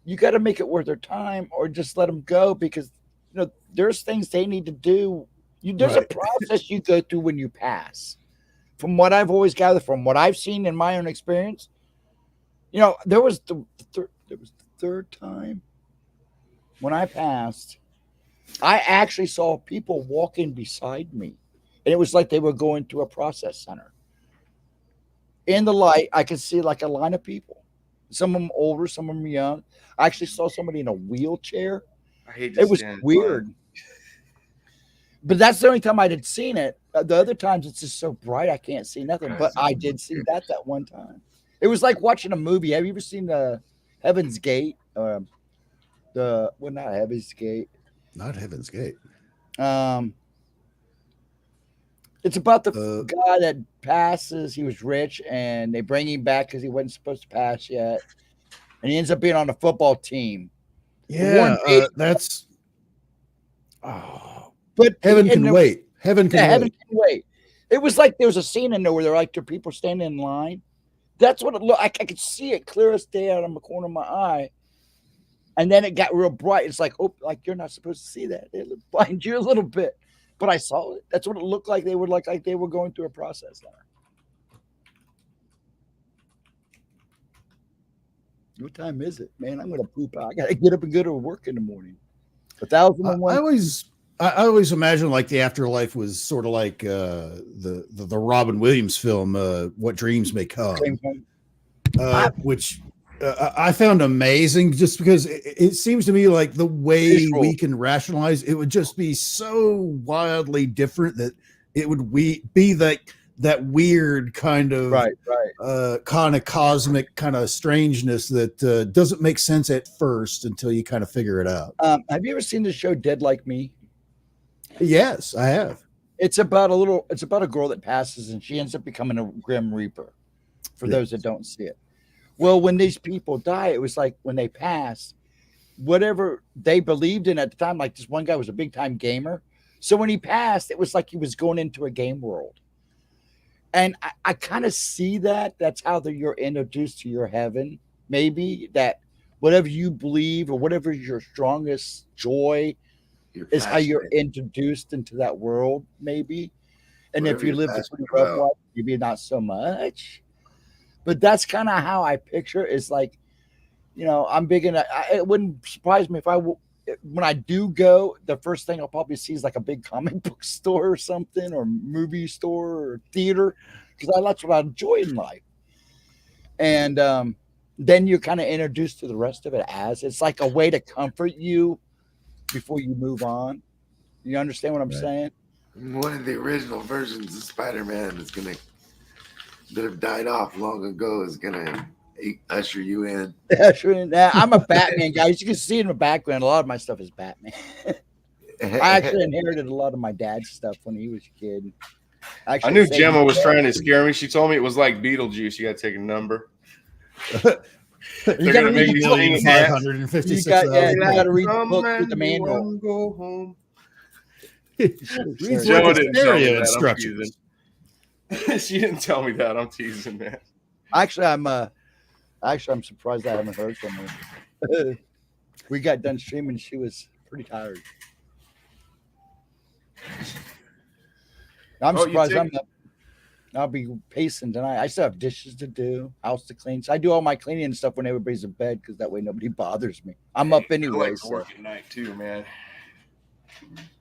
you got to make it worth their time or just let them go because, you know, there's things they need to do. There's a process you go through when you pass. From what I've always gathered, from what I've seen in my own experience, you know, there was the third time when I passed, I actually saw people walking beside me. And it was like they were going to a process center. In the light, I could see like a line of people. Some of them older, some of them young. I actually saw somebody in a wheelchair. It was weird. But that's the only time I had seen it. The other times it's just so bright I can't see nothing. But I did see that one time. It was like watching a movie. Have you ever seen the Heaven's Gate? Not Heaven's Gate. Not Heaven's Gate. It's about the guy that passes. He was rich, and they bring him back because he wasn't supposed to pass yet, and he ends up being on the football team. Yeah, that's. Oh, but heaven can wait. Heaven can wait. It was like there was a scene in there where there were people standing in line. That's what it looked. I could see it clear as day out of the corner of my eye. And then it got real bright. It's like, oh, like you're not supposed to see that. It blind you a little bit. But I saw it. That's what it looked like. They were like they were going through a process there. What time is it, man? I'm gonna poop out. I gotta get up and go to work in the morning. 1,001. I always imagine like the afterlife was sort of like the Robin Williams film, What Dreams May Come, which I found amazing just because it seems to me like the way we can rationalize it would just be so wildly different that it would be that weird kind of kind of cosmic kind of strangeness that doesn't make sense at first until you kind of figure it out. Have you ever seen the show Dead Like Me? Yes, I have. It's about a girl that passes and she ends up becoming a Grim Reaper. For those that don't see it. Well, when these people die, it was like when they pass, whatever they believed in at the time, like this one guy was a big time gamer. So when he passed, it was like he was going into a game world. And I kind of see that. That's how you're introduced to your heaven. Maybe that whatever you believe or whatever your strongest joy is how you're introduced into that world, maybe. And if you live this rough life, maybe not so much. But that's kind of how I picture it. It's like, you know, I'm big in it wouldn't surprise me if when I do go, the first thing I'll probably see is like a big comic book store or something, or movie store or theater, because that's what I enjoy in life. And then you're kind of introduced to the rest of it as it's like a way to comfort you before you move on. You understand what I'm saying? One of the original versions of Spider-Man that have died off long ago is gonna usher you in. I'm a Batman guy. As you can see in the background, a lot of my stuff is Batman. I actually inherited a lot of my dad's stuff when he was a kid. I knew Gemma was trying to scare me. She told me it was like Beetlejuice. You got to take a number. You got to read the book. 556. You got to read the book through the manual. Go home. Gemma didn't tell me that. Instructions. She didn't tell me that. I'm teasing, man. Actually, I'm surprised I haven't heard from her. We got done streaming. She was pretty tired. I'm Oh, you surprised take- I'm not. I'll be pacing tonight. I still have dishes to do, house to clean. So I do all my cleaning and stuff when everybody's in bed because that way nobody bothers me. I'm up I anyway. like to work at night too, man.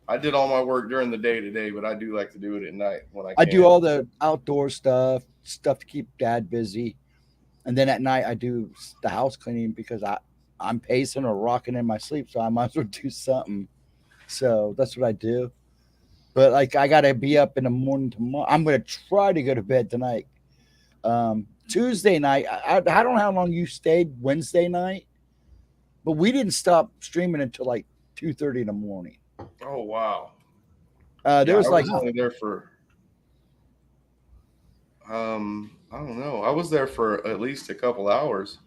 I did all my work during the day today, but I do like to do it at night when I can. I do all the outdoor stuff to keep Dad busy, and then at night I do the house cleaning because I'm pacing or rocking in my sleep, so I might as well do something. So that's what I do. But like I gotta be up in the morning tomorrow. I'm gonna try to go to bed tonight. Tuesday night, I don't know how long you stayed Wednesday night, but we didn't stop streaming until like 2:30 in the morning. Oh wow! There was like only there for I don't know. I was there for at least a couple hours.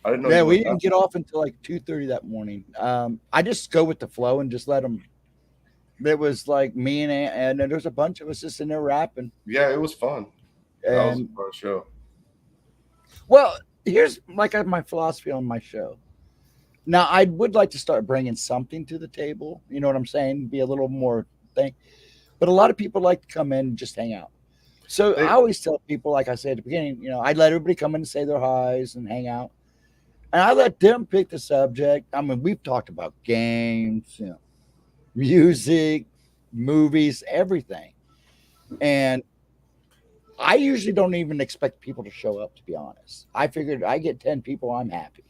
I didn't know. Yeah, we didn't get off until like 2:30 that morning. I just go with the flow and just let them. It was like me and there was a bunch of us just in there rapping. Yeah, it was fun. That was a fun show. Well, here's like my philosophy on my show. Now, I would like to start bringing something to the table. You know what I'm saying? Be a little more thing. But a lot of people like to come in and just hang out. So I always tell people, like I said at the beginning, you know, I let everybody come in and say their highs and hang out. And I let them pick the subject. I mean, we've talked about games, you know, music, movies, everything. And I usually don't even expect people to show up, to be honest. I figured I get 10 people, I'm happy.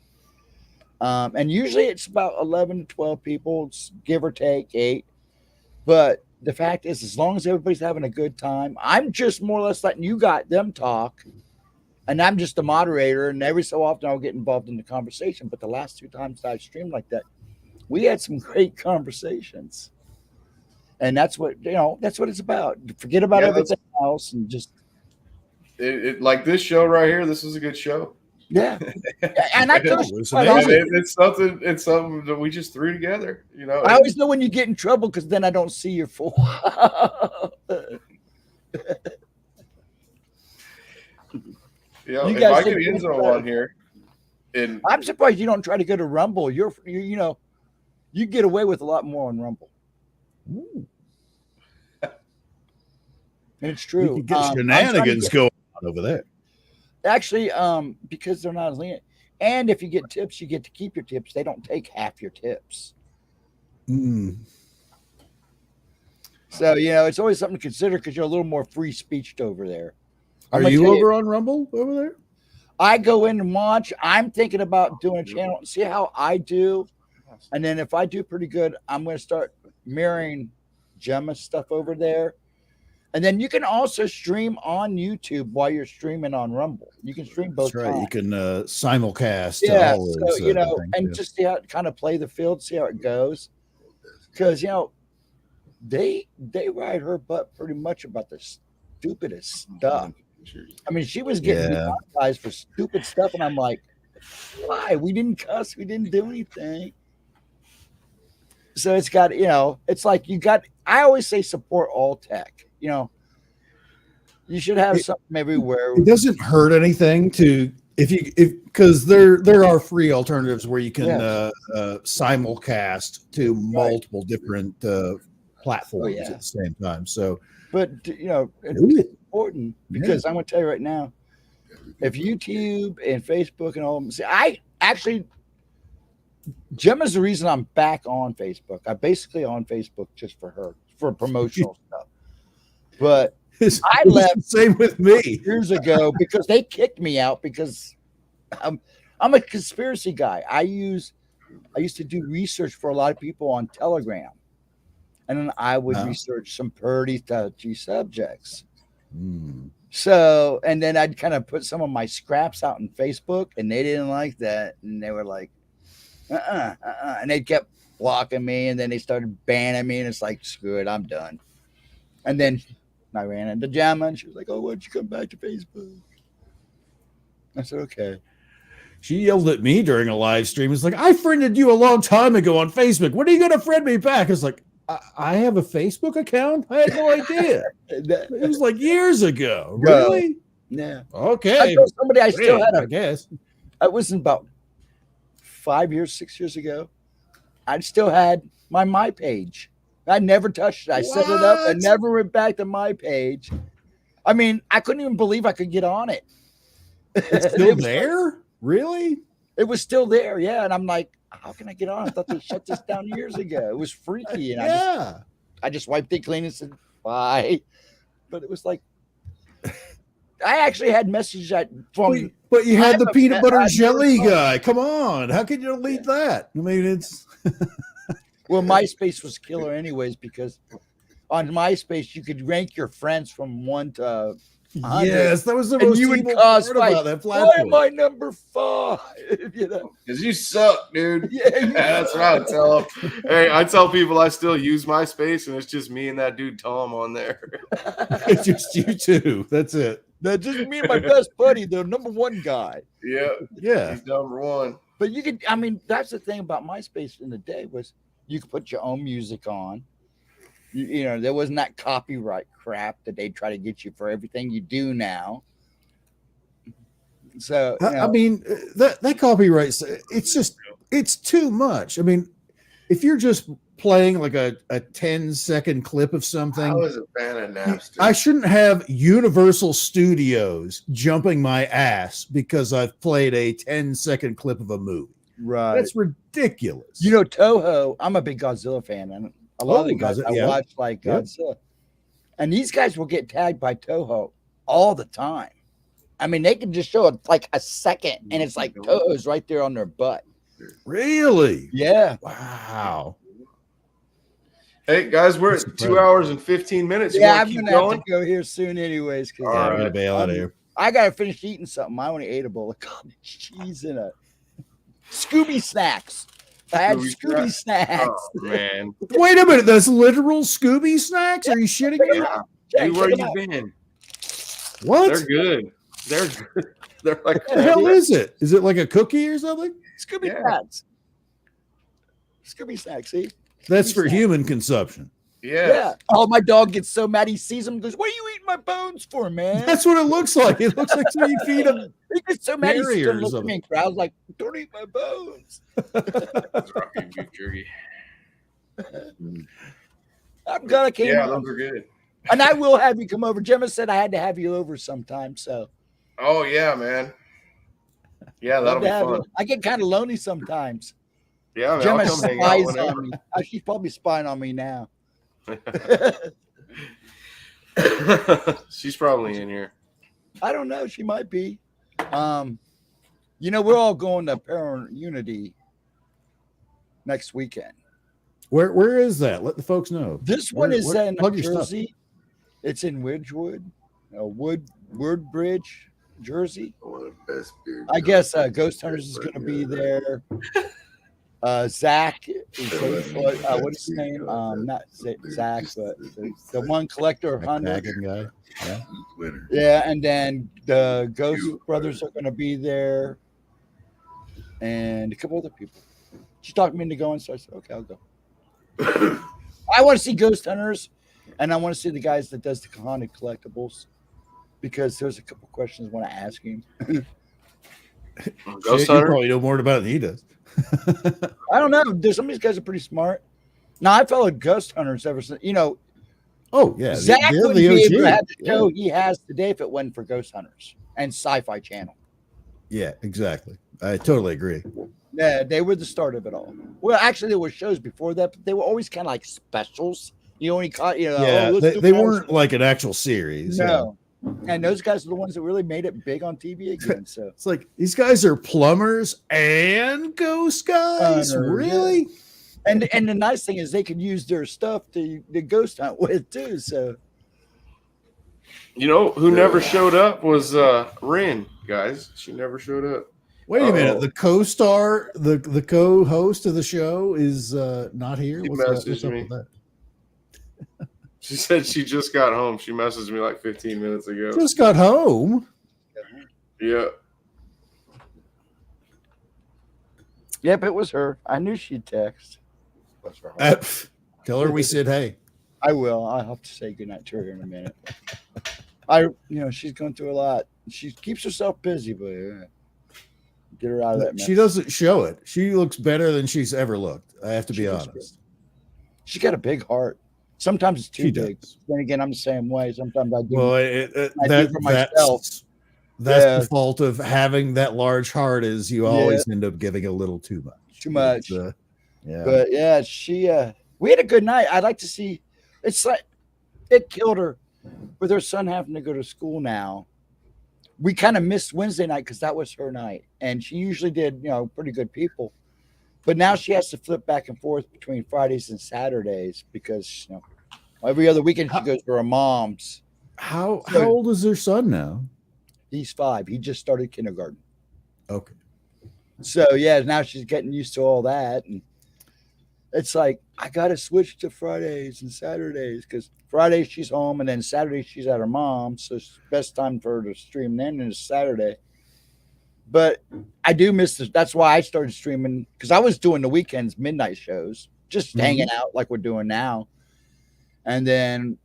And usually it's about 11 to 12 people, give or take 8. But the fact is, as long as everybody's having a good time, I'm just more or less letting you got them talk. And I'm just the moderator. And every so often I'll get involved in the conversation. But the last 2 times that I streamed like that, we had some great conversations. And that's what, you know, that's what it's about. Forget about everything else and just. It like this show right here. This is a good show. Yeah. And I tell you, it's something that we just threw together. You know, I always know when you get in trouble because then I don't see your full. You know, if I get Enzo on here, and I'm surprised you don't try to go to Rumble. You know, you get away with a lot more on Rumble. Ooh. And it's true. You can get shenanigans going on over there. Actually, because they're not as lenient. And if you get tips, you get to keep your tips. They don't take half your tips. Mm. So, you know, it's always something to consider because you're a little more free speeched over there. Are you over on Rumble over there? I go in and watch. I'm thinking about doing a channel, see how I do. And then if I do pretty good, I'm going to start mirroring Gemma's stuff over there. And then you can also stream on YouTube while you're streaming on Rumble. You can stream both. That's right. times. You can simulcast. Yeah. All So, those, you know, things, and yeah. just see how it kind of play the field, see how it goes. Because, you know, they ride her butt pretty much about the stupidest stuff. I mean, she was getting demonetized for stupid stuff. And I'm like, why? We didn't cuss. We didn't do anything. So it's got, you know, it's like I always say support all tech. You know, you should have something everywhere. It doesn't hurt anything to because there are free alternatives where you can simulcast to multiple different platforms at the same time. So, but you know, it's important because I'm going to tell you right now, if YouTube and Facebook and all of them, see, I actually. Gemma's the reason I'm back on Facebook. I'm basically on Facebook just for her, for promotional stuff. But I left same with me years ago because they kicked me out because I'm a conspiracy guy. I used to do research for a lot of people on Telegram. And then I would research some pretty touchy subjects. Mm. So, and then I'd kind of put some of my scraps out on Facebook and they didn't like that. And they were like, and they kept blocking me, and then they started banning me, and it's like, screw it, I'm done. And then I ran into Gemma, and she was like, "Oh, why don't you come back to Facebook?" I said, "Okay." She yelled at me during a live stream. It's like, I friended you a long time ago on Facebook. When are you going to friend me back? It's like, I have a Facebook account? I had no idea. It was like years ago. Really? Yeah. Okay. I told somebody I still had I guess. It wasn't about 5 years, 6 years ago. I still had my page. I never touched it. I set it up and What? never went back to my page. I mean, I couldn't even believe I could get on it. It's still there? Really? It was still there, yeah. And I'm like, how can I get on? I thought they shut this down years ago. It was freaky, and Yeah. I just wiped it clean and said bye. But it was like, I actually had messages from. But you I had have the a peanut fa- butter I jelly never- guy. Come on. How could you delete that? I mean, it's Well, MySpace was killer anyways, because on MySpace you could rank your friends from 1 to 100. yes, that was the And most you would evil cause part fight. about that Why platform. am I number 5? You know? Because you suck, dude. Yeah, That's what I would tell them. Hey, I tell people I still use MySpace, and it's just me and that dude Tom on there. It's just you two. That's it. That's just me and my best buddy, the number 1 guy. Yeah, Yeah. he's number 1. But you could, I mean, that's the thing about MySpace in the day was you could put your own music on. You know, there wasn't that copyright crap that they try to get you for everything you do now. So, you I know, mean, that copyright, it's too much. I mean, if you're just playing like a 10-second clip of I something, was a fan of Napster. I shouldn't have Universal Studios jumping my ass because I've played a 10-second clip of a movie. right. That's ridiculous. You know, Toho, I'm a big Godzilla fan, and a lot of the guys Godzilla, I yeah. watch like Yep. Godzilla. And these guys will get tagged by Toho all the time. I mean, they can just show it like a second, and it's like Toho's right there on their butt. Really? Yeah. Wow. Hey guys, we're That's at incredible. 2 hours and 15 minutes. You Yeah, want I'm to keep gonna have going? to go here soon, anyways. Because All I'm right. gonna bail out of here. I gotta finish eating something. I only ate a bowl of cottage cheese and a Scooby snacks. I had Scooby Scooby snacks. Oh man, Wait a minute. That's literal Scooby snacks? Are you shitting me? Check dude, where them you out. been? What? They're good. They're good. They're like What the hell is it? Is it like a cookie or something? Scooby Yeah. snacks. Scooby snacks. See? That's Scooby for snacks. human consumption. Yeah. Oh, my dog gets so mad. He sees them. Goes, "What are you eating my bones for, man?" That's what it looks like. It looks like somebody feed him. He gets so mad. He Carrier still or looks at something. me and crowds like, "Don't eat my bones." That's rocky beef jerky. I'm gonna came Yeah, on. those are good. And I will have you come over. Gemma said I had to have you over sometime, so Oh yeah, man. Yeah, love that'll to be have fun. you. I get kind of lonely sometimes. Yeah, man, Gemma I'll come hang out spies whenever. on me. She's probably spying on me now. She's probably in here. I don't know. She might be. You know, we're all going to Parent Unity next weekend. Where is that? Let the folks know. This one is in plug your stuff. Jersey. It's in Ridgewood, Woodbridge, Jersey. One of the best beer I guess Ghost Hunters is going to be there. Zach, what is his name? Not Zach, but the one collector of hunters. Tagging guy. Yeah. winner. Yeah, and then the Ghost Brothers are going to be there, and a couple other people. She talked me into going, so I said, "Okay, I'll go." I want to see Ghost Hunters, and I want to see the guys that does the haunted collectibles, because there's a couple questions I want to ask him. Ghost Shit, you Hunter. probably know more about it than he does. I don't know. There's some of these guys are pretty smart. Now I followed Ghost Hunters ever since. You know, Oh yeah, Zach they're wouldn't the be able to OG. have the show he has today if it wasn't for Ghost Hunters and Sci-Fi Channel. Yeah, exactly. I totally agree. Yeah, they were the start of it all. Well, actually, there were shows before that, but they were always kind of like specials. You only caught, Yeah, let's do they Ghost weren't like an actual series. Yeah. No. And those guys are the ones that really made it big on TV again. So It's like these guys are plumbers and ghost guys. Yeah. Really? and the nice thing is they could use their stuff to ghost hunt with too. So You know who never showed up was Rin, guys. She never showed up. Wait a minute. Uh-oh. The co-star, the co-host of the show is not here. He What's messaged up me. with that? She said she just got home. She messaged me like 15 minutes ago. Just got home. Yeah. yep, it was her. I knew she'd text. Tell her we said hey. I will. I'll have to say goodnight to her in a minute. She's going through a lot. She keeps herself busy, but get her out of that mess. She doesn't show it. She looks better than she's ever looked. I have to be She looks honest. She's got a big heart. Sometimes it's too She big. does. Then again, I'm the same way. Sometimes I do. Well, I do for myself. That's Yeah. the fault of having that large heart is you always end up giving a little too much. Too much. Yeah. But yeah, she we had a good night. I'd like to see. It's like it killed her with her son having to go to school now. We kind of missed Wednesday night because that was her night, and she usually did, pretty good people. But now she has to flip back and forth between Fridays and Saturdays because every other weekend she goes to her mom's. How old is her son now? He's 5. He just started kindergarten. Okay. So yeah, now she's getting used to all that, and it's like I gotta switch to Fridays and Saturdays because Fridays she's home and then Saturdays she's at her mom's. So it's the best time for her to stream then is Saturday. But I do miss this. That's why I started streaming because I was doing the weekends midnight shows, just hanging out like we're doing now. And then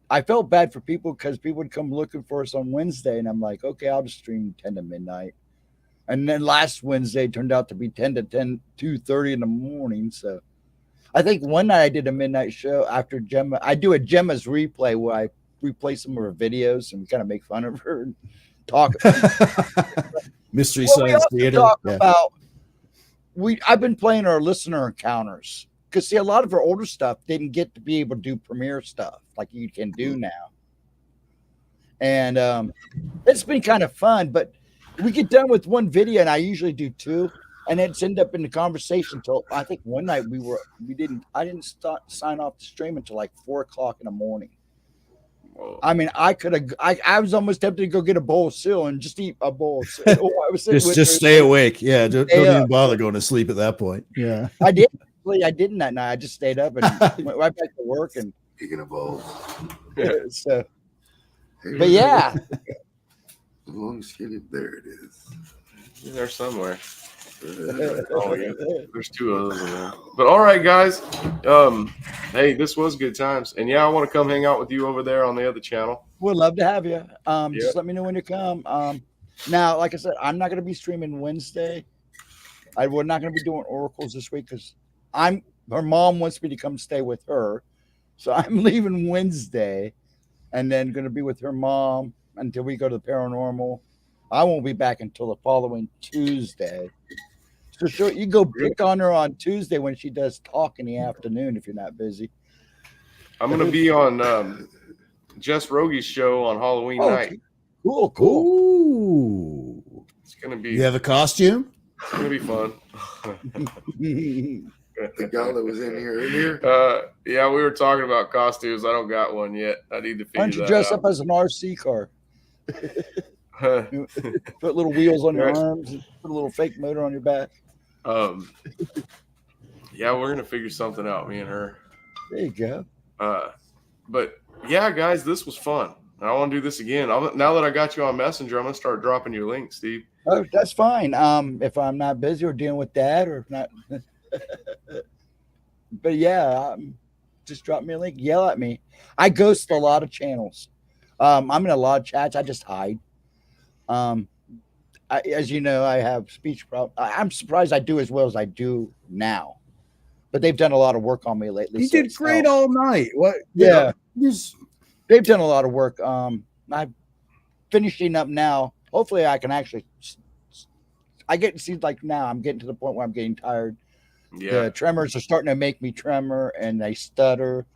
I felt bad for people because people would come looking for us on Wednesday, and I'm like, okay, I'll just stream 10 to midnight. And then last Wednesday turned out to be 10 to 2:30 in the morning. So I think one night I did a midnight show after Gemma. I do a Gemma's replay where I replay some of her videos and kind of make fun of her and talk. Mystery Well, Science Theater. Talk about I've been playing our listener encounters because see a lot of her older stuff didn't get to be able to do premiere stuff like you can do now. And it's been kind of fun, but we get done with one video and I usually do 2. And it's end up in the conversation until I think one night I didn't sign off the stream until like 4:00 in the morning. Whoa. I mean, I was almost tempted to go get a bowl of cereal and just eat a bowl of cereal. just stay awake. Yeah. Don't even bother going to sleep at that point. Yeah. I didn't that night. I just stayed up and went right back to work and Speaking of bowls. So, but yeah. As long as there it is. In there somewhere. Oh, yeah. There's 2 of those in there. But all right, guys. Hey, this was good times. And yeah, I want to come hang out with you over there on the other channel. We'd love to have you. Just let me know when you come. Now, like I said, I'm not going to be streaming Wednesday. We're not going to be doing oracles this week because her mom wants me to come stay with her. So I'm leaving Wednesday and then going to be with her mom until we go to the paranormal. I won't be back until the following Tuesday. So sure, you go pick on her on Tuesday when she does talk in the afternoon if you're not busy. I'm going to be on Jess Rogie's show on Halloween night. Cool. Ooh. It's going to be. You have a costume? It's going to be fun. The guy that was in here earlier. Yeah, we were talking about costumes. I don't got one yet. I need to figure that out. Why don't you dress up as an RC car? Put little wheels on your arms and put a little fake motor on your back. Yeah, we're gonna figure something out, me and her. There you go. But yeah, guys, this was fun. I want to do this again. Now that I got you on Messenger, I'm gonna start dropping your links, Steve. Oh, that's fine. If I'm not busy or dealing with that or if not. But yeah, just drop me a link. Yell at me. I ghost a lot of channels. I'm in a lot of chats. I just hide. As you know, I have speech problems. I'm surprised I do as well as I do now. But they've done a lot of work on me lately. You did great all night. What? Yeah. They've done a lot of work. I'm finishing up now. Hopefully I can actually seems like now I'm getting to the point where I'm getting tired. Yeah. The tremors are starting to make me tremor and they stutter.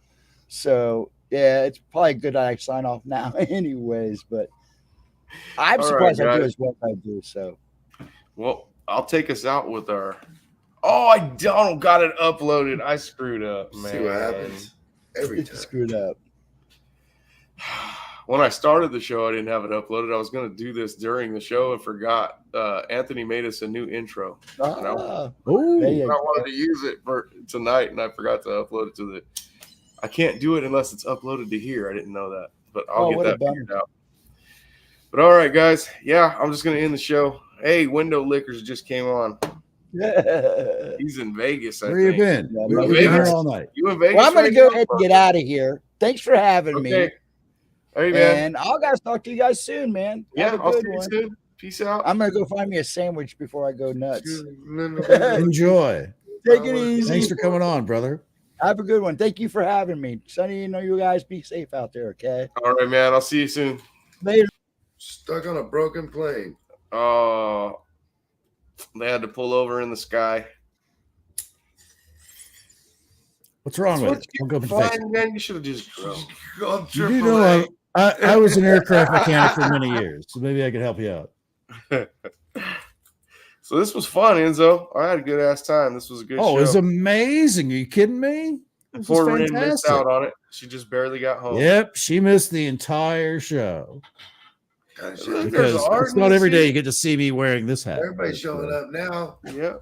So yeah, it's probably good that I sign off now anyways, but I'm surprised I do as well as I do. So well, I'll take us out with our I don't got it uploaded. I screwed up, man. See what happens. Every time. Screwed up. When I started the show, I didn't have it uploaded. I was going to do this during the show and forgot. Anthony made us a new intro. I wanted to use it for tonight, and I forgot to upload it to the. I can't do it unless it's uploaded to here. I didn't know that, but I'll get that figured out. But all right, guys. Yeah, I'm just going to end the show. Hey, Window Lickers just came on. He's in Vegas. Where you been? We've been here all night. You in Vegas? Well, I'm going to go ahead and get out of here. Thanks for having me. Hey, man. And I'll guys talk to you guys soon, man. Yeah, I'll see you soon. Peace out. I'm going to go find me a sandwich before I go nuts. Enjoy. Take it easy. Thanks for coming on, brother. Have a good one. Thank you for having me. Sonny, you guys be safe out there, okay? All right, man. I'll see you soon. Later. Stuck on a broken plane. They had to pull over in the sky. What's wrong with it? You're I'll go and fix it. fine, man. You should have just drove. You do know I was an aircraft mechanic for many years, so maybe I could help you out. So this was fun, Enzo. I had a good ass time. This was a good show. Oh, it was amazing. Are you kidding me? This Poor was Rin missed fantastic. out on it. She just barely got home. Yep, she missed the entire show. Everybody Because it's not every day you get to see me wearing this hat. showing up now. Yeah.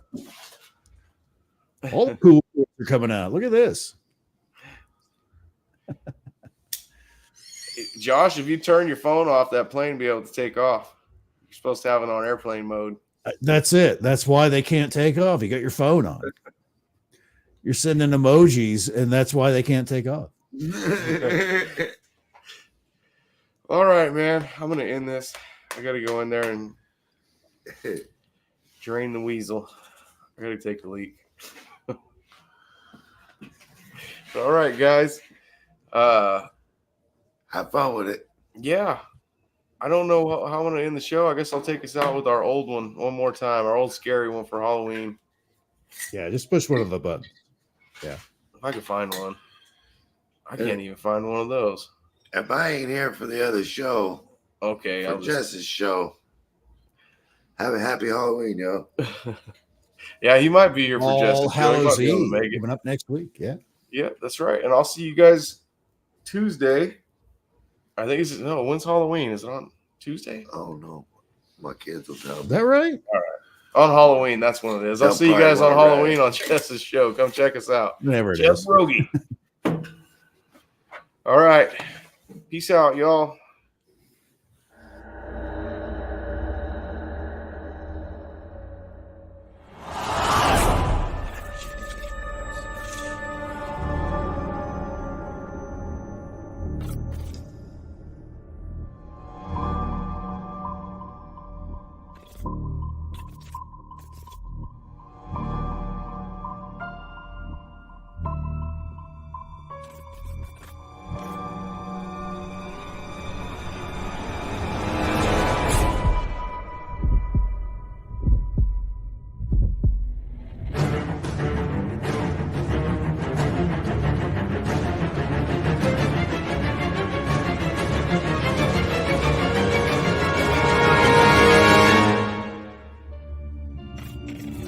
All the cool kids are coming out. Look at this. Josh, if you turn your phone off, that plane will be able to take off. You're supposed to have it on airplane mode. That's it. That's why they can't take off. You got your phone on. You're sending emojis, and that's why they can't take off. All right, man. I'm going to end this. I got to go in there and drain the weasel. I got to take a leak. All right, guys. Have fun with it. Yeah. I don't know how I'm going to end the show. I guess I'll take us out with our old one more time, our old scary one for Halloween. Yeah, just push one of the buttons. Yeah. If I can find one. I can't even find one of those. If I ain't here for the other show, okay, for Jess's show, have a happy Halloween, yo. Yeah, he might be here for All Jess's show. He Hallows might be able to Eve make it. coming up next week. Yeah. Yeah, that's right. And I'll see you guys Tuesday. I think when's Halloween? Is it on Tuesday? Oh no. My kids will tell Is me. that right? All right. On Halloween, that's when it is. I'll They'll see you guys on probably Halloween on Jess's show. Come check us out. Whatever it Jeff is. Rogie. All right. Peace out, y'all. you